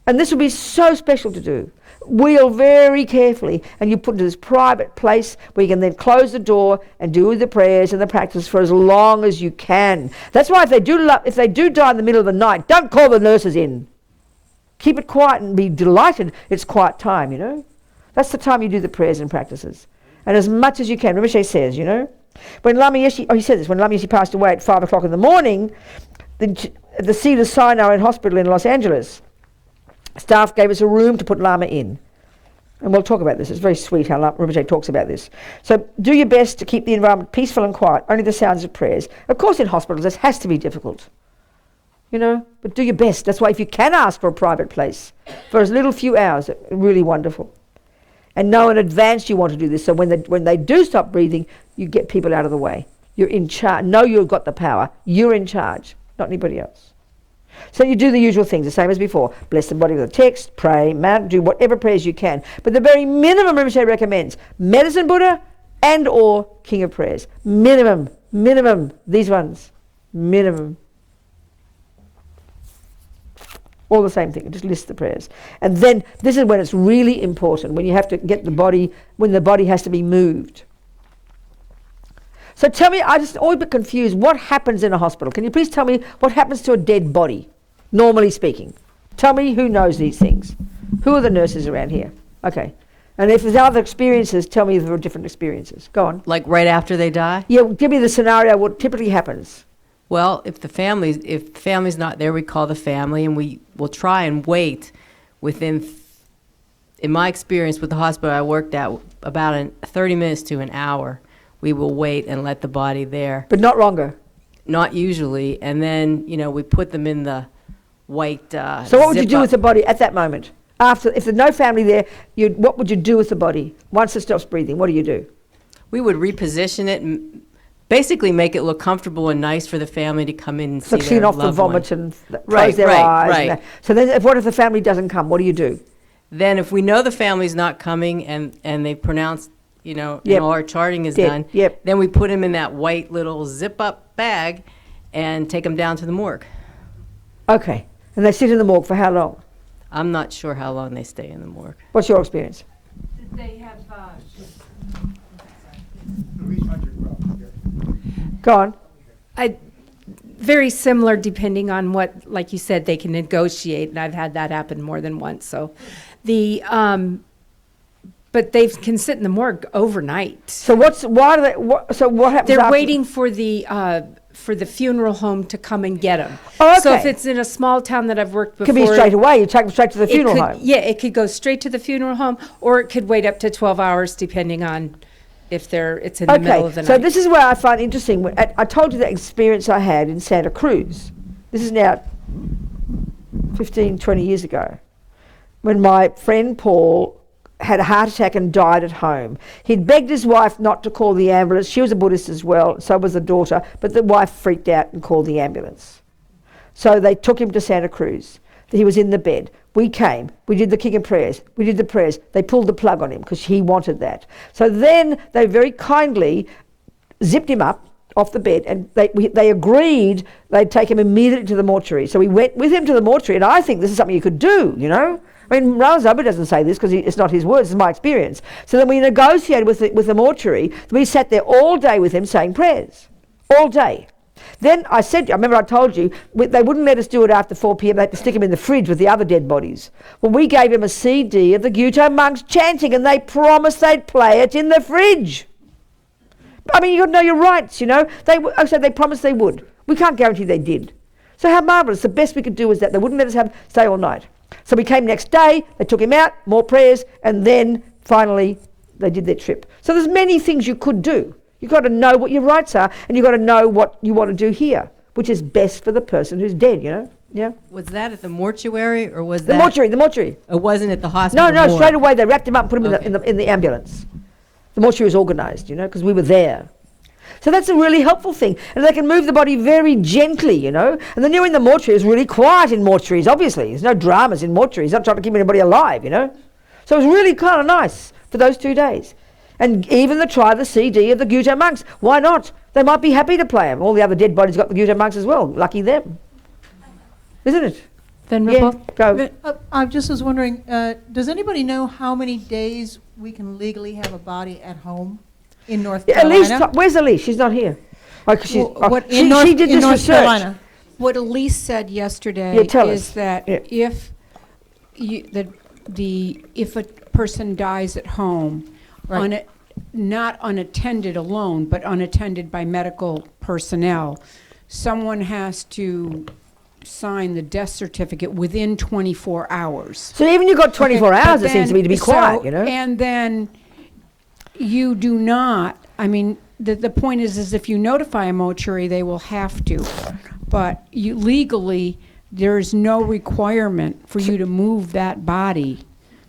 And this would be so special to do. Wheel very carefully, and you put into this private place where you can then close the door and do the prayers and the practice for as long as you can. That's why if they do die in the middle of the night, don't call the nurses in. Keep it quiet and be delighted it's quiet time, you know. That's the time you do the prayers and practices. And as much as you can. Rinpoche says, you know, when Lama Yeshi, he said this, when Lama Yeshi passed away at 5 o'clock in the morning, the Cedar Sinai Hospital in Los Angeles, staff gave us a room to put Lama in. And we'll talk about this. It's very sweet how Rinpoche talks about this. So do your best to keep the environment peaceful and quiet, only the sounds of prayers. Of course in hospitals this has to be difficult. You know, but do your best. That's why if you can ask for a private place for as little few hours, really wonderful. And know in advance you want to do this, so when they do stop breathing, you get people out of the way. You're in charge. Know you've got the power. You're in charge, not anybody else. So you do the usual things, the same as before. Bless the body with a text, pray, do whatever prayers you can. But the very minimum Rinpoche recommends, Medicine Buddha and or King of Prayers. Minimum, these ones, minimum. All the same thing, it just lists the prayers. And then this is when it's really important, when you have to get the body, when the body has to be moved. So tell me, I just always bit confused, what happens in a hospital? Can you please tell me what happens to a dead body, normally speaking? Tell me who knows these things. Who are the nurses around here? Okay. And if there's other experiences, tell me if there are different experiences. Go on. Like right after they die? Yeah, give me the scenario, what typically happens. Well, if the family's not there, we call the family and we will try and wait within, in my experience with the hospital I worked at, about 30 minutes to an hour. We will wait and let the body there. But not longer? Not usually. And then, we put them in the white So what would you do with the body at that moment? After, if there's no family there, what would you do with the body? Once it stops breathing, what do you do? We would reposition it and basically make it look comfortable and nice for the family to come in and see clean their off the loved vomit one. and close their eyes. And that. So then what if the family doesn't come? What do you do? Then if we know the family's not coming and they pronounce, and all our charting is done, then we put them in that white little zip-up bag and take them down to the morgue. Okay. And they sit in the morgue for how long? I'm not sure how long they stay in the morgue. What's your experience? They have, Go on. Very similar depending on what, like you said, they can negotiate, and I've had that happen more than once. So but they can sit in the morgue overnight. So what happens They're after? waiting for the funeral home to come and get them. Oh, okay. So if it's in a small town that I've worked It before. could be straight away. You take them straight to the funeral could, home. Yeah, it could go straight to the funeral home, or it could wait up to 12 hours depending on if it's in the middle of the night. So this is where I find interesting. I told you that experience I had in Santa Cruz. This is now 15, 20 years ago, when my friend Paul had a heart attack and died at home. He'd begged his wife not to call the ambulance. She was a Buddhist as well, so was the daughter, but the wife freaked out and called the ambulance. So they took him to Santa Cruz. He was in the bed. We came. We did the King of Prayers. We did the prayers. They pulled the plug on him because he wanted that. So then they very kindly zipped him up off the bed, and they agreed they'd take him immediately to the mortuary. So we went with him to the mortuary, and I think this is something you could do, you know. I mean, Razabu doesn't say this because it's not his words, it's my experience. So then we negotiated with the mortuary. We sat there all day with him saying prayers, all day. Then I remember I told you, they wouldn't let us do it after 4 p.m. They had to stick him in the fridge with the other dead bodies. Well, we gave him a CD of the Guto monks chanting, and they promised they'd play it in the fridge. I mean, you've got to know your rights, you know. They promised they would. We can't guarantee they did. So how marvellous. The best we could do was that they wouldn't let us stay all night. So we came next day, they took him out, more prayers, and then finally they did their trip. So there's many things you could do. You've got to know what your rights are, and you've got to know what you want to do here, which is best for the person who's dead, you know. Yeah. Was that at the mortuary, or was The mortuary. It wasn't at the hospital? No, straight away they wrapped him up and put him in the ambulance. The mortuary was organised, you know, because we were there. So that's a really helpful thing. And they can move the body very gently, you know. And then you're in the mortuary, it's really quiet in mortuaries, obviously. There's no dramas in mortuaries. Not trying to keep anybody alive, you know. So it was really kind of nice for those 2 days. And even try the CD of the Guto monks. Why not? They might be happy to play them. All the other dead bodies got the Guto monks as well. Lucky them. Isn't it? Venerable? Yeah, go. I just was wondering, does anybody know how many days we can legally have a body at home in North Carolina? Where's Elise? She's not here. She did this North research. Carolina. What Elise said yesterday is that if if a person dies at home, not unattended alone, but unattended by medical personnel, someone has to sign the death certificate within 24 hours. So even you've got 24 hours, it seems to me, to be quiet, you know. And then you do not, I mean, the point is if you notify a mortuary, they will have to. But legally, there's no requirement for you to move that body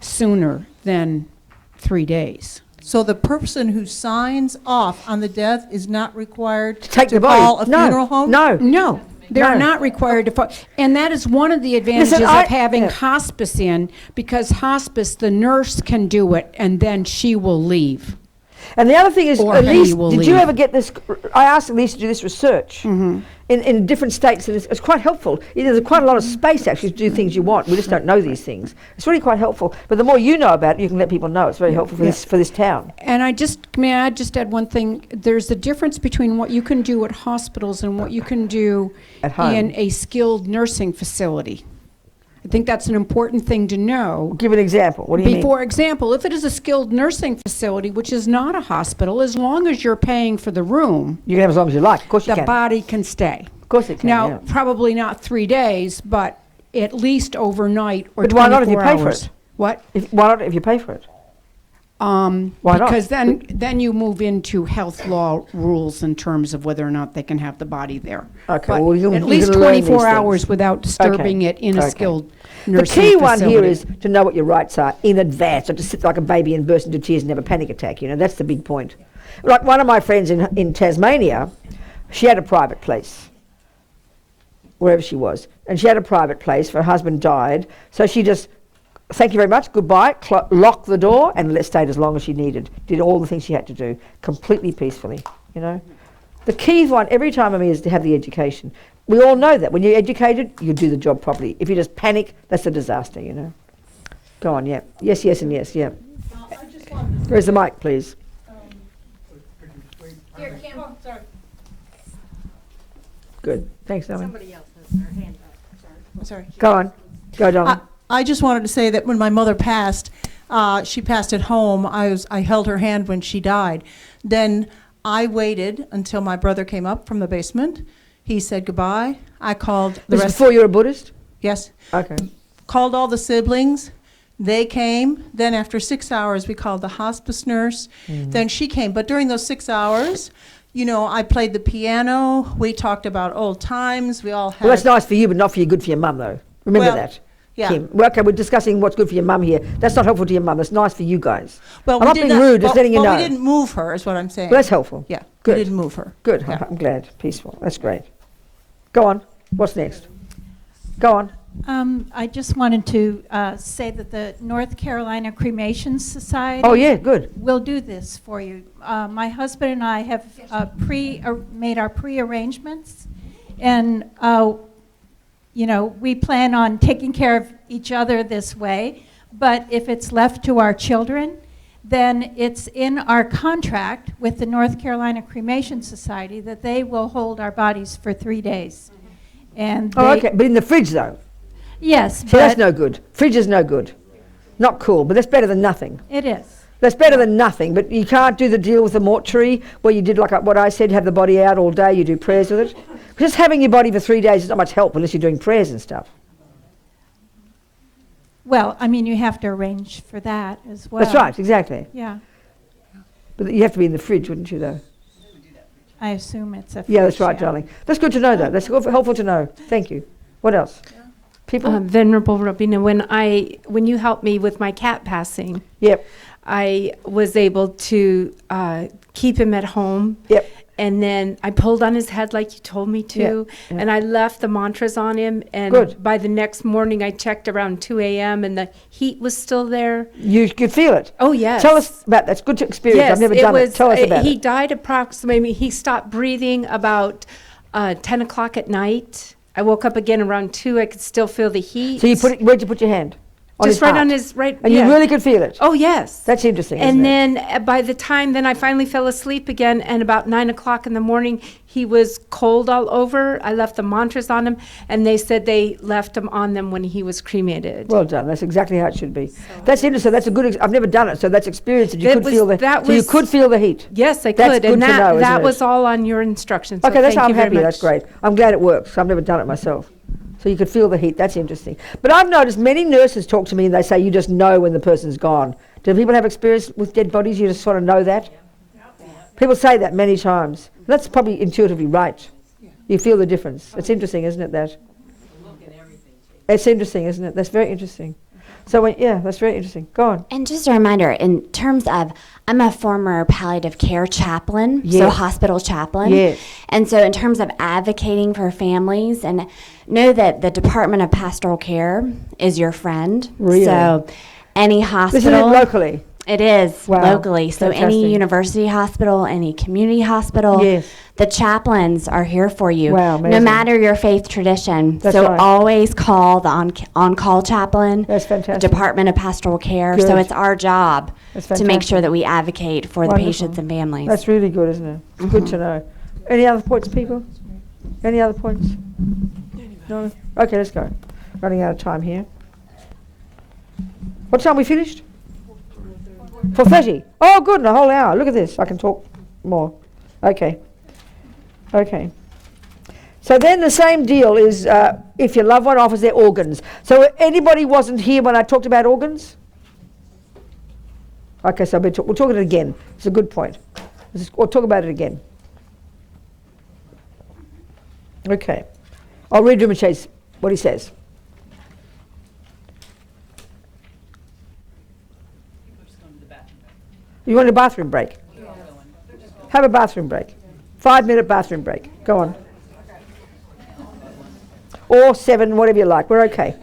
sooner than 3 days. So the person who signs off on the death is not required to call a funeral home? No. They're not required to and that is one of the advantages of having hospice in, because hospice, the nurse can do it, and then she will leave. And the other thing is, Elise, did you ever get this? I asked Elise to do this research in different states, and it's quite helpful. There's quite a lot of space actually to do things you want. We just don't know these things. It's really quite helpful. But the more you know about it, you can let people know. It's very helpful for this town. And may I just add one thing? There's a difference between what you can do at hospitals and what you can do at home in a skilled nursing facility. I think that's an important thing to know. Give an example. What do you mean? For example, if it is a skilled nursing facility, which is not a hospital, as long as you're paying for the room, you can have as long as you like. Of course you can. The body can stay. Of course it can. Now, probably not 3 days, but at least overnight or 24 hours. But why not if you pay for it? What? Why not if you pay for it? Why not? Because then you move into health law rules in terms of whether or not they can have the body there. Okay, but well, at least 24 hours without disturbing it in a skilled nursing facility. The key one here is to know what your rights are in advance, not to sit like a baby and burst into tears and have a panic attack. You know, that's the big point. Like one of my friends in Tasmania, she had a private place, wherever she was, and she had a private place. Her husband died, so she just, thank you very much, goodbye, locked the door and stayed as long as she needed. Did all the things she had to do, completely peacefully, you know. The key one every time is to have the education. We all know that. When you're educated, you do the job properly. If you just panic, that's a disaster, you know. Go on, yeah. Yes, yes, and yes, yeah. Where's the mic, please? Here, Kim. Oh, sorry. Good. Thanks, Ellen. Somebody else has their hand up. Sorry. Go on. Go, Don. I just wanted to say that when my mother passed, she passed at home. I held her hand when she died. Then I waited until my brother came up from the basement. He said goodbye. I called the rest. Before you were a Buddhist? Yes. Okay. Called all the siblings. They came. Then after 6 hours, we called the hospice nurse. Then she came. But during those 6 hours, you know, I played the piano. We talked about old times. We all had. Well, that's nice for you, but not for you. Good for your mum, though. Remember that. Yeah. Kim. Well, okay, we're discussing what's good for your mum here. That's not helpful to your mum. That's nice for you guys. Well, I'm not being rude, just letting you know. We didn't move her, is what I'm saying. Well, that's helpful. Yeah, good. We didn't move her. Good. Yeah. I'm glad. Peaceful. That's great. Go on. What's next? Go on. I just wanted to say that the North Carolina Cremation Society. Oh, yeah, good. Will do this for you. My husband and I have made our pre-arrangements, and we plan on taking care of each other this way. But if it's left to our children, then it's in our contract with the North Carolina Cremation Society that they will hold our bodies for 3 days. And Okay, but in the fridge though. Yes, So but that's no good. Fridge is no good. Not cool, but that's better than nothing. it is. That's better than nothing, but you can't do the deal with the mortuary where you did like what I said, have the body out all day, you do prayers with it. Just having your body for 3 days is not much help unless you're doing prayers and stuff. Well, I mean, you have to arrange for that as well. That's right, exactly. Yeah, But you have to be in the fridge, wouldn't you, though? I assume it's a. Yeah, that's fridge, right, darling. That's good to know, though. That's helpful to know. Thank you. What else? People? Venerable Robina, when you helped me with my cat passing, Yep, I was able to keep him at home. yep. And then I pulled on his head like you told me to, yeah. and I left the mantras on him. And Good. by the next morning, I checked around 2 a.m. and the heat was still there. You could feel it. Oh, yes. Tell us about that. It's good to experience. Yes, I've never done it. Tell us about he it. died approximately, he stopped breathing about 10 o'clock at night. I woke up again around 2. I could still feel the heat. So you put it, where'd you put your hand? On Just his right heart. on his right. And yeah. you really could feel it. Oh, yes. That's interesting, And isn't it? then by the time then I finally fell asleep again, and about 9 o'clock in the morning, he was cold all over. I left the mantras on him, and they said they left them on them when he was cremated. Well done. That's exactly how it should be. That's interesting. That's a good. I've never done it, so that's experience. That you It could was- feel the. that So you was- could feel the heat. Yes, I That's could, good and to that know, isn't that it? was all on your instructions. So Okay, that's thank I'm you very happy. much. That's great. I'm glad it works. I've never done it myself. So you could feel the heat. That's interesting. But I've noticed many nurses talk to me and they say you just know when the person's gone. Do people have experience with dead bodies? You just sort of know that? People say that many times. That's probably intuitively right. You feel the difference. It's interesting, isn't it, that? It's interesting, isn't it? That's very interesting. So, that's very interesting. Go on. And just a reminder, in terms of, I'm a former palliative care chaplain, so Yes. hospital chaplain. Yes. And so in terms of advocating for families, and know that the Department of Pastoral Care is your friend. Really? So any This is hospital. locally. It is Wow. locally. So Fantastic. any university hospital, any community hospital, Yes. the chaplains are here for you. Wow, no amazing. matter your faith tradition. That's so right. always call the on-call chaplain, That's fantastic. Department of Pastoral Care. So Good. it's our job That's to make fantastic. sure that we advocate for the Wonderful. patients and families. That's really good, isn't it? It's good to know. Any other points, people? Any other points? No? Okay, let's go. Running out of time here. What time we finished? 4:30. Oh, good, in a whole hour. Look at this. I can talk more. Okay. Okay. So then the same deal is if your loved one offers their organs. So anybody wasn't here when I talked about organs? Okay, so we'll talk it again. It's a good point. We'll talk about it again. Okay. I'll read Rinpoche's what he says. You want a bathroom break? Have a bathroom break. 5-minute bathroom break. Go on. Or 7, whatever you like. We're okay.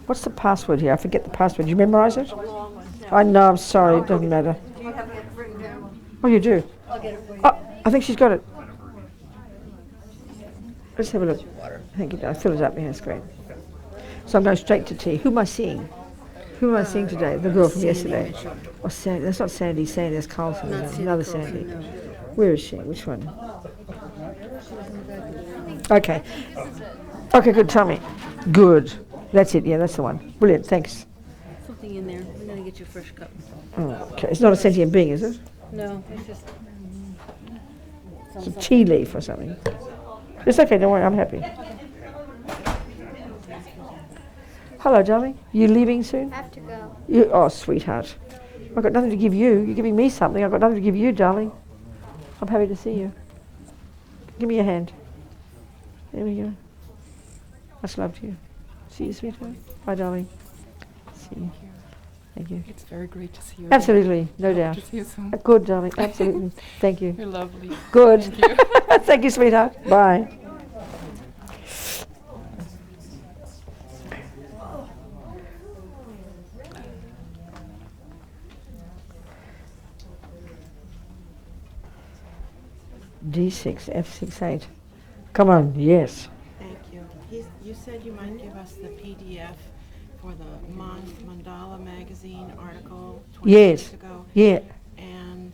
What's the password here? I forget the password. Did you memorize it? I know, I'm sorry. It doesn't matter. Do you have it written down? Oh, you do? I'll get it for you. Oh, I think she's got it. Let's have a look. Thank you. I fill it up. Yeah, that's great. So I'm going straight to tea. Who am I seeing? Who am I seeing today? The girl from yesterday. Oh, Sandy. That's not Sandy. Sandy, that's Carlson. Another Sandy. Where is she? Which one? Okay. Okay, good. Tell me. Good. That's it. Yeah, that's the one. Brilliant. Thanks. Something in there. We're gonna get you a fresh cup. Oh, okay. It's not a sentient being, is it? No, it's just. It's a tea leaf or something. It's okay. Don't worry. I'm happy. Hello, darling. You leaving soon? I have to go. Oh, sweetheart. I've got nothing to give you. You're giving me something. I've got nothing to give you, darling. I'm happy to see you. Give me your hand. There we go. Much love to you. See you, sweetheart. Bye, darling. See you. Thank you. It's very great to see you. Absolutely, no doubt. To see you soon. Good, darling. Absolutely. Thank you. You're lovely. Good. Thank you. Thank you, sweetheart. Bye. D6, F68. Come on, yes. Thank you. You said you might give us the PDF for the Mandala magazine article 20 years ago. Yeah. And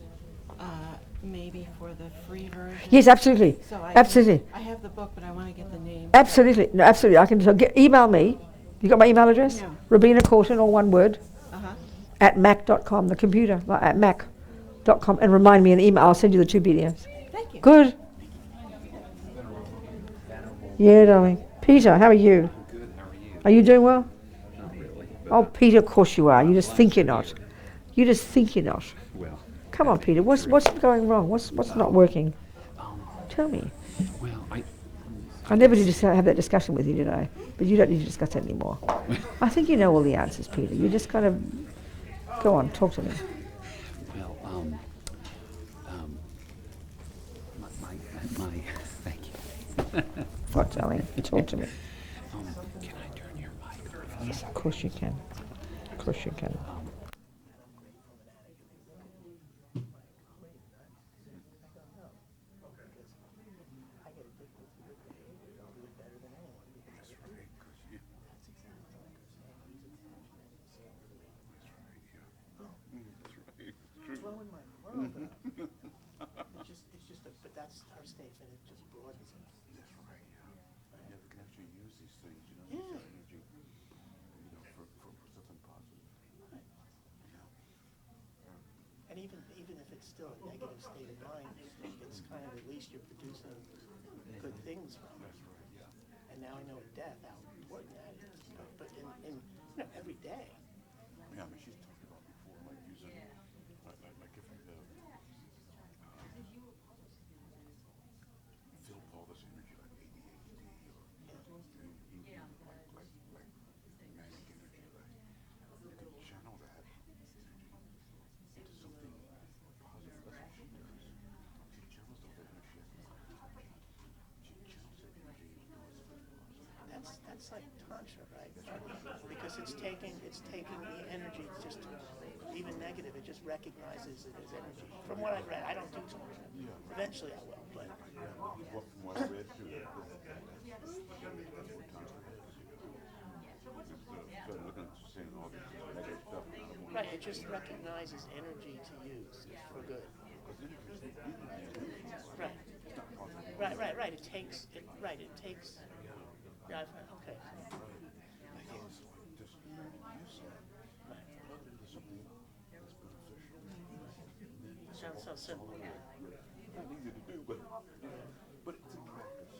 maybe for the free version. Yes, absolutely. So Absolutely. I have the book, but I want to get the name. Absolutely. No, absolutely. I can email me. You got my email address? Yeah. Robina Courtin, all one word, Uh-huh. at mac.com, the computer, at mac.com, and remind me in the email. I'll send you the 2 PDFs. Thank you. Good. Yeah, darling. Peter, how are you? Good, how are you? Are you doing well? Not really. Oh, Peter, of course you are. You just think you're not. You just think you're not. Well. Come on, Peter. What's going wrong? What's not working? Tell me. Well, I never did have that discussion with you, did I? But you don't need to discuss that anymore. I think you know all the answers, Peter. You just kind of go on, talk to me. Well, my thank you. What, darling? Talk to me. Can I turn your mic off? Yes, of course you can. Of course you can. It's just but that's her statement, it just broadens it. That's right, yeah. Yeah, we can actually use these things, use that energy, for something positive. Right. And even if it's still a negative state of mind, it's kind of at least you're producing good things from it. That's right, yeah. And now I know with death how important that is. But in every day. Yeah, I mean, she's talked about before, like using, like if you feel all this energy, like ADHD or like manic energy, like you can channel that into something positive. That's what she does. She channels all that energy. She channels that energy into something positive. That's like tantra, right? Because it's taking the energy, just even negative, it just recognizes it as energy. From what I've read, I don't do tantra. Yeah. Eventually I will, but Well, from what I read too, that's what tantra is. So looking at saying all this negative stuff, I don't want right, it just recognizes energy to use for good. Right. It takes. Yeah, okay. Sounds so simple. Not easy to do, but it's in practice.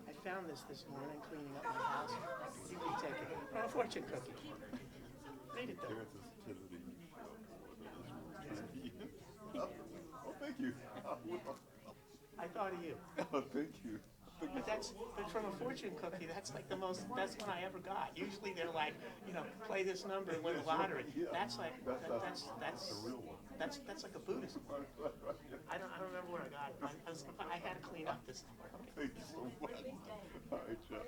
I found this morning cleaning up my house. You can take it. Oh, a fortune cookie. Read it though. Oh, thank you. I thought of you. Oh, thank you. But from a fortune cookie, that's like the best one I ever got. Usually they're like, play this number and win the lottery. That's like that's the real one. That's like a Buddhist one. I don't remember where I got it. I had to clean up this. Thank you so much. All right, Jeff.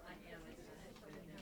I am excited.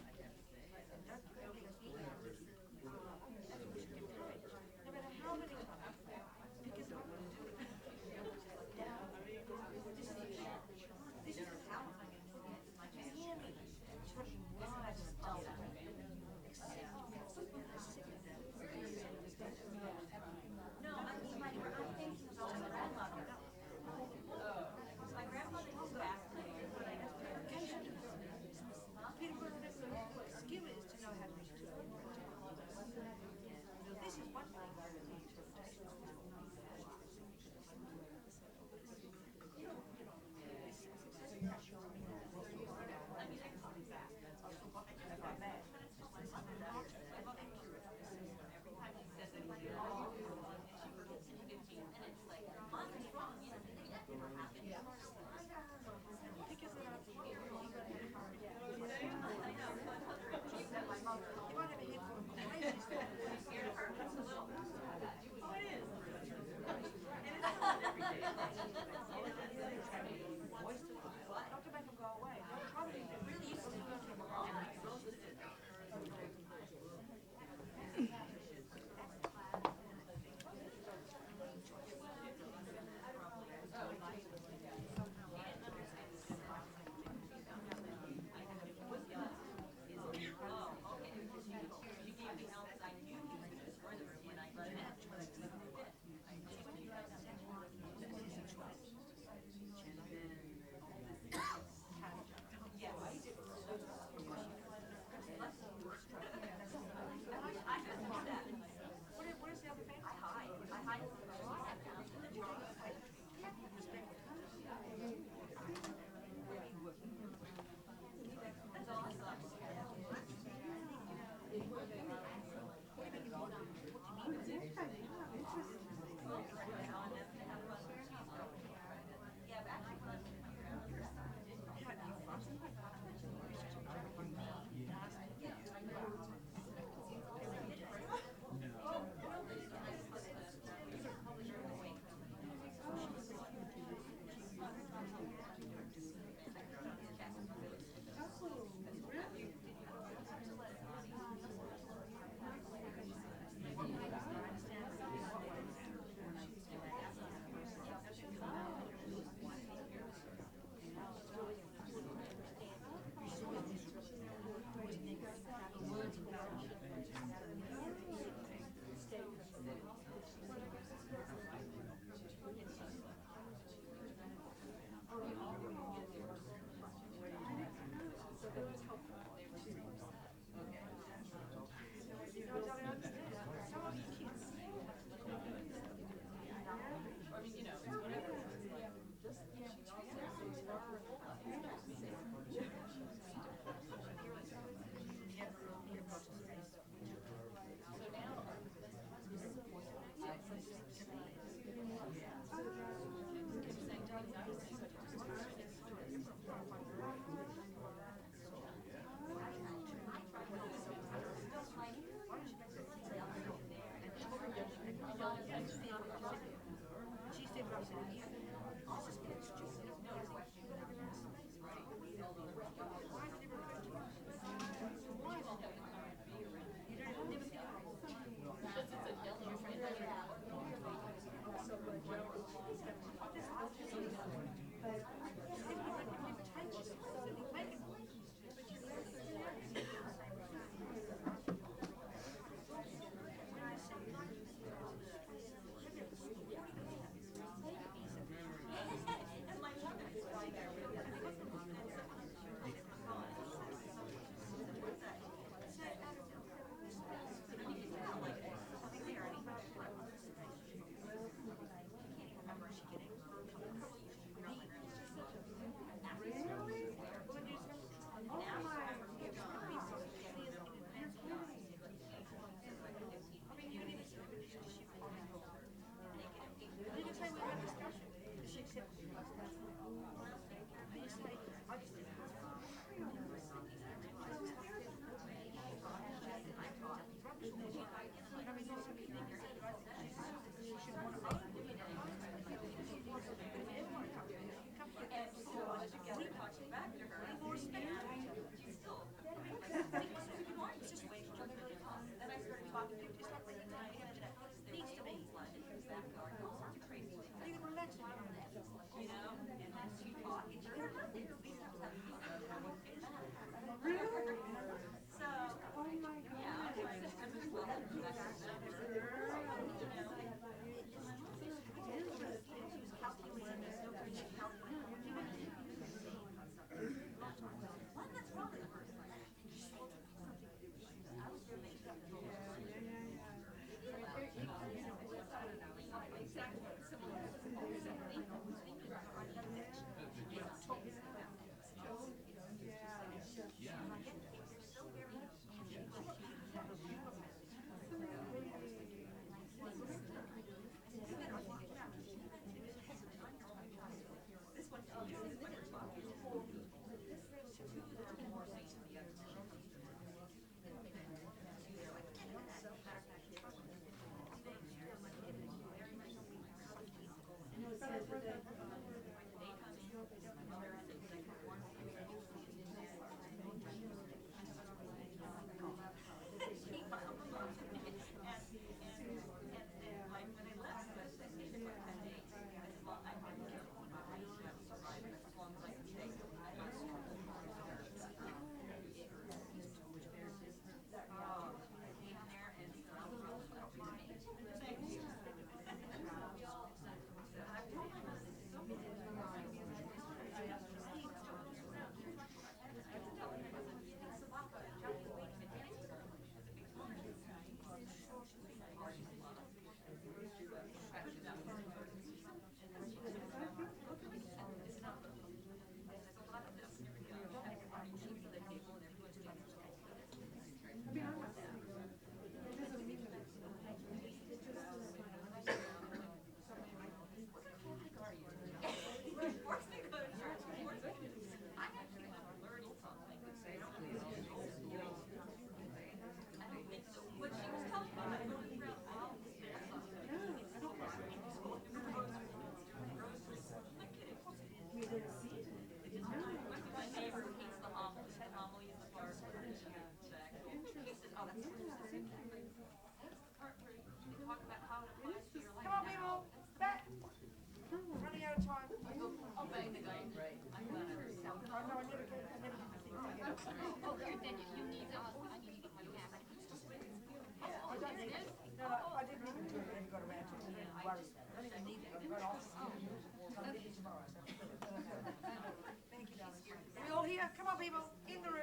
We all here? Come on, people, in the room.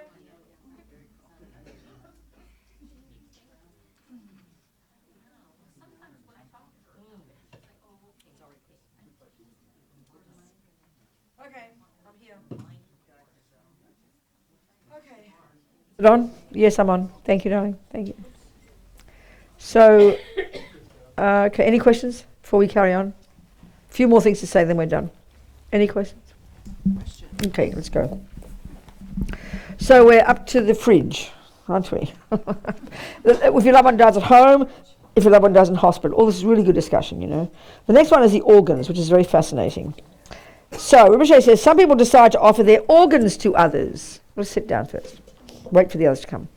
Okay, I'm here. Okay. Is it on? Yes, I'm on. Thank you, darling. Thank you. So, okay, any questions before we carry on? A few more things to say, then we're done. Any questions? Okay, let's go. So we're up to the fridge, aren't we? If your loved one dies at home, if your loved one dies in hospital, all this is really good discussion, you know. The next one is the organs, which is very fascinating. So Rinpoche says, some people decide to offer their organs to others. Let's sit down first. Wait for the others to come.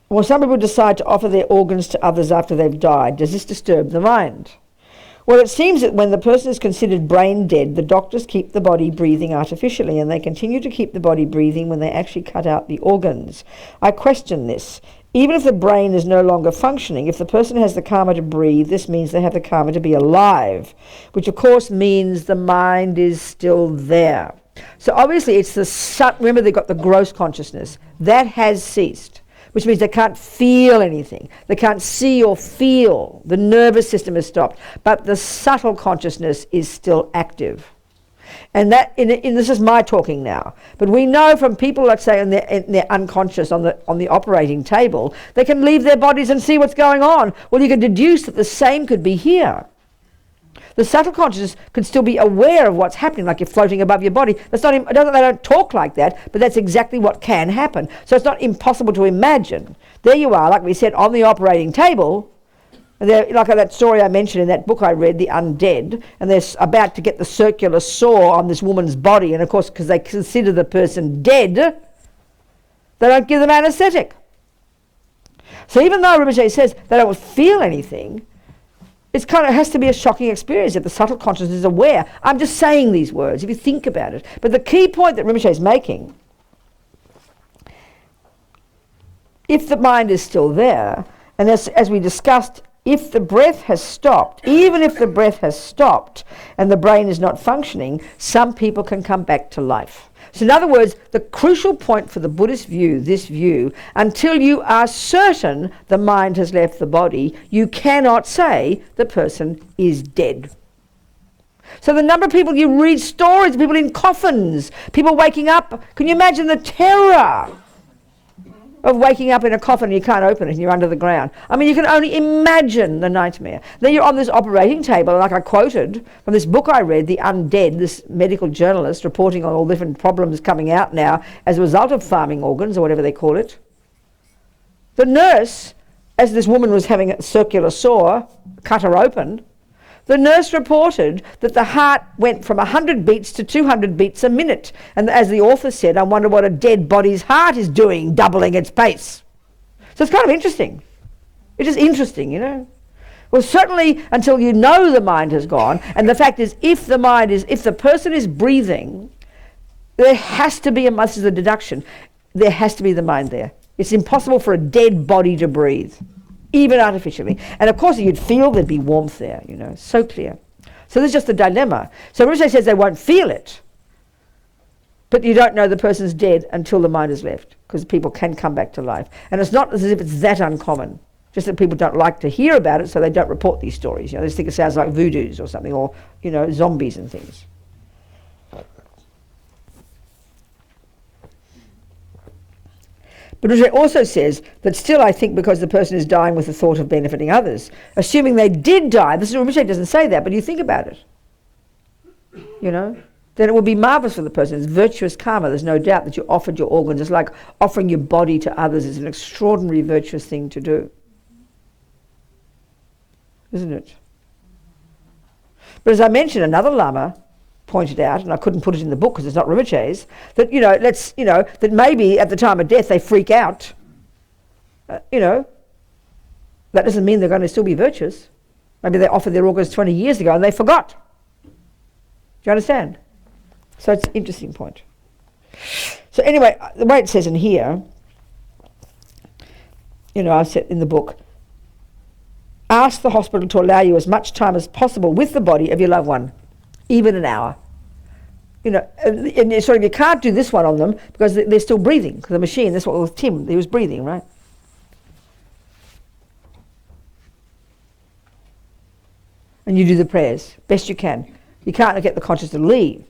Well, some people decide to offer their organs to others after they've died. Does this disturb the mind? Well, it seems that when the person is considered brain dead, the doctors keep the body breathing artificially, and they continue to keep the body breathing when they actually cut out the organs. I question this. Even if the brain is no longer functioning, if the person has the karma to breathe, this means they have the karma to be alive, which of course means the mind is still there. So obviously it's remember they've got the gross consciousness. That has ceased, which means they can't feel anything. They can't see or feel. The nervous system has stopped. But the subtle consciousness is still active. And that, this is my talking now, but we know from people, let's say, in their unconscious on the operating table, they can leave their bodies and see what's going on. Well, you can deduce that the same could be here. The subtle consciousness can still be aware of what's happening, like you're floating above your body. They don't talk like that, but that's exactly what can happen. So it's not impossible to imagine. There you are, like we said, on the operating table. And like that story I mentioned in that book I read, The Undead, and they're about to get the circular saw on this woman's body, and of course, because they consider the person dead, they don't give them anesthetic. So even though Rinpoche says they don't feel anything, it kind of has to be a shocking experience if the subtle consciousness is aware. I'm just saying these words, if you think about it. But the key point that Rinpoche is making, if the mind is still there, and as we discussed, if the breath has stopped, even if the breath has stopped and the brain is not functioning, some people can come back to life. So in other words, the crucial point for the Buddhist view, this view, until you are certain the mind has left the body, you cannot say the person is dead. So the number of people, you read stories, people in coffins, people waking up, can you imagine the terror of waking up in a coffin and you can't open it and you're under the ground? I mean, you can only imagine the nightmare. Then you're on this operating table, like I quoted from this book I read, The Undead, this medical journalist reporting on all different problems coming out now as a result of farming organs, or whatever they call it. The nurse, as this woman was having a circular saw, cut her open, the nurse reported that the heart went from 100 beats to 200 beats a minute. And as the author said, I wonder what a dead body's heart is doing, doubling its pace. So it's kind of interesting. It is interesting, you know. Well, certainly until you know the mind has gone, and the fact is, if the person is breathing, there has to be, this is a deduction, there has to be the mind there. It's impossible for a dead body to breathe, even artificially. And of course you'd feel there'd be warmth there, you know, so clear. So there's just a dilemma. So Rinpoche says they won't feel it, but you don't know the person's dead until the mind is left, because people can come back to life. And it's not as if it's that uncommon, just that people don't like to hear about it, so they don't report these stories. You know, they just think it sounds like voodoos or something, or, you know, zombies and things. But it also says that still, I think, because the person is dying with the thought of benefiting others, assuming they did die, this is Rinpoche doesn't say that, but you think about it, you know, then it would be marvellous for the person. It's virtuous karma. There's no doubt that you offered your organs. It's like offering your body to others is an extraordinary virtuous thing to do, isn't it? But as I mentioned, another Lama pointed out, and I couldn't put it in the book because it's not Rinpoche's, that, you know, that maybe at the time of death they freak out, they That doesn't mean they're going to still be virtuous. Maybe they offered their organs 20 years ago and they forgot. Do you understand? So it's an interesting point. So anyway, the way it says in here, I've said in the book, ask the hospital to allow you as much time as possible with the body of your loved one, even an hour. And you can't do this one on them because they're still breathing. Because the machine, that's what with Tim, he was breathing, right? And you do the prayers best you can. You can't get the conscious to leave.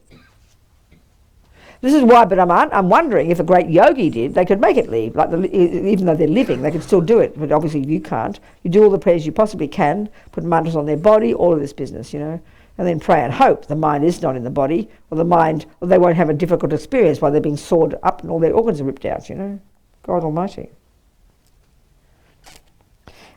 This is why, but I'm wondering if a great yogi did, they could make it leave. Even though they're living, they could still do it. But obviously you can't. You do all the prayers you possibly can, put mantras on their body, all of this business, and then pray and hope the mind is not in the body, or they won't have a difficult experience while they're being sawed up and all their organs are ripped out, God Almighty.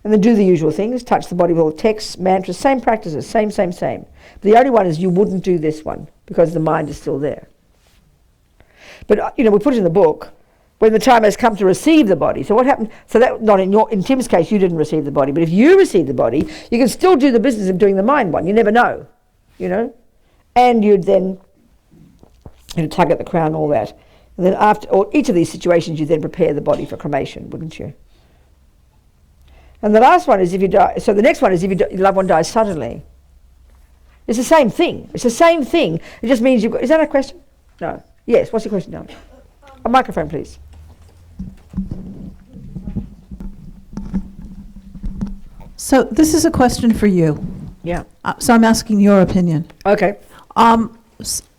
And then do the usual things, touch the body with all the texts, mantras, same practices, same. The only one is you wouldn't do this one because the mind is still there. But, we put it in the book, when the time has come to receive the body. So what happened? So that, not in Tim's case, you didn't receive the body. But if you receive the body, you can still do the business of doing the mind one. You never know, And you'd then, tug at the crown, all that. And then after each of these situations, you then prepare the body for cremation, wouldn't you? And the last one is if you die. So the next one is if your loved one dies suddenly. It's the same thing. It just means you've got. Is that a question? No. Yes. What's your question, darling? A microphone, please. So this is a question for you. Yeah. So I'm asking your opinion. Okay.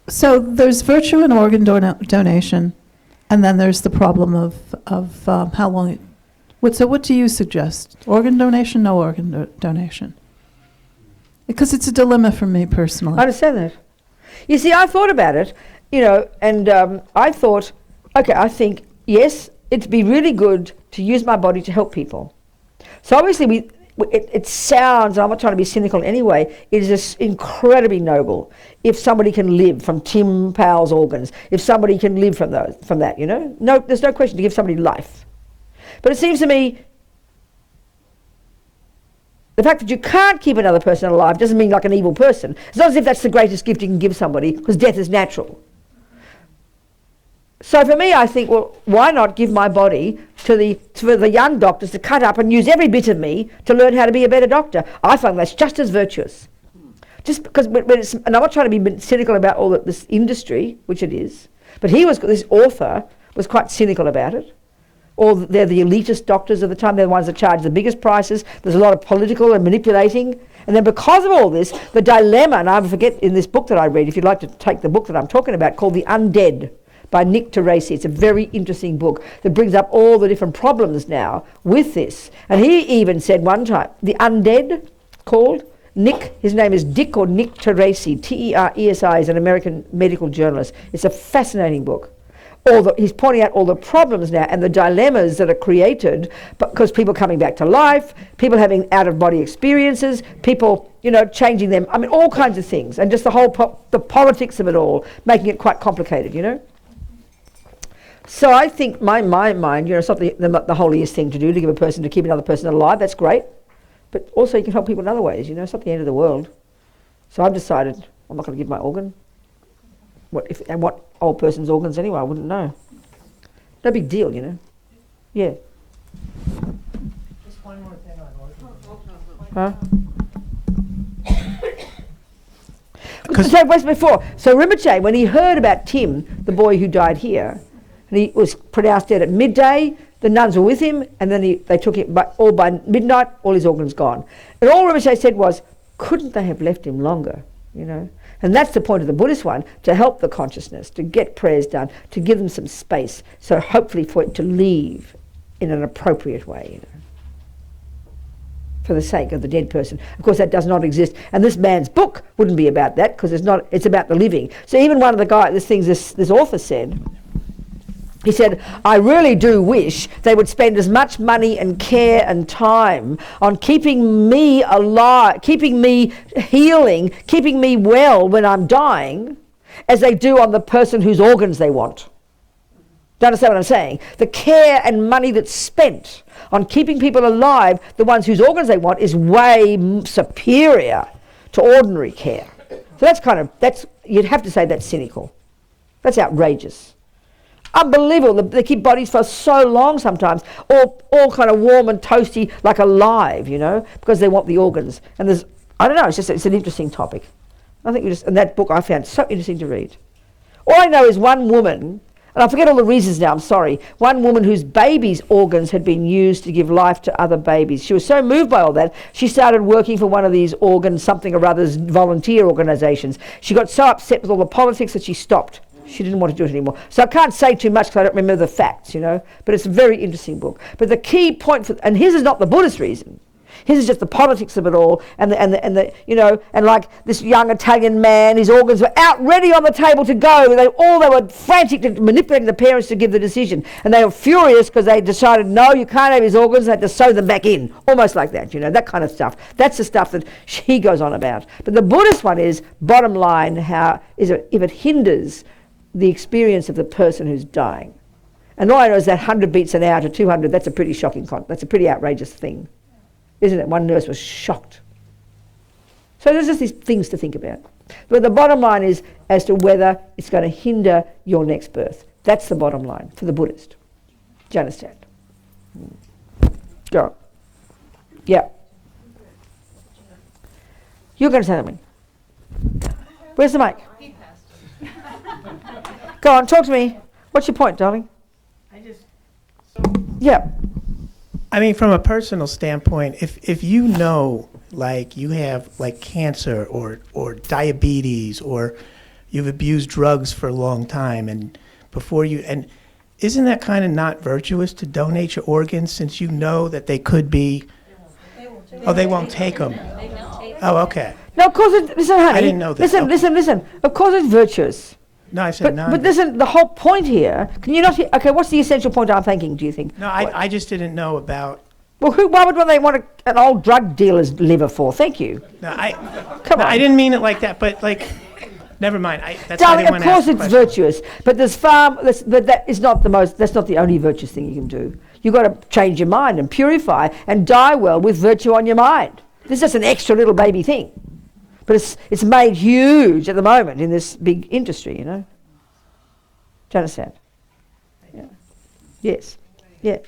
So there's virtue in organ donation, and then there's the problem of how long. So what do you suggest? Organ donation, no organ donation? Because it's a dilemma for me personally. I understand that. You see, I thought about it, and I thought, okay, I think, yes, it'd be really good to use my body to help people. So obviously it sounds, and I'm not trying to be cynical anyway, it is just incredibly noble if somebody can live from Tim Powell's organs, if somebody can live from that, No, there's no question to give somebody life. But it seems to me, the fact that you can't keep another person alive doesn't mean like an evil person. It's not as if that's the greatest gift you can give somebody, because death is natural. So for me, I think, well, why not give my body to the young doctors to cut up and use every bit of me to learn how to be a better doctor? I find that's just as virtuous. Just because, and I'm not trying to be cynical about all this industry, which it is, but this author was quite cynical about it. Or they're the elitist doctors of the time, they're the ones that charge the biggest prices. There's a lot of political and manipulating. And then because of all this, the dilemma, and I forget in this book that I read, if you'd like to take the book that I'm talking about, called The Undead by Nick Teresi. It's a very interesting book that brings up all the different problems now with this. And he even said one time, The Undead, called Nick, his name is Dick or Nick Teresi, Teresi, is an American medical journalist. It's a fascinating book. He's pointing out all the problems now and the dilemmas that are created because people coming back to life, people having out-of-body experiences, people, changing them. I mean, all kinds of things, and just the whole the politics of it all, making it quite complicated, So I think my mind, it's not the holiest thing to do to give a person to keep another person alive. That's great, but also you can help people in other ways. It's not the end of the world. So I've decided I'm not going to give my organ. What old person's organs anyway, I wouldn't know. No big deal, Yeah. Just one more thing on organs. Huh? So what's before? So Rinpoche, when he heard about Tim, the boy who died here, and he was pronounced dead at midday, the nuns were with him, and then they took him, all by midnight, all his organs gone. And all Rinpoche said was, couldn't they have left him longer, And that's the point of the Buddhist one, to help the consciousness, to get prayers done, to give them some space, so hopefully for it to leave in an appropriate way, for the sake of the dead person. Of course, that does not exist, and this man's book wouldn't be about that, because it's about the living. So even one of the guys, this author said, he said, I really do wish they would spend as much money and care and time on keeping me alive, keeping me healing, keeping me well when I'm dying, as they do on the person whose organs they want. Do you understand what I'm saying? The care and money that's spent on keeping people alive, the ones whose organs they want, is way superior to ordinary care. So you'd have to say that's cynical. That's outrageous. Unbelievable. They keep bodies for so long sometimes, all kind of warm and toasty, like alive, because they want the organs. And I don't know, it's an interesting topic. I think and that book I found so interesting to read. All I know is one woman, and I forget all the reasons now, I'm sorry, one woman whose baby's organs had been used to give life to other babies. She was so moved by all that, she started working for one of these something or other's volunteer organisations. She got so upset with all the politics that she stopped. She didn't want to do it anymore. So I can't say too much because I don't remember the facts, but it's a very interesting book. But the key point, and his is not the Buddhist reason. His is just the politics of it all, and like this young Italian man, his organs were out ready on the table to go. They were frantic, manipulating the parents to give the decision, and they were furious because they decided, no, you can't have his organs. They had to sew them back in, almost like that, that kind of stuff. That's the stuff that he goes on about. But the Buddhist one is, bottom line, if it hinders the experience of the person who's dying. And all I know is that 100 beats an hour to 200. That's a pretty shocking. That's a pretty outrageous thing. Isn't it? One nurse was shocked. So there's just these things to think about. But the bottom line is as to whether it's going to hinder your next birth. That's the bottom line for the Buddhist. Do you understand? Go. Yeah. You're going to say something. Where's the mic? Go on, talk to me. What's your point, darling? Yeah. I mean, from a personal standpoint, if you know, like, you have, like, cancer or diabetes, or you've abused drugs for a long time, and isn't that kind of not virtuous to donate your organs, since you know that they could be, they won't take them. Oh, okay. No, of course listen, honey. I didn't know that. Listen. Of course it's virtuous. No, I said no. But listen, the whole point here, can you not hear? Okay, what's the essential point I'm thinking, do you think? No, I just didn't know about... Well, why would they want an old drug dealer's liver for? Thank you. No, Come on. I didn't mean it like that, but, like, never mind. Darling, of course it's virtuous, but but that is not that's not the only virtuous thing you can do. You've got to change your mind and purify and die well with virtue on your mind. This is just an extra little baby thing. But it's made huge at the moment in this big industry, Do you understand? Yeah. Yes. Yeah.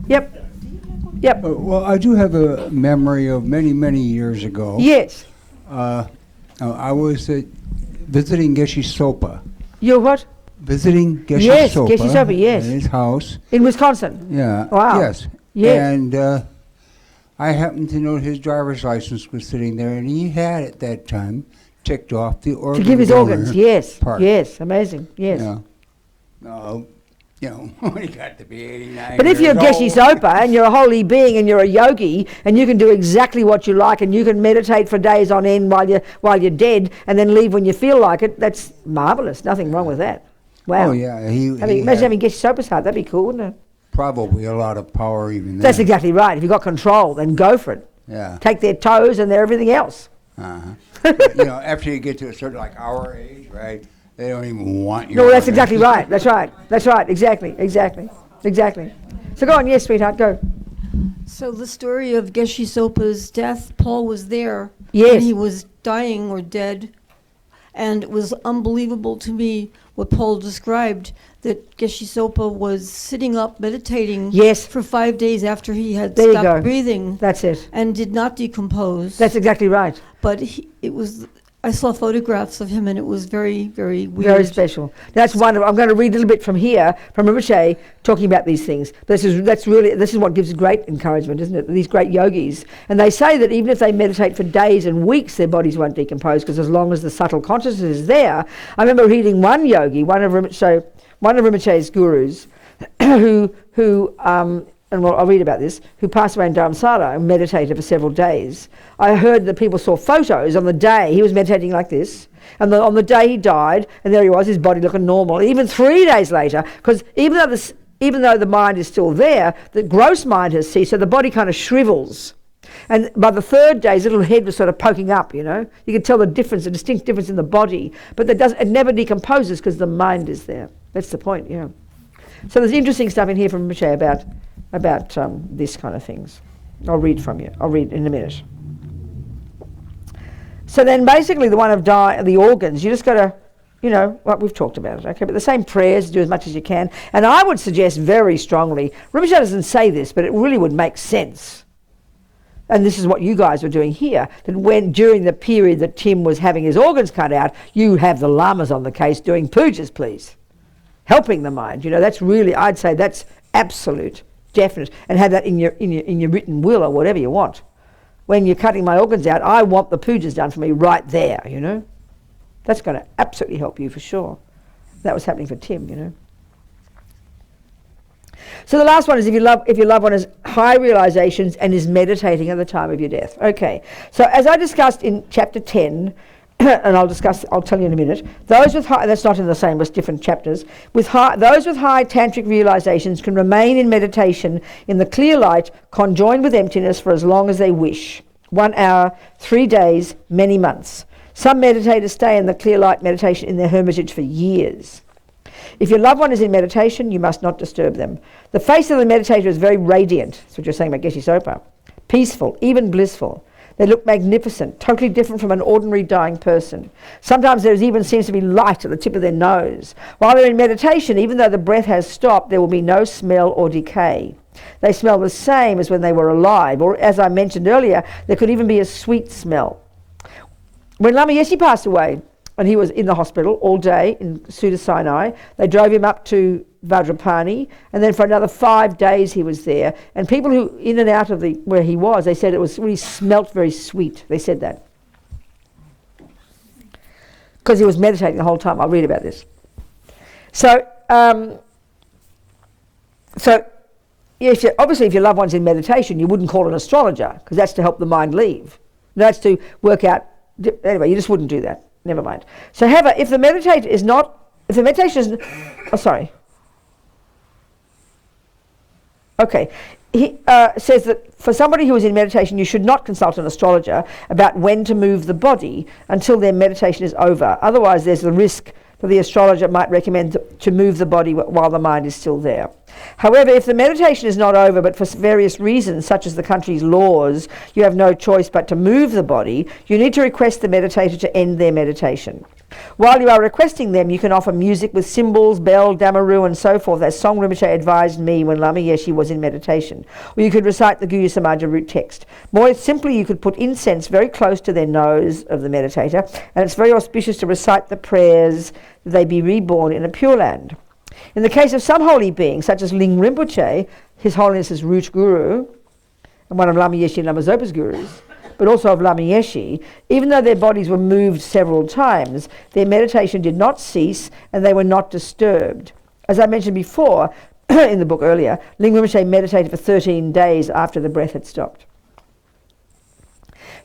Yep. Well, I do have a memory of many years ago. Yes. I was visiting Geshe Sopa. You're what? Visiting Geshe Sopa. Yes, Geshe Sopa, yes. In his house. In Wisconsin? Yeah. Wow. Yes. And I happened to know his driver's license was sitting there, and he had at that time ticked off the organ to give his organs, yes. Part. Yes, amazing, yes. When he got to be 89 But if you're years Geshe old. Sopa and you're a holy being and you're a yogi and you can do exactly what you like and you can meditate for days on end while you're dead and then leave when you feel like it, that's marvellous. Nothing wrong with that. Wow. Oh, yeah. Imagine having Geshe Sopa's heart. That'd be cool, wouldn't it? Probably a lot of power even there. That's exactly right. If you've got control, then go for it. Yeah. Take their toes and their everything else. But, after you get to a certain, like our age, right, they don't even want you. No, that's exactly right. That's right. Exactly. So go on. Yes, sweetheart, go. So the story of Geshe Sopa's death, Paul was there Yes. when he was dying or dead. And it was unbelievable to me what Paul described, that Geshe Sopa was sitting up meditating for 5 days after he had stopped breathing. That's it. And did not decompose. That's exactly right. But I saw photographs of him and it was very, very weird. Very special. That's wonderful. I'm going to read a little bit from here, from Rinpoche, talking about these things. This is what gives great encouragement, isn't it? These great yogis. And they say that even if they meditate for days and weeks, their bodies won't decompose, because as long as the subtle consciousness is there. I remember reading one yogi, one of Rinpoche's gurus, and I'll read about this, who passed away in Dharamsala and meditated for several days. I heard that people saw photos on the day he was meditating like this, and on the day he died, and there he was, his body looking normal, even 3 days later, because even though the mind is still there, the gross mind has ceased, so the body kind of shrivels. And by the third day, his little head was sort of poking up, you know. You could tell the difference, a distinct difference in the body. But it never decomposes because the mind is there. That's the point, yeah. So there's interesting stuff in here from Michelle about this kind of things. I'll read from you. I'll read in a minute. So then basically the one of the organs, you just got to, you know, well, we've talked about it, okay? But the same prayers, do as much as you can. And I would suggest very strongly, Rinpoche doesn't say this, but it really would make sense. And this is what you guys were doing here, that when during the period that Tim was having his organs cut out, you have the lamas on the case doing pujas, please. Helping the mind, you know, that's really, I'd say that's absolute, definite, and have that in your written will or whatever you want. When you're cutting my organs out, I want the pujas done for me right there, you know. That's going to absolutely help you for sure. That was happening for Tim, you know. So the last one is if your loved one has high realizations and is meditating at the time of your death. Okay, so as I discussed in chapter 10, and I'll tell you in a minute, those with high, that's not in the same, it's different chapters, those with high tantric realizations can remain in meditation in the clear light, conjoined with emptiness for as long as they wish. 1 hour, 3 days, many months. Some meditators stay in the clear light meditation in their hermitage for years. If your loved one is in meditation, you must not disturb them. The face of the meditator is very radiant. That's what you're saying about Geshe Sopa. Peaceful, even blissful. They look magnificent, totally different from an ordinary dying person. Sometimes there even seems to be light at the tip of their nose. While they're in meditation, even though the breath has stopped, there will be no smell or decay. They smell the same as when they were alive, or as I mentioned earlier, there could even be a sweet smell. When Lama Yeshe passed away, and he was in the hospital all day in Sudha Sinai, they drove him up to Vajrapani, and then for another 5 days he was there. And people who in and out of where he was, they said it was really smelt very sweet. They said that because he was meditating the whole time. I'll read about this. So, obviously, if your loved one's in meditation, you wouldn't call an astrologer because that's to help the mind leave. That's to work out. Anyway, you just wouldn't do that. Never mind. So, however, if the meditation is, okay, he says that for somebody who is in meditation, you should not consult an astrologer about when to move the body until their meditation is over. Otherwise, there's the risk that the astrologer might recommend to move the body while the mind is still there. However, if the meditation is not over, but for various reasons, such as the country's laws, you have no choice but to move the body, you need to request the meditator to end their meditation. While you are requesting them, you can offer music with cymbals, bell, damaru, and so forth, as Song Rinpoche advised me when Lama Yeshe was in meditation. Or you could recite the Guya Samaja root text. More simply, you could put incense very close to their nose of the meditator, and it's very auspicious to recite the prayers that they be reborn in a pure land. In the case of some holy beings, such as Ling Rinpoche, His Holiness's root guru, and one of Lama Yeshe and Lama Zopa's gurus, but also of Lama Yeshe, even though their bodies were moved several times, their meditation did not cease and they were not disturbed. As I mentioned before in the book earlier, Ling Rinpoche meditated for 13 days after the breath had stopped.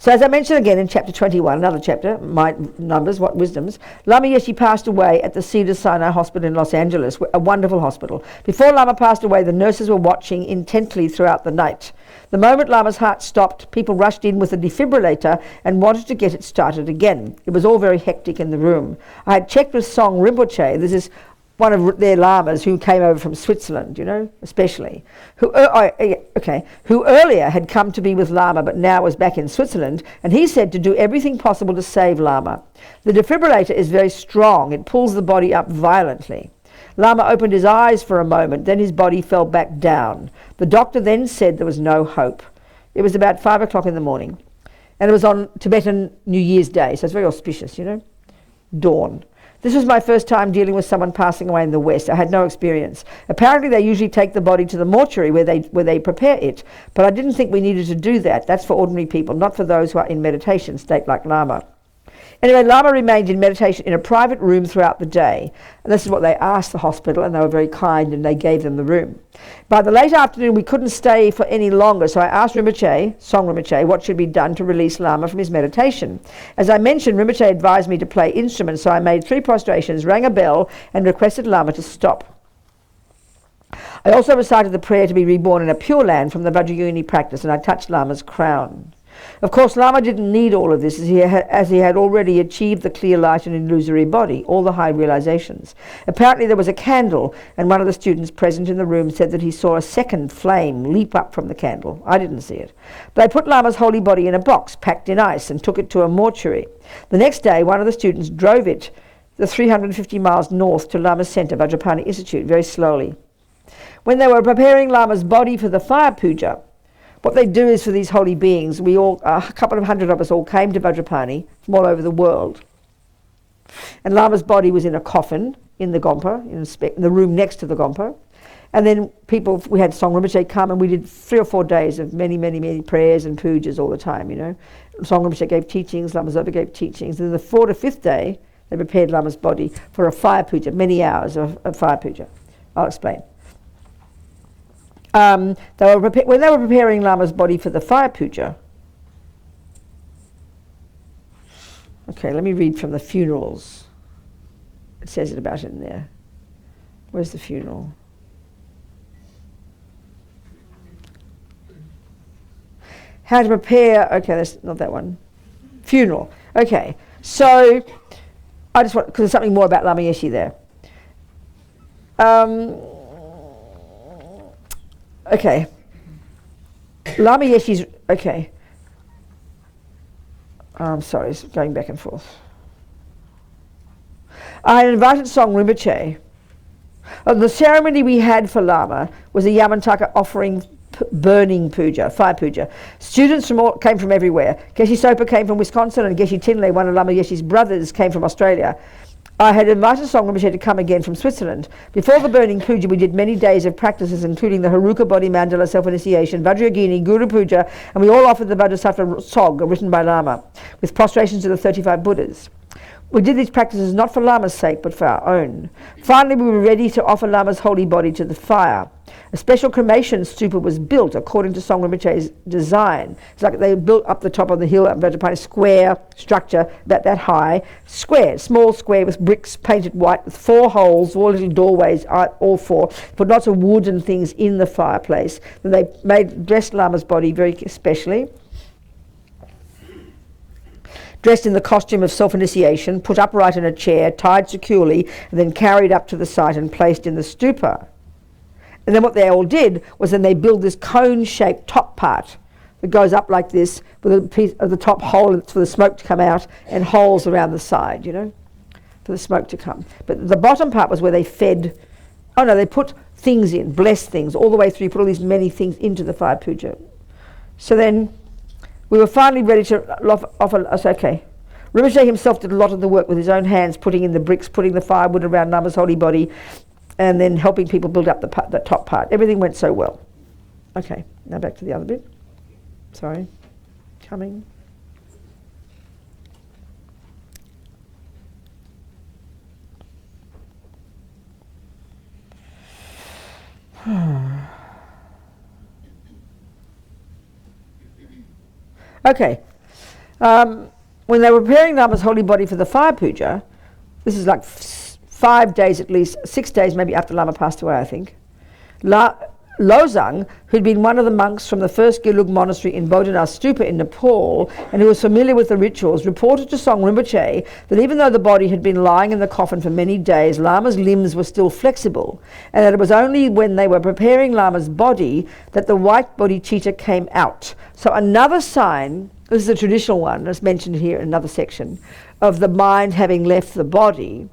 So as I mentioned again in chapter 21, another chapter, my numbers, what wisdoms, Lama Yeshe passed away at the Cedar Sinai Hospital in Los Angeles, a wonderful hospital. Before Lama passed away, the nurses were watching intently throughout the night. The moment Lama's heart stopped, people rushed in with a defibrillator and wanted to get it started again. It was all very hectic in the room. I had checked with Song Rinpoche, this is one of their lamas who came over from Switzerland, you know, especially, who earlier had come to be with Lama but now was back in Switzerland, and he said to do everything possible to save Lama. The defibrillator is very strong. It pulls the body up violently. Lama opened his eyes for a moment, then his body fell back down. The doctor then said there was no hope. It was about 5 o'clock in the morning, and it was on Tibetan New Year's Day, so it's very auspicious, you know, dawn. This was my first time dealing with someone passing away in the West. I had no experience. Apparently they usually take the body to the mortuary where they prepare it, but I didn't think we needed to do that. That's for ordinary people, not for those who are in meditation state like Lama. Anyway, Lama remained in meditation in a private room throughout the day. And this is what they asked the hospital, and they were very kind, and they gave them the room. By the late afternoon, we couldn't stay for any longer, so I asked Rinpoche, Song Rinpoche, what should be done to release Lama from his meditation. As I mentioned, Rinpoche advised me to play instruments, so I made 3 prostrations, rang a bell, and requested Lama to stop. I also recited the prayer to be reborn in a pure land from the Vajrayogini practice, and I touched Lama's crown. Of course, Lama didn't need all of this, as he had already achieved the clear light and illusory body, all the high realizations. Apparently there was a candle, and one of the students present in the room said that he saw a second flame leap up from the candle. I didn't see it. They put Lama's holy body in a box packed in ice and took it to a mortuary. The next day, one of the students drove it the 350 miles north to Lama's center, Vajrapani Institute, very slowly. When they were preparing Lama's body for the fire puja, what they do is for these holy beings, we all, a couple of hundred of us all came to Vajrapani from all over the world. And Lama's body was in a coffin in the Gompa, in the room next to the Gompa. And then we had Song Rinpoche come, and we did 3 or 4 days of many, many, many prayers and pujas all the time, you know. Song Rinpoche gave teachings, Lama Zopa gave teachings. And then the 4th or 5th day, they prepared Lama's body for a fire puja, many hours of fire puja. I'll explain. When they were preparing Lama's body for the fire puja. Okay, let me read from the funerals. It says it about it in there. Where's the funeral? How to prepare, okay, that's not that one. Funeral. Okay, so I just want, because there's something more about Lama Yeshe there. Okay. Lama Yeshe's, okay. I'm sorry, it's going back and forth. I had invited Song Rinpoche. The ceremony we had for Lama was a Yamantaka offering burning puja, fire puja. Students came from everywhere. Geshe Sopa came from Wisconsin, and Geshe Tinley, one of Lama Yeshe's brothers, came from Australia. I had invited Song Rinpoche to come again from Switzerland. Before the burning puja, we did many days of practices, including the Haruka body mandala self-initiation, Vajrayogini, Guru Puja, and we all offered the Vajrasattva Sog, written by Lama, with prostrations to the 35 Buddhas. We did these practices not for Lama's sake, but for our own. Finally, we were ready to offer Lama's holy body to the fire. A special cremation stupa was built according to Song Rinpoche's design. It's like they built up the top of the hill at Vajrapani, square structure, about that high, square, small square with bricks painted white with 4 holes, 4 little doorways, all 4. Put lots of wood and things in the fireplace. Then they dressed Lama's body very specially. Dressed in the costume of self-initiation, put upright in a chair, tied securely, and then carried up to the site and placed in the stupa. And then what they all did was then they build this cone-shaped top part that goes up like this with a piece of the top hole for the smoke to come out and holes around the side, you know, for the smoke to come. But the bottom part was where they fed, they put things in, blessed things, all the way through, put all these many things into the fire puja. So then we were finally ready to offer us, okay. Rinpoche himself did a lot of the work with his own hands, putting in the bricks, putting the firewood around Lama's holy body, and then helping people build up the top part. Everything went so well. Okay, now back to the other bit. Sorry, coming. Okay. When they were preparing Lama's holy body for the fire puja, this is like 5 days at least, 6 days maybe after Lama passed away, I think. Lozang, who'd been one of the monks from the first Gelug monastery in Bodhanath Stupa in Nepal, and who was familiar with the rituals, reported to Song Rinpoche that even though the body had been lying in the coffin for many days, Lama's limbs were still flexible, and that it was only when they were preparing Lama's body that the white bodhicitta came out. So another sign, this is a traditional one, that's mentioned here in another section, of the mind having left the body,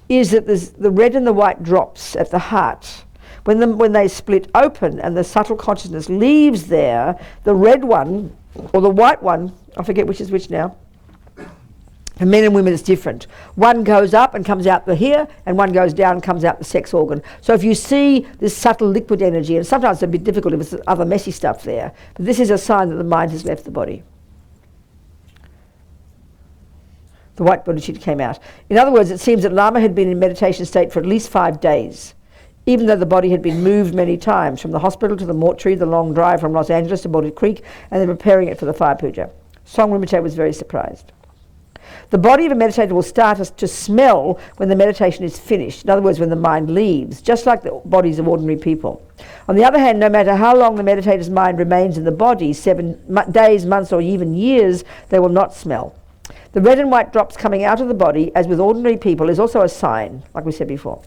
is that there's the red and the white drops at the heart. When they split open and the subtle consciousness leaves there, the red one, or the white one, I forget which is which now, for men and women it's different. One goes up and comes out the here, and one goes down and comes out the sex organ. So if you see this subtle liquid energy, and sometimes it's a bit difficult if there's other messy stuff there, but this is a sign that the mind has left the body. The white bodhicitta came out. In other words, it seems that Lama had been in meditation state for at least 5 days, even though the body had been moved many times, from the hospital to the mortuary, the long drive from Los Angeles to Boulder Creek, and then preparing it for the fire puja. Song Rinpoche was very surprised. The body of a meditator will start to smell when the meditation is finished. In other words, when the mind leaves, just like the bodies of ordinary people. On the other hand, no matter how long the meditator's mind remains in the body, 7 days, months, or even years, they will not smell. The red and white drops coming out of the body, as with ordinary people, is also a sign, like we said before.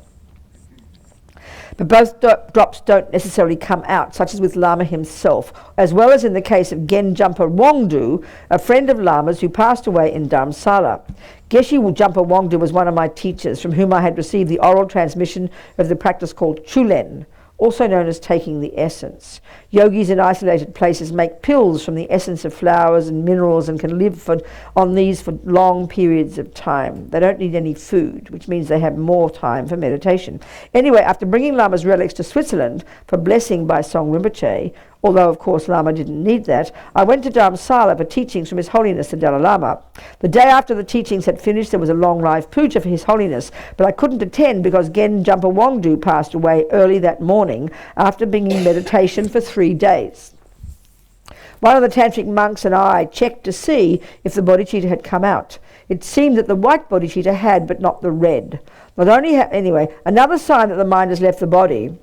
But both drops don't necessarily come out, such as with Lama himself, as well as in the case of Genjampa Wangdu, a friend of Lama's who passed away in Dharamsala. Geshe Jampa Wangdu was one of my teachers, from whom I had received the oral transmission of the practice called Chulen, also known as taking the essence. Yogis in isolated places make pills from the essence of flowers and minerals and can live on these for long periods of time. They don't need any food, which means they have more time for meditation. Anyway, after bringing Lama's relics to Switzerland for blessing by Song Rinpoche, although of course Lama didn't need that, I went to Dharamsala for teachings from His Holiness the Dalai Lama. The day after the teachings had finished, there was a long live puja for His Holiness, but I couldn't attend because Gen Jampa Wangdu passed away early that morning after being in meditation for 3 days. One of the tantric monks and I checked to see if the bodhicitta had come out. It seemed that the white bodhicitta had, but not the red. Not only anyway, another sign that the mind has left the body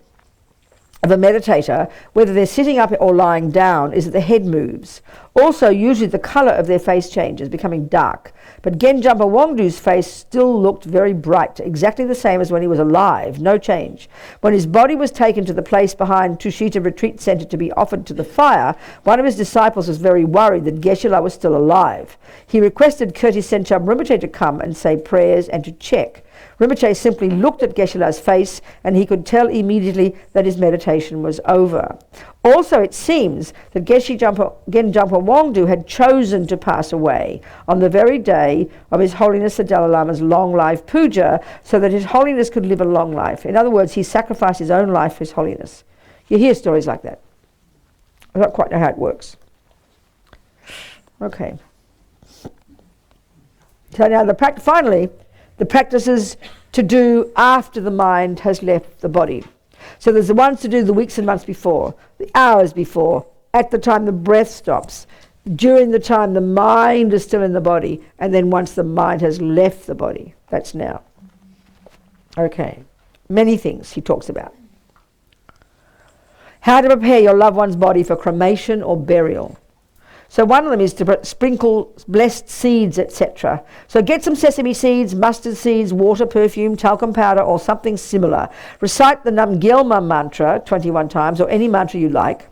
of a meditator, whether they're sitting up or lying down, is that the head moves. Also, usually the colour of their face changes, becoming dark. But Genjampa Wangdu's face still looked very bright, exactly the same as when he was alive, no change. When his body was taken to the place behind Tushita Retreat Centre to be offered to the fire, one of his disciples was very worried that Geshe-la was still alive. He requested Kirti Senchab Rinpoche to come and say prayers and to check. Rinpoche simply looked at Geshe-la's face and he could tell immediately that his meditation was over. Also, it seems that Genjampa Wangdu had chosen to pass away on the very day of His Holiness the Dalai Lama's long life puja so that His Holiness could live a long life. In other words, he sacrificed his own life for His Holiness. You hear stories like that. I don't quite know how it works. Okay. So now finally, the practices to do after the mind has left the body. So there's the ones to do the weeks and months before, the hours before, at the time the breath stops, during the time the mind is still in the body, and then once the mind has left the body. That's now. Okay. Many things he talks about. How to prepare your loved one's body for cremation or burial. So one of them is to sprinkle blessed seeds, etc. So get some sesame seeds, mustard seeds, water, perfume, talcum powder, or something similar. Recite the Namgyalma mantra 21 times, or any mantra you like,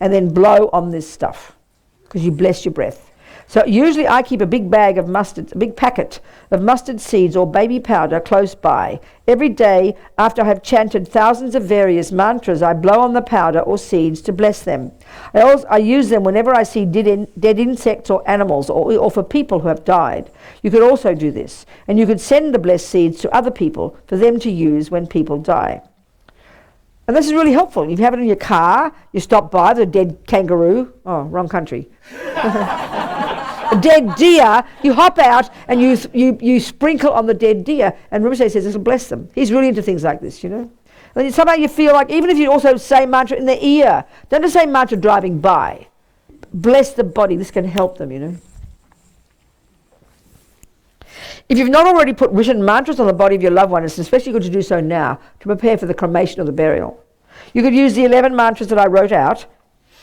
and then blow on this stuff, because you bless your breath. So usually I keep a big bag of mustard, a big packet of mustard seeds or baby powder close by. Every day after I have chanted thousands of various mantras, I blow on the powder or seeds to bless them. I use them whenever I see dead insects or animals or for people who have died. You could also do this, and you could send the blessed seeds to other people for them to use when people die. And this is really helpful. If you have it in your car, you stop by the dead kangaroo. Oh, wrong country. A dead deer, you hop out and you sprinkle on the dead deer, and Rinpoche says this will bless them. He's really into things like this, you know. And then somehow you feel like, even if you also say mantra in their ear, don't just say mantra driving by. Bless the body. This can help them, you know. If you've not already put written mantras on the body of your loved one, it's especially good to do so now to prepare for the cremation or the burial. You could use the 11 mantras that I wrote out,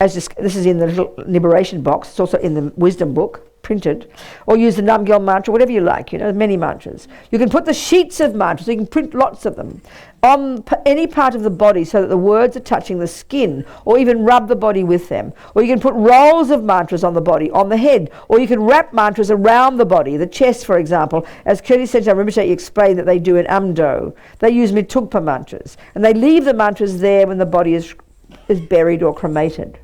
as this is in the little liberation box. It's also in the wisdom book, printed, or use the Namgyal mantra, whatever you like, you know, many mantras. You can put the sheets of mantras, so you can print lots of them, on any part of the body so that the words are touching the skin, or even rub the body with them. Or you can put rolls of mantras on the body, on the head, or you can wrap mantras around the body, the chest, for example, as Kirti Senchab Rinpoche explained that they do in Amdo. They use Mitugpa mantras, and they leave the mantras there when the body is buried or cremated.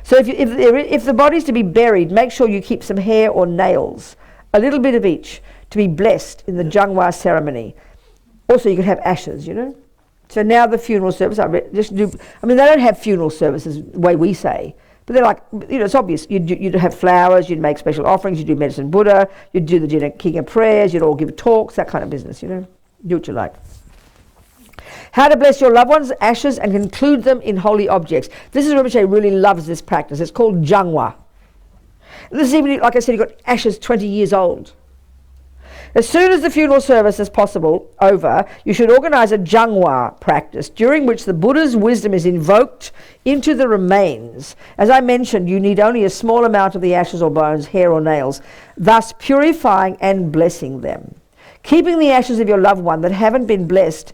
So if the body's to be buried, make sure you keep some hair or nails, a little bit of each, to be blessed in the Jangwa ceremony. Also, you can have ashes, you know. So now the funeral service, they don't have funeral services the way we say, but they're like, you know, it's obvious. You'd have flowers, you'd make special offerings, you'd do medicine Buddha, you'd do the King of Prayers, you'd all give talks, that kind of business, you know. Do what you like. How to bless your loved ones' ashes and include them in holy objects. This is Rinpoche really loves this practice. It's called Jangwa. This is even, like I said, you've got ashes 20 years old. As soon as the funeral service is possible over, you should organise a jangwa practice during which the Buddha's wisdom is invoked into the remains. As I mentioned, you need only a small amount of the ashes or bones, hair or nails, thus purifying and blessing them. Keeping the ashes of your loved one that haven't been blessed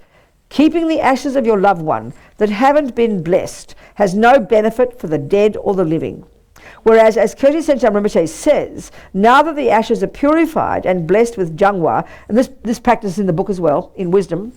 has no benefit for the dead or the living. Whereas, as Kirti Sencham Rinpoche says, now that the ashes are purified and blessed with jangwa, and this practice is in the book as well, in Wisdom,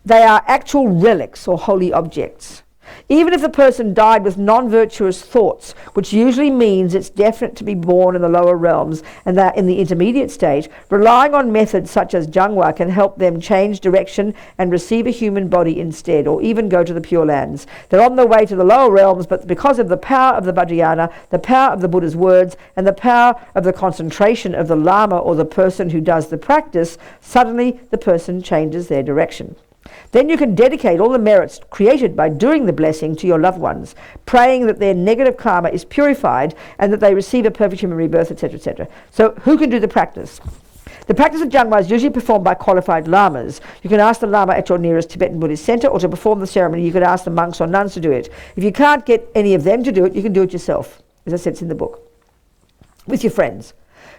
they are actual relics or holy objects. Even if the person died with non-virtuous thoughts, which usually means it's definite to be born in the lower realms and they're in the intermediate stage, relying on methods such as jangwa can help them change direction and receive a human body instead, or even go to the Pure Lands. They're on their way to the lower realms, but because of the power of the Vajrayana, the power of the Buddha's words, and the power of the concentration of the Lama or the person who does the practice, suddenly the person changes their direction. Then you can dedicate all the merits created by doing the blessing to your loved ones, praying that their negative karma is purified and that they receive a perfect human rebirth, etc., etc. So who can do the practice? The practice of jangwa is usually performed by qualified lamas. You can ask the lama at your nearest Tibetan Buddhist center, or to perform the ceremony you could ask the monks or nuns to do it. If you can't get any of them to do it, you can do it yourself. As I said, it's in the book. With your friends.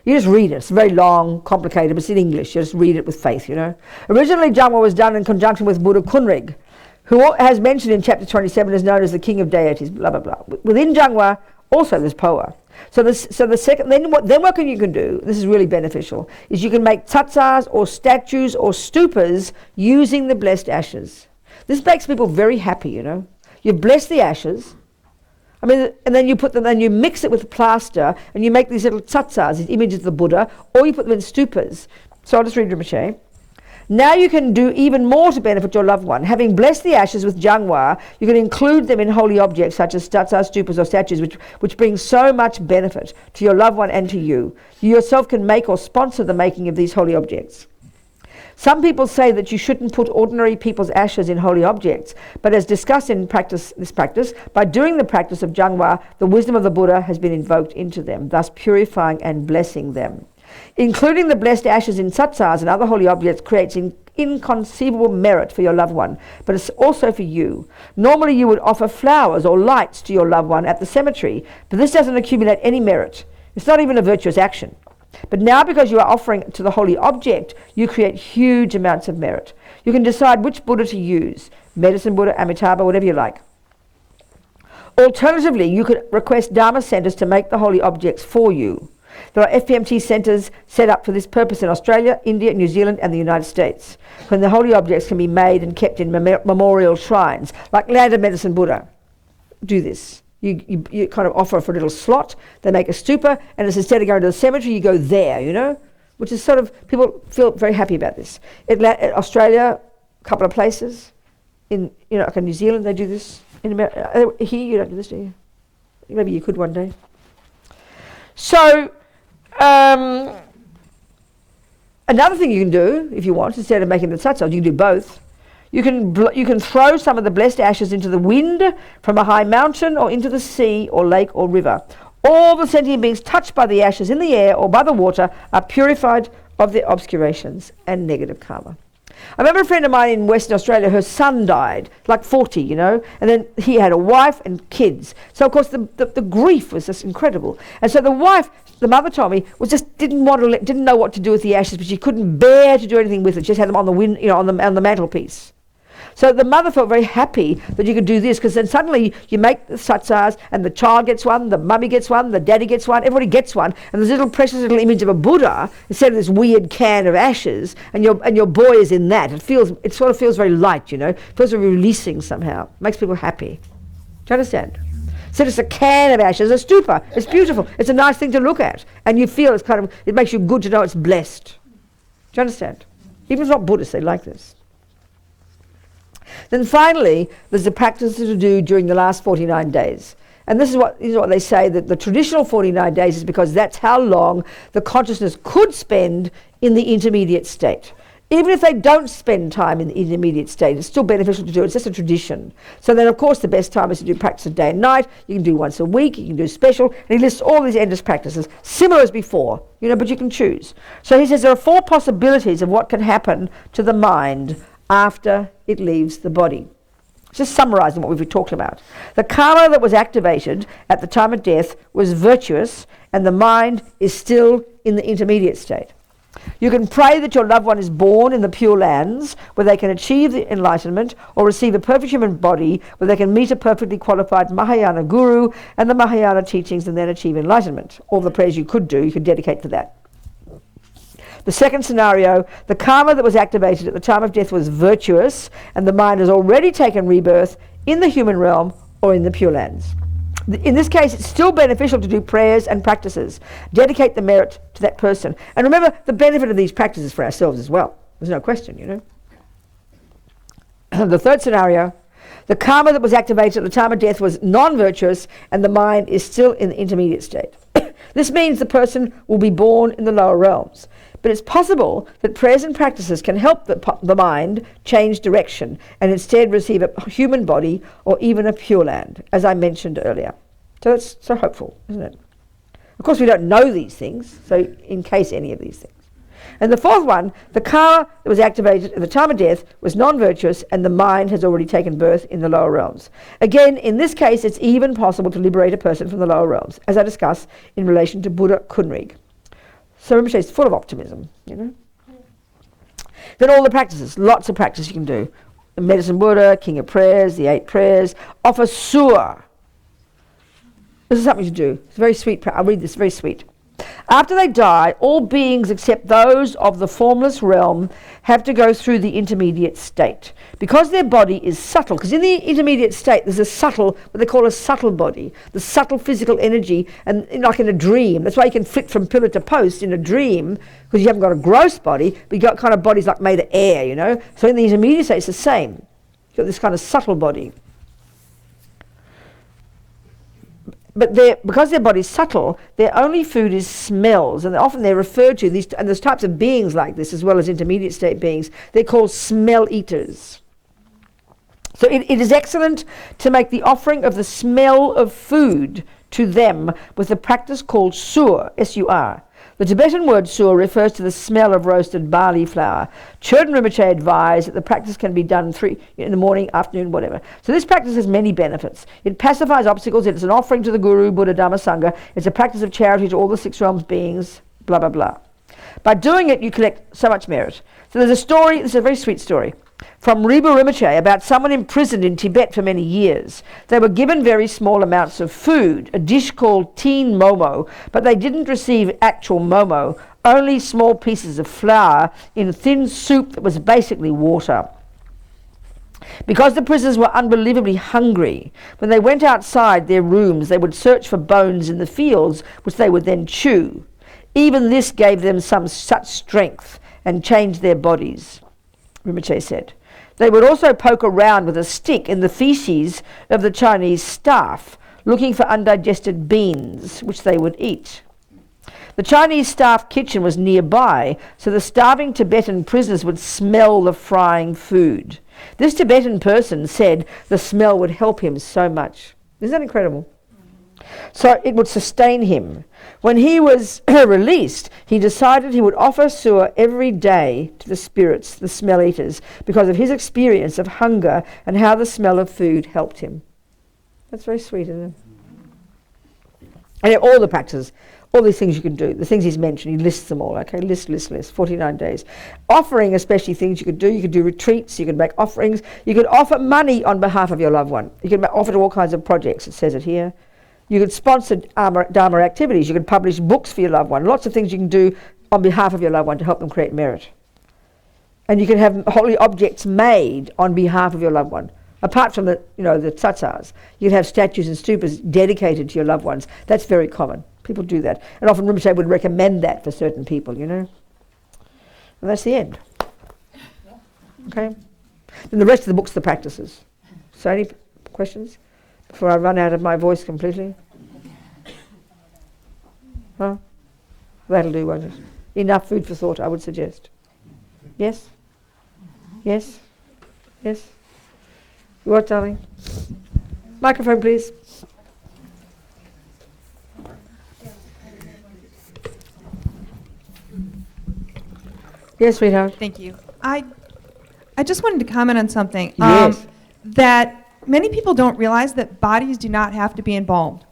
You just read it. It's very long, complicated, but it's in English. You just read it with faith, you know. Originally, jangwa was done in conjunction with Buddha Kunrig, who has mentioned in chapter 27 is known as the king of deities, blah, blah, blah. Within jangwa, also there's poa. So the second, then what you can do, this is really beneficial, is you can make tsatsars or statues or stupas using the blessed ashes. This makes people very happy, you know. You bless the ashes, and then you put them, and you mix it with plaster, and you make these little tsatsars, these images of the Buddha, or you put them in stupas. So I'll just read Rinpoche. Now you can do even more to benefit your loved one. Having blessed the ashes with jangwa, you can include them in holy objects such as tsatsars, stupas, or statues, which bring so much benefit to your loved one and to you. You yourself can make or sponsor the making of these holy objects. Some people say that you shouldn't put ordinary people's ashes in holy objects, but as discussed in this practice, by doing the practice of jangwa, the wisdom of the Buddha has been invoked into them, thus purifying and blessing them. Including the blessed ashes in tsatsars and other holy objects creates inconceivable merit for your loved one, but it's also for you. Normally you would offer flowers or lights to your loved one at the cemetery, but this doesn't accumulate any merit. It's not even a virtuous action. But now, because you are offering to the holy object, you create huge amounts of merit. You can decide which Buddha to use, Medicine Buddha, Amitabha, whatever you like. Alternatively, you could request Dharma centers to make the holy objects for you. There are FPMT centers set up for this purpose in Australia, India, New Zealand, and the United States, when the holy objects can be made and kept in memorial shrines, like Land of Medicine Buddha. Do this. You kind of offer for a little slot, they make a stupa, and it's instead of going to the cemetery, you go there, you know, which is sort of, people feel very happy about this. In Australia, a couple of places, in, you know, like in New Zealand, they do this. In America, here, you don't do this, do you? Maybe you could one day. So, another thing you can do, if you want, instead of making the tsatsar, you can do both. You can throw some of the blessed ashes into the wind from a high mountain or into the sea or lake or river. All the sentient beings touched by the ashes in the air or by the water are purified of their obscurations and negative karma. I remember a friend of mine in Western Australia, her son died, like 40, you know, and then he had a wife and kids. So, of course, the grief was just incredible. And so the wife, the mother told me, didn't know what to do with the ashes, but she couldn't bear to do anything with it. She just had them on the wind, you know, on the mantelpiece. So the mother felt very happy that you could do this, because then suddenly you make the tsatsars and the child gets one, the mummy gets one, the daddy gets one, everybody gets one, and there's a little precious little image of a Buddha instead of this weird can of ashes, and your boy is in that. It sort of feels very light, you know. It feels very releasing somehow. It makes people happy. Do you understand? So it's a can of ashes, a stupa. It's beautiful. It's a nice thing to look at, and you feel it makes you good to know it's blessed. Do you understand? Even if it's not Buddhist, they like this. Then finally, there's the practice to do during the last 49 days. And this is what they say, that the traditional 49 days is because that's how long the consciousness could spend in the intermediate state. Even if they don't spend time in the intermediate state, it's still beneficial to do it. It's just a tradition. So then, of course, the best time is to do practice day and night. You can do once a week. You can do special. And he lists all these endless practices, similar as before, but you can choose. So he says there are 4 possibilities of what can happen to the mind after it leaves the body. Just summarising what we've talked about. The karma that was activated at the time of death was virtuous, and the mind is still in the intermediate state. You can pray that your loved one is born in the Pure Lands, where they can achieve the enlightenment, or receive a perfect human body, where they can meet a perfectly qualified Mahayana guru and the Mahayana teachings and then achieve enlightenment. All the prayers you could do, you could dedicate to that. The second scenario, the karma that was activated at the time of death was virtuous, and the mind has already taken rebirth in the human realm or in the Pure Lands. In this case, it's still beneficial to do prayers and practices. Dedicate the merit to that person. And remember the benefit of these practices for ourselves as well. There's no question, The third scenario, the karma that was activated at the time of death was non-virtuous, and the mind is still in the intermediate state. This means the person will be born in the lower realms. But it's possible that prayers and practices can help the mind change direction and instead receive a human body or even a Pure Land, as I mentioned earlier. So that's so hopeful, isn't it? Of course, we don't know these things, so in case any of these things. And the fourth one, the karma that was activated at the time of death was non-virtuous, and the mind has already taken birth in the lower realms. Again, in this case, it's even possible to liberate a person from the lower realms, as I discuss in relation to Buddha Kunrig. So Rinpoche is full of optimism, Then all the practices, lots of practice you can do. The Medicine Buddha, King of Prayers, the 8 prayers. Offer Suwa. This is something to do. It's very sweet. I'll read this, very sweet. After they die, all beings except those of the formless realm have to go through the intermediate state. Because their body is subtle, because in the intermediate state there's a subtle, what they call a subtle body, the subtle physical energy, and like in a dream. That's why you can flit from pillar to post in a dream, because you haven't got a gross body, but you've got kind of bodies like made of air, So in the intermediate state it's the same. You've got this kind of subtle body. But because their body's subtle, their only food is smells, and often they're referred to, and there's types of beings like this, as well as intermediate state beings, they're called smell eaters. So it is excellent to make the offering of the smell of food to them with a practice called sur, S-U-R. The Tibetan word sur refers to the smell of roasted barley flour. Chöden Rinpoche advised that the practice can be done in the morning, afternoon, whatever. So this practice has many benefits. It pacifies obstacles. It's an offering to the Guru, Buddha, Dhamma, Sangha. It's a practice of charity to all the 6 realms beings, blah, blah, blah. By doing it, you collect so much merit. So there's a story, this is a very sweet story, from Ribu Rinpoche about someone imprisoned in Tibet for many years. They were given very small amounts of food, a dish called teen momo, but they didn't receive actual momo, only small pieces of flour in thin soup that was basically water. Because the prisoners were unbelievably hungry, when they went outside their rooms, they would search for bones in the fields, which they would then chew. Even this gave them some such strength and changed their bodies, Rinpoche said. They would also poke around with a stick in the feces of the Chinese staff, looking for undigested beans, which they would eat. The Chinese staff kitchen was nearby, so the starving Tibetan prisoners would smell the frying food. This Tibetan person said the smell would help him so much. Isn't that incredible? So it would sustain him. When he was released, he decided he would offer Suwa every day to the spirits, the smell eaters, because of his experience of hunger and how the smell of food helped him. That's very sweet, isn't it? And all the practices, all these things you can do, the things he's mentioned, he lists them all, okay? List, 49 days. Offering, especially things you could do retreats, you could make offerings, you could offer money on behalf of your loved one. You can offer to all kinds of projects, it says it here. You could sponsor Dharma activities. You could publish books for your loved one. Lots of things you can do on behalf of your loved one to help them create merit. And you can have holy objects made on behalf of your loved one. Apart from the tsatsars, you can have statues and stupas dedicated to your loved ones. That's very common. People do that. And often Rinpoche would recommend that for certain people, And that's the end. Okay? Then the rest of the book's the practices. So any questions? Before I run out of my voice completely? Huh? That'll do, won't it? Enough food for thought, I would suggest. Yes? Yes? Yes? You what, darling? Microphone, please. Yes, sweetheart. Thank you. I just wanted to comment on something. Yes. That many people don't realize that bodies do not have to be embalmed.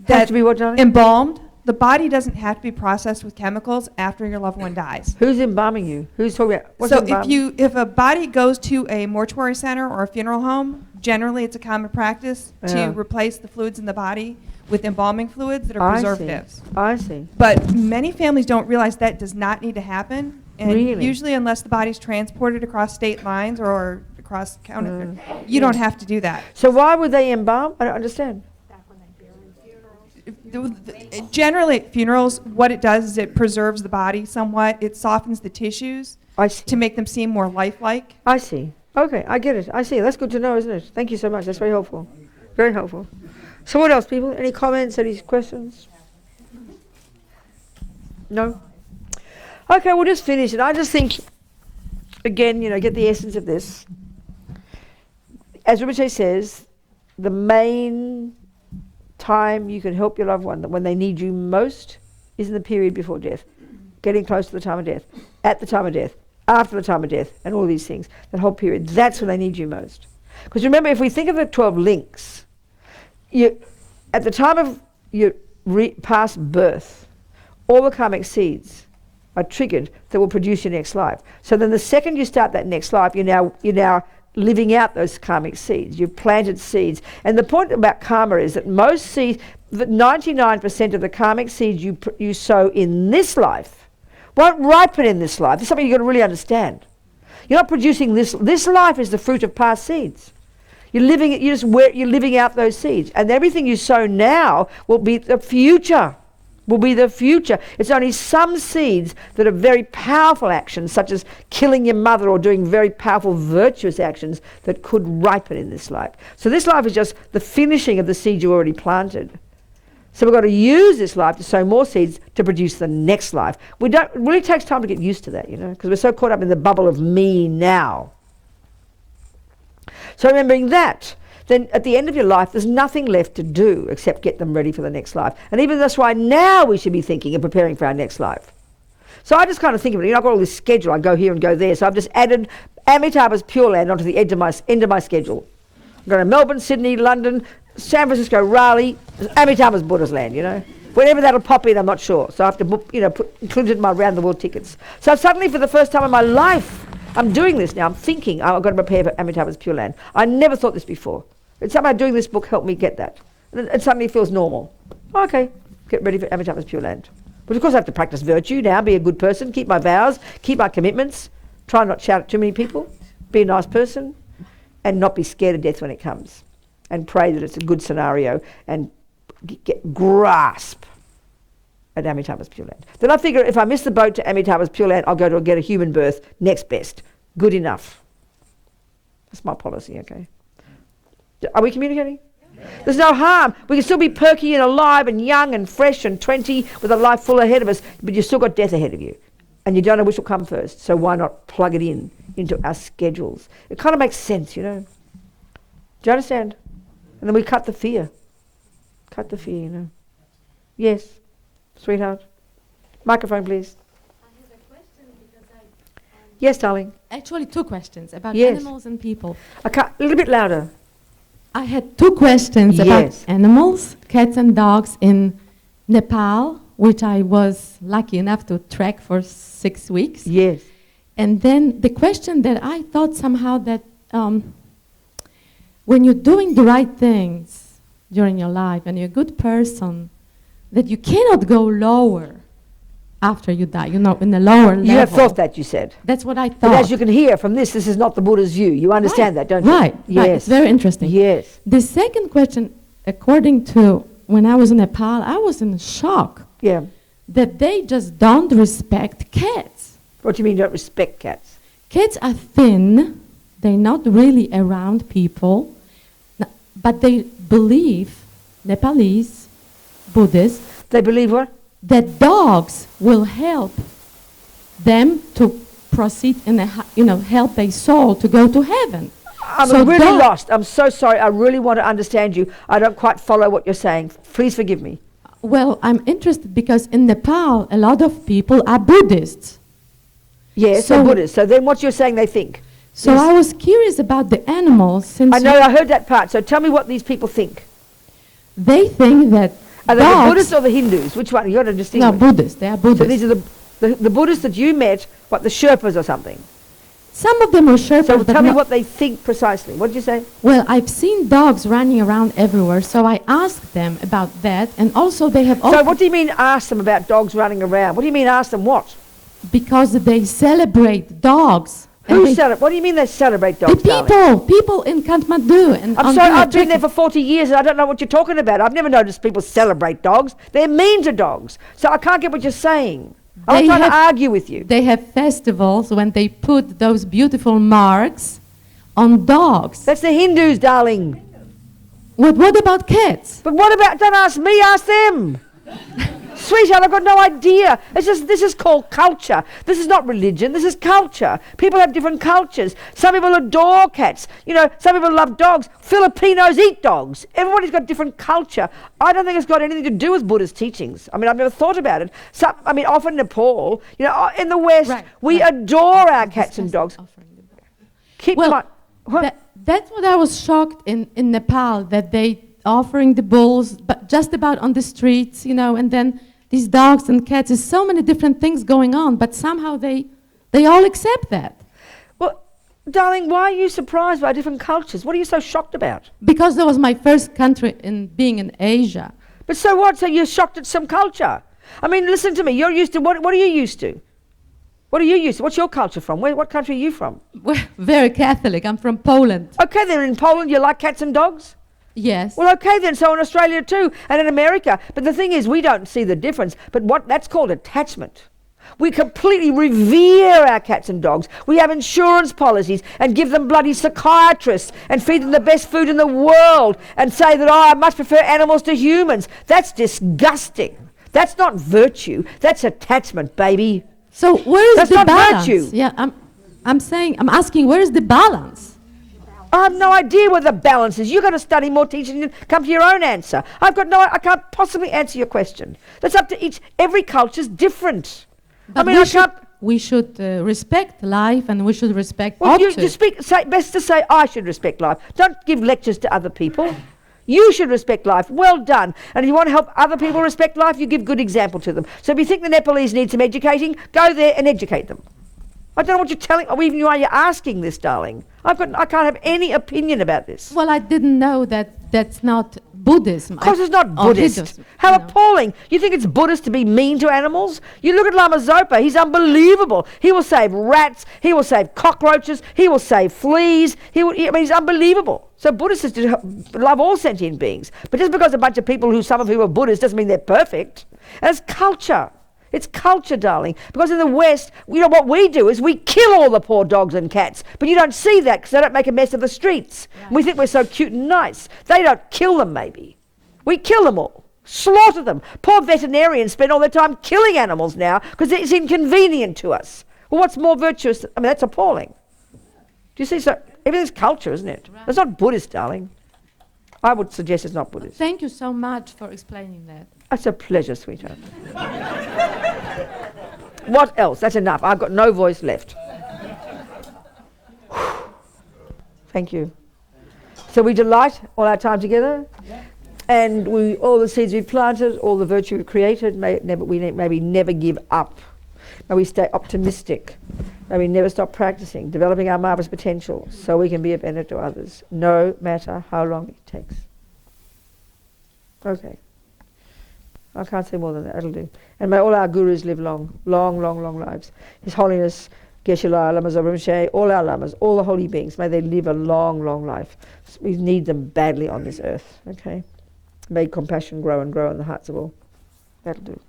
Have to be what, darling? Embalmed. The body doesn't have to be processed with chemicals after your loved one dies. Who's embalming you? Who's talking about? What's So embalming? if a body goes to a mortuary center or a funeral home, generally it's a common practice Yeah. to replace the fluids in the body with embalming fluids that are I see. preservatives. I see. But many families don't realize that does not need to happen. And Really? usually unless the body's transported across state lines or across county, you don't have to do that. So why would they embalm? I don't understand. Generally at funerals, what it does is it preserves the body somewhat. It softens the tissues to make them seem more lifelike. I see. Okay, I get it. I see. That's good to know, isn't it? Thank you so much. That's very helpful. Very helpful. So what else, people? Any comments, any questions? No? Okay, we'll just finish it. I just think, again, get the essence of this. As Rinpoche says, the main time you can help your loved one, when they need you most, is in the period before death. Getting close to the time of death, at the time of death, after the time of death, and all these things. That whole period, that's when they need you most. Because remember, if we think of the 12 links, at the time of your past birth, all the karmic seeds are triggered that will produce your next life. So then the second you start that next life, you're now living out those karmic seeds. You've planted seeds. And the point about karma is that most seeds, that 99% of the karmic seeds you sow in this life won't ripen in this life. This is something you've got to really understand. You're not producing this. This life is the fruit of past seeds. You're living out those seeds. And everything you sow now will be the future. It's only some seeds that are very powerful actions, such as killing your mother or doing very powerful virtuous actions, that could ripen in this life. So this life is just the finishing of the seeds you already planted. So we've got to use this life to sow more seeds to produce the next life. It really takes time to get used to that, because we're so caught up in the bubble of me now. So remembering that, then at the end of your life, there's nothing left to do except get them ready for the next life. And even that's why now we should be thinking and preparing for our next life. So I just kind of think of it, I've got all this schedule, I go here and go there, so I've just added Amitabha's Pure Land onto the end of my schedule. I'm going to Melbourne, Sydney, London, San Francisco, Raleigh, Amitabha's Buddha's Land, Whenever that'll pop in, I'm not sure. So I have to book, include it in my round the world tickets. So suddenly for the first time in my life, I'm doing this now. I'm thinking I've got to prepare for Amitabha's Pure Land. I never thought this before. It's somehow doing this book helped me get that. And it suddenly feels normal. Okay, get ready for Amitabha's Pure Land. But of course I have to practice virtue now, be a good person, keep my vows, keep my commitments, try not to shout at too many people, be a nice person, and not be scared of death when it comes. And pray that it's a good scenario and grasp at Amitabha's Pure Land. Then I figure if I miss the boat to Amitabha's Pure Land, I'll go to get a human birth, next best. Good enough. That's my policy, okay? Are we communicating? There's no harm. We can still be perky and alive and young and fresh and 20 with a life full ahead of us, but you've still got death ahead of you. And you don't know which will come first, so why not plug it into our schedules? It kind of makes sense, Do you understand? And then we cut the fear. Cut the fear, Yes, sweetheart. Microphone, please. Yes, darling. Actually, two questions about Yes. animals and people. A little bit louder. I had two questions about Yes. animals, cats and dogs in Nepal, which I was lucky enough to trek for 6 weeks. Yes. And then the question that I thought somehow that when you're doing the right things during your life and you're a good person, that you cannot go lower after you die, in the lower level. You have thought that, you said. That's what I thought. But as you can hear from this is not the Buddha's view. You understand that, don't you? Right, Yes. right. It's very interesting. Yes. The second question, according to when I was in Nepal, I was in shock. Yeah. That they just don't respect cats. What do you mean don't respect cats? Cats are thin. They're not really around people. But they believe, Nepalese Buddhists. They believe what? That dogs will help them to proceed and help a soul to go to heaven. I'm So really that- lost. I'm so sorry. I really want to understand you. I don't quite follow what you're saying. Please forgive me. Well, I'm interested because in Nepal, a lot of people are Buddhists. Yes, So- they're Buddhists. So then what you're saying they think? So I was curious about the animals since I know, I heard that part. So tell me what these people think. they think that Are they the dogs- Buddhists or the Hindus? Which one? You got to distinguish. No, Buddhists. They are Buddhists. So these are the Buddhists that you met, what, the Sherpas or something? Some of them are Sherpas, So but tell me not- what they think precisely. What did you say? Well, I've seen dogs running around everywhere, so I asked them about that, and also they have. So what do you mean ask them about dogs running around? What do you mean ask them what? Because they celebrate dogs. Who celebrate? What do you mean they celebrate dogs, The people in Kathmandu. And I'm on sorry, the I've been there trek- for 40 years and I don't know what you're talking about. I've never noticed people celebrate dogs. They're mean to dogs. So I can't get what you're saying. I'm They not trying to have- argue with you. They have festivals when they put those beautiful marks on dogs. That's the Hindus, darling. What about cats? But what about, don't ask me, ask them. Sweetheart, I've got no idea. This is called culture. This is not religion, this is culture. People have different cultures. Some people adore cats. You know, some people love dogs. Filipinos eat dogs. Everybody's got different culture. I don't think it's got anything to do with Buddhist teachings. I mean, I've never thought about it. Often Nepal, you know, in the West, we adore our cats and dogs. Keep Well, my... that's what I was shocked in Nepal, that they offering the bulls, but just about on the streets, you know, and then these dogs and cats, there's so many different things going on, but somehow they all accept that. Well, darling, why are you surprised by different cultures? What are you so shocked about? Because that was my first country in being in Asia. But so what? So you're shocked at some culture? I mean, listen to me. You're used to, what are you used to? What are you used to? What's your culture from? What country are you from? We're very Catholic. I'm from Poland. Okay, then in Poland you like cats and dogs? Yes. Well, okay then, so in Australia too, and in America. But the thing is, we don't see the difference. But that's called attachment. We completely revere our cats and dogs. We have insurance policies and give them bloody psychiatrists and feed them the best food in the world and say that, I much prefer animals to humans. That's disgusting. That's not virtue. That's attachment, baby. So where is That's the not balance? virtue. Yeah, I'm asking, where is the balance? I have no idea where the balance is. You've got to study more teaching and come to your own answer. I can't possibly answer your question. That's up to every culture's different. But we should respect life, and we should respect Well, others. best to say I should respect life. Don't give lectures to other people. You should respect life. Well done. And if you want to help other people respect life, you give good example to them. So if you think the Nepalese need some educating, go there and educate them. I don't know what you're telling, or even why you're asking this, darling. I can't have any opinion about this. Well, I didn't know that that's not Buddhism. Of course it's not or Buddhist. Hinduism, How you know. appalling. You think it's Buddhist to be mean to animals? You look at Lama Zopa, he's unbelievable. He will save rats, he will save cockroaches, he will save fleas. He's unbelievable. So Buddhists love all sentient beings. But just because a bunch of people some of whom are Buddhists doesn't mean they're perfect. And it's culture. It's culture, darling. Because in the West, you know what we do is we kill all the poor dogs and cats. But you don't see that because they don't make a mess of the streets. Right. We think we're so cute and nice. They don't kill them, maybe. We kill them all. Slaughter them. Poor veterinarians spend all their time killing animals now because it's inconvenient to us. Well, what's more virtuous? I mean, that's appalling. Do you see? So everything's culture, isn't it? Right. It's not Buddhist, darling. I would suggest it's not Buddhist. Thank you so much for explaining that. It's a pleasure, sweetheart. What else? That's enough. I've got no voice left. Thank you. So we delight all our time together, and all the seeds we've planted, all the virtue we've created, may we never give up. May we stay optimistic. May we never stop practicing, developing our marvelous potential so we can be a benefit to others, no matter how long it takes. Okay. I can't say more than that. That'll do. And may all our gurus live long, long, long, long lives. His Holiness Geshe-la, Lama Zopa Rinpoche, all our lamas, all the holy beings, may they live a long, long life. We need them badly on this earth. Okay. May compassion grow and grow in the hearts of all. That'll do.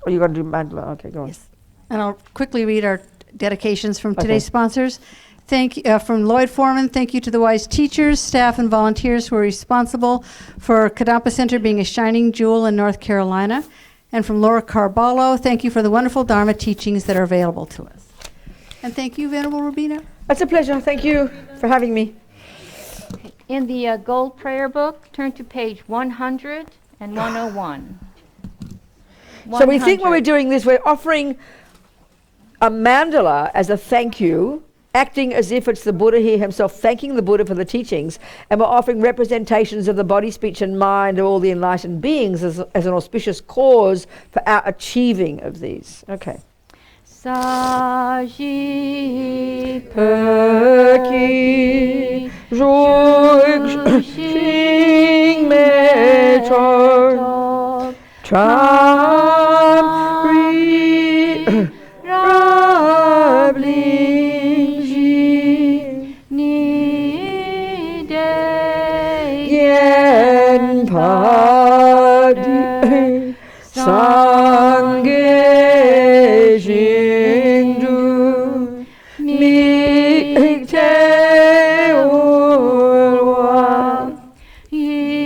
Oh, you're going to do mandala? Okay, go on. Yes. And I'll quickly read our dedications from today's sponsors. From Lloyd Foreman, thank you to the wise teachers, staff, and volunteers who are responsible for Kadampa Center being a shining jewel in North Carolina. And from Laura Carballo, thank you for the wonderful Dharma teachings that are available to us. And thank you, Venerable Robina. It's a pleasure. Thank you for having me. In the Gold Prayer Book, turn to page 100 and 101. So we think when we're doing this, we're offering a mandala as a thank you, acting as if it's the Buddha here himself, thanking the Buddha for the teachings, and we're offering representations of the body, speech, and mind of all the enlightened beings as an auspicious cause for our achieving of these. Okay. Saji Perki Zhug Shing Me Chor Tram Ri Rabling Ji Ni De Yen Padi Sangye Jindu Mi Te Urwa Yidro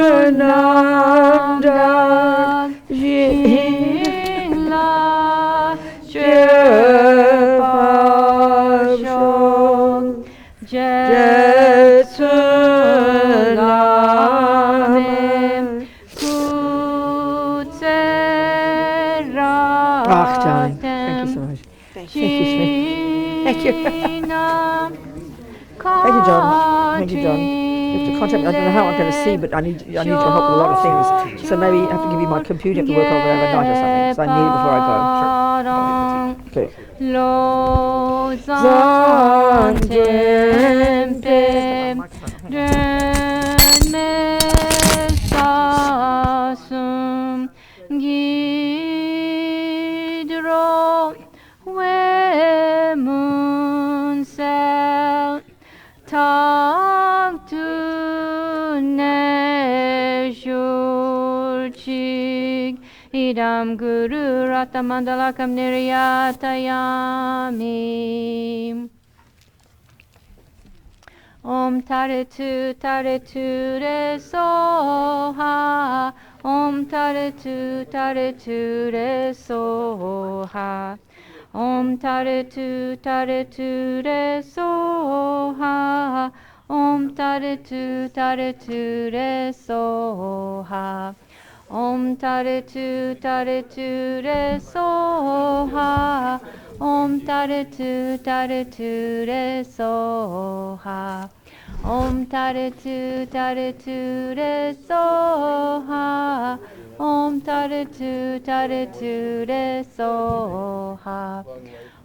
Kunanda Jingla Jepashon Jetsulame Ach, darling. Thank you so much. Thank you, Smith. Thank you. Thank you, John. Thank you, John. You have to contact me. I don't know how I'm going to see, but I need your help with a lot of things. So maybe I have to give you my computer to work over overnight or something. So I need it before I go. Sure. Okay. Gidro Wemunsel Talk to Neshurchig Idam Guru Rata Mandalakam Niryatayami Om Taretu Taretu Re Soha Om Taretu Taretu Re Soha Om Taretu Taretu Re Soha Om Taretu Taretu Re Soha Om Taretu Taretu Re Soha Om Taretu Taretu Re Soha Om Taretu Taretu Re Soha Om Taretu Taretu Re Soha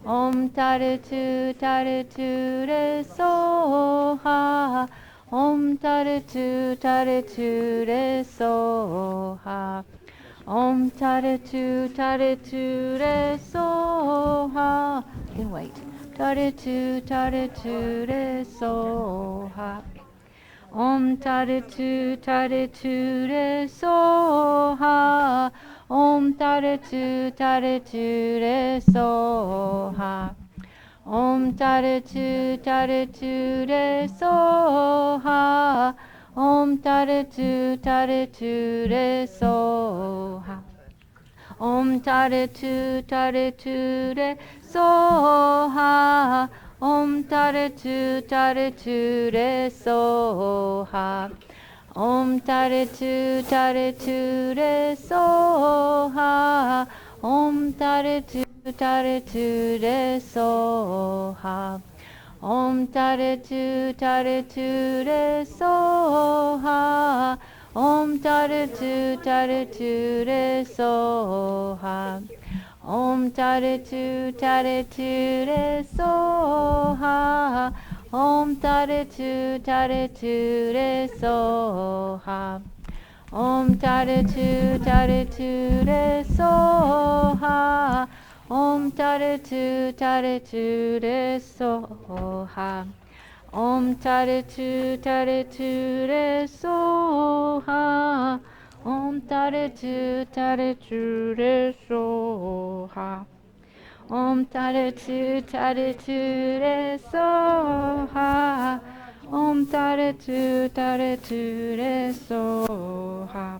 Om Taretu Taretu Re Soha Om Taretu Taretu Re Soha Om Taretu Taretu Re Soha. You can wait. Taretu Taretu Re Soha. Om Taretu Taretu Re Soha. Om Taretu Taretu Re Soha. Om Taretu Taretu Re Soha. Om Taretu Taretu Re Soha. Om Taretu Taretu Re Soha. Om Taretu Taretu Re Soha. Om Taretu Taretu Re Soha. Om Taretu Taretu Re Soha. Om Taretu Taretu Re Soha. Om Taretu Taretu Re Soha. Om Taretu Taretu Re Soha. Om Taretu Taretu Re Soha. Om Taretu Taretu Re Soha. Om Taretu Taretu Re Soha. Om Taretu Taretu Re Soha. Om Taretu Taretu Re Soha. Om Taretu Taretu Re Soha. Om Taretu Taretu Re Soha.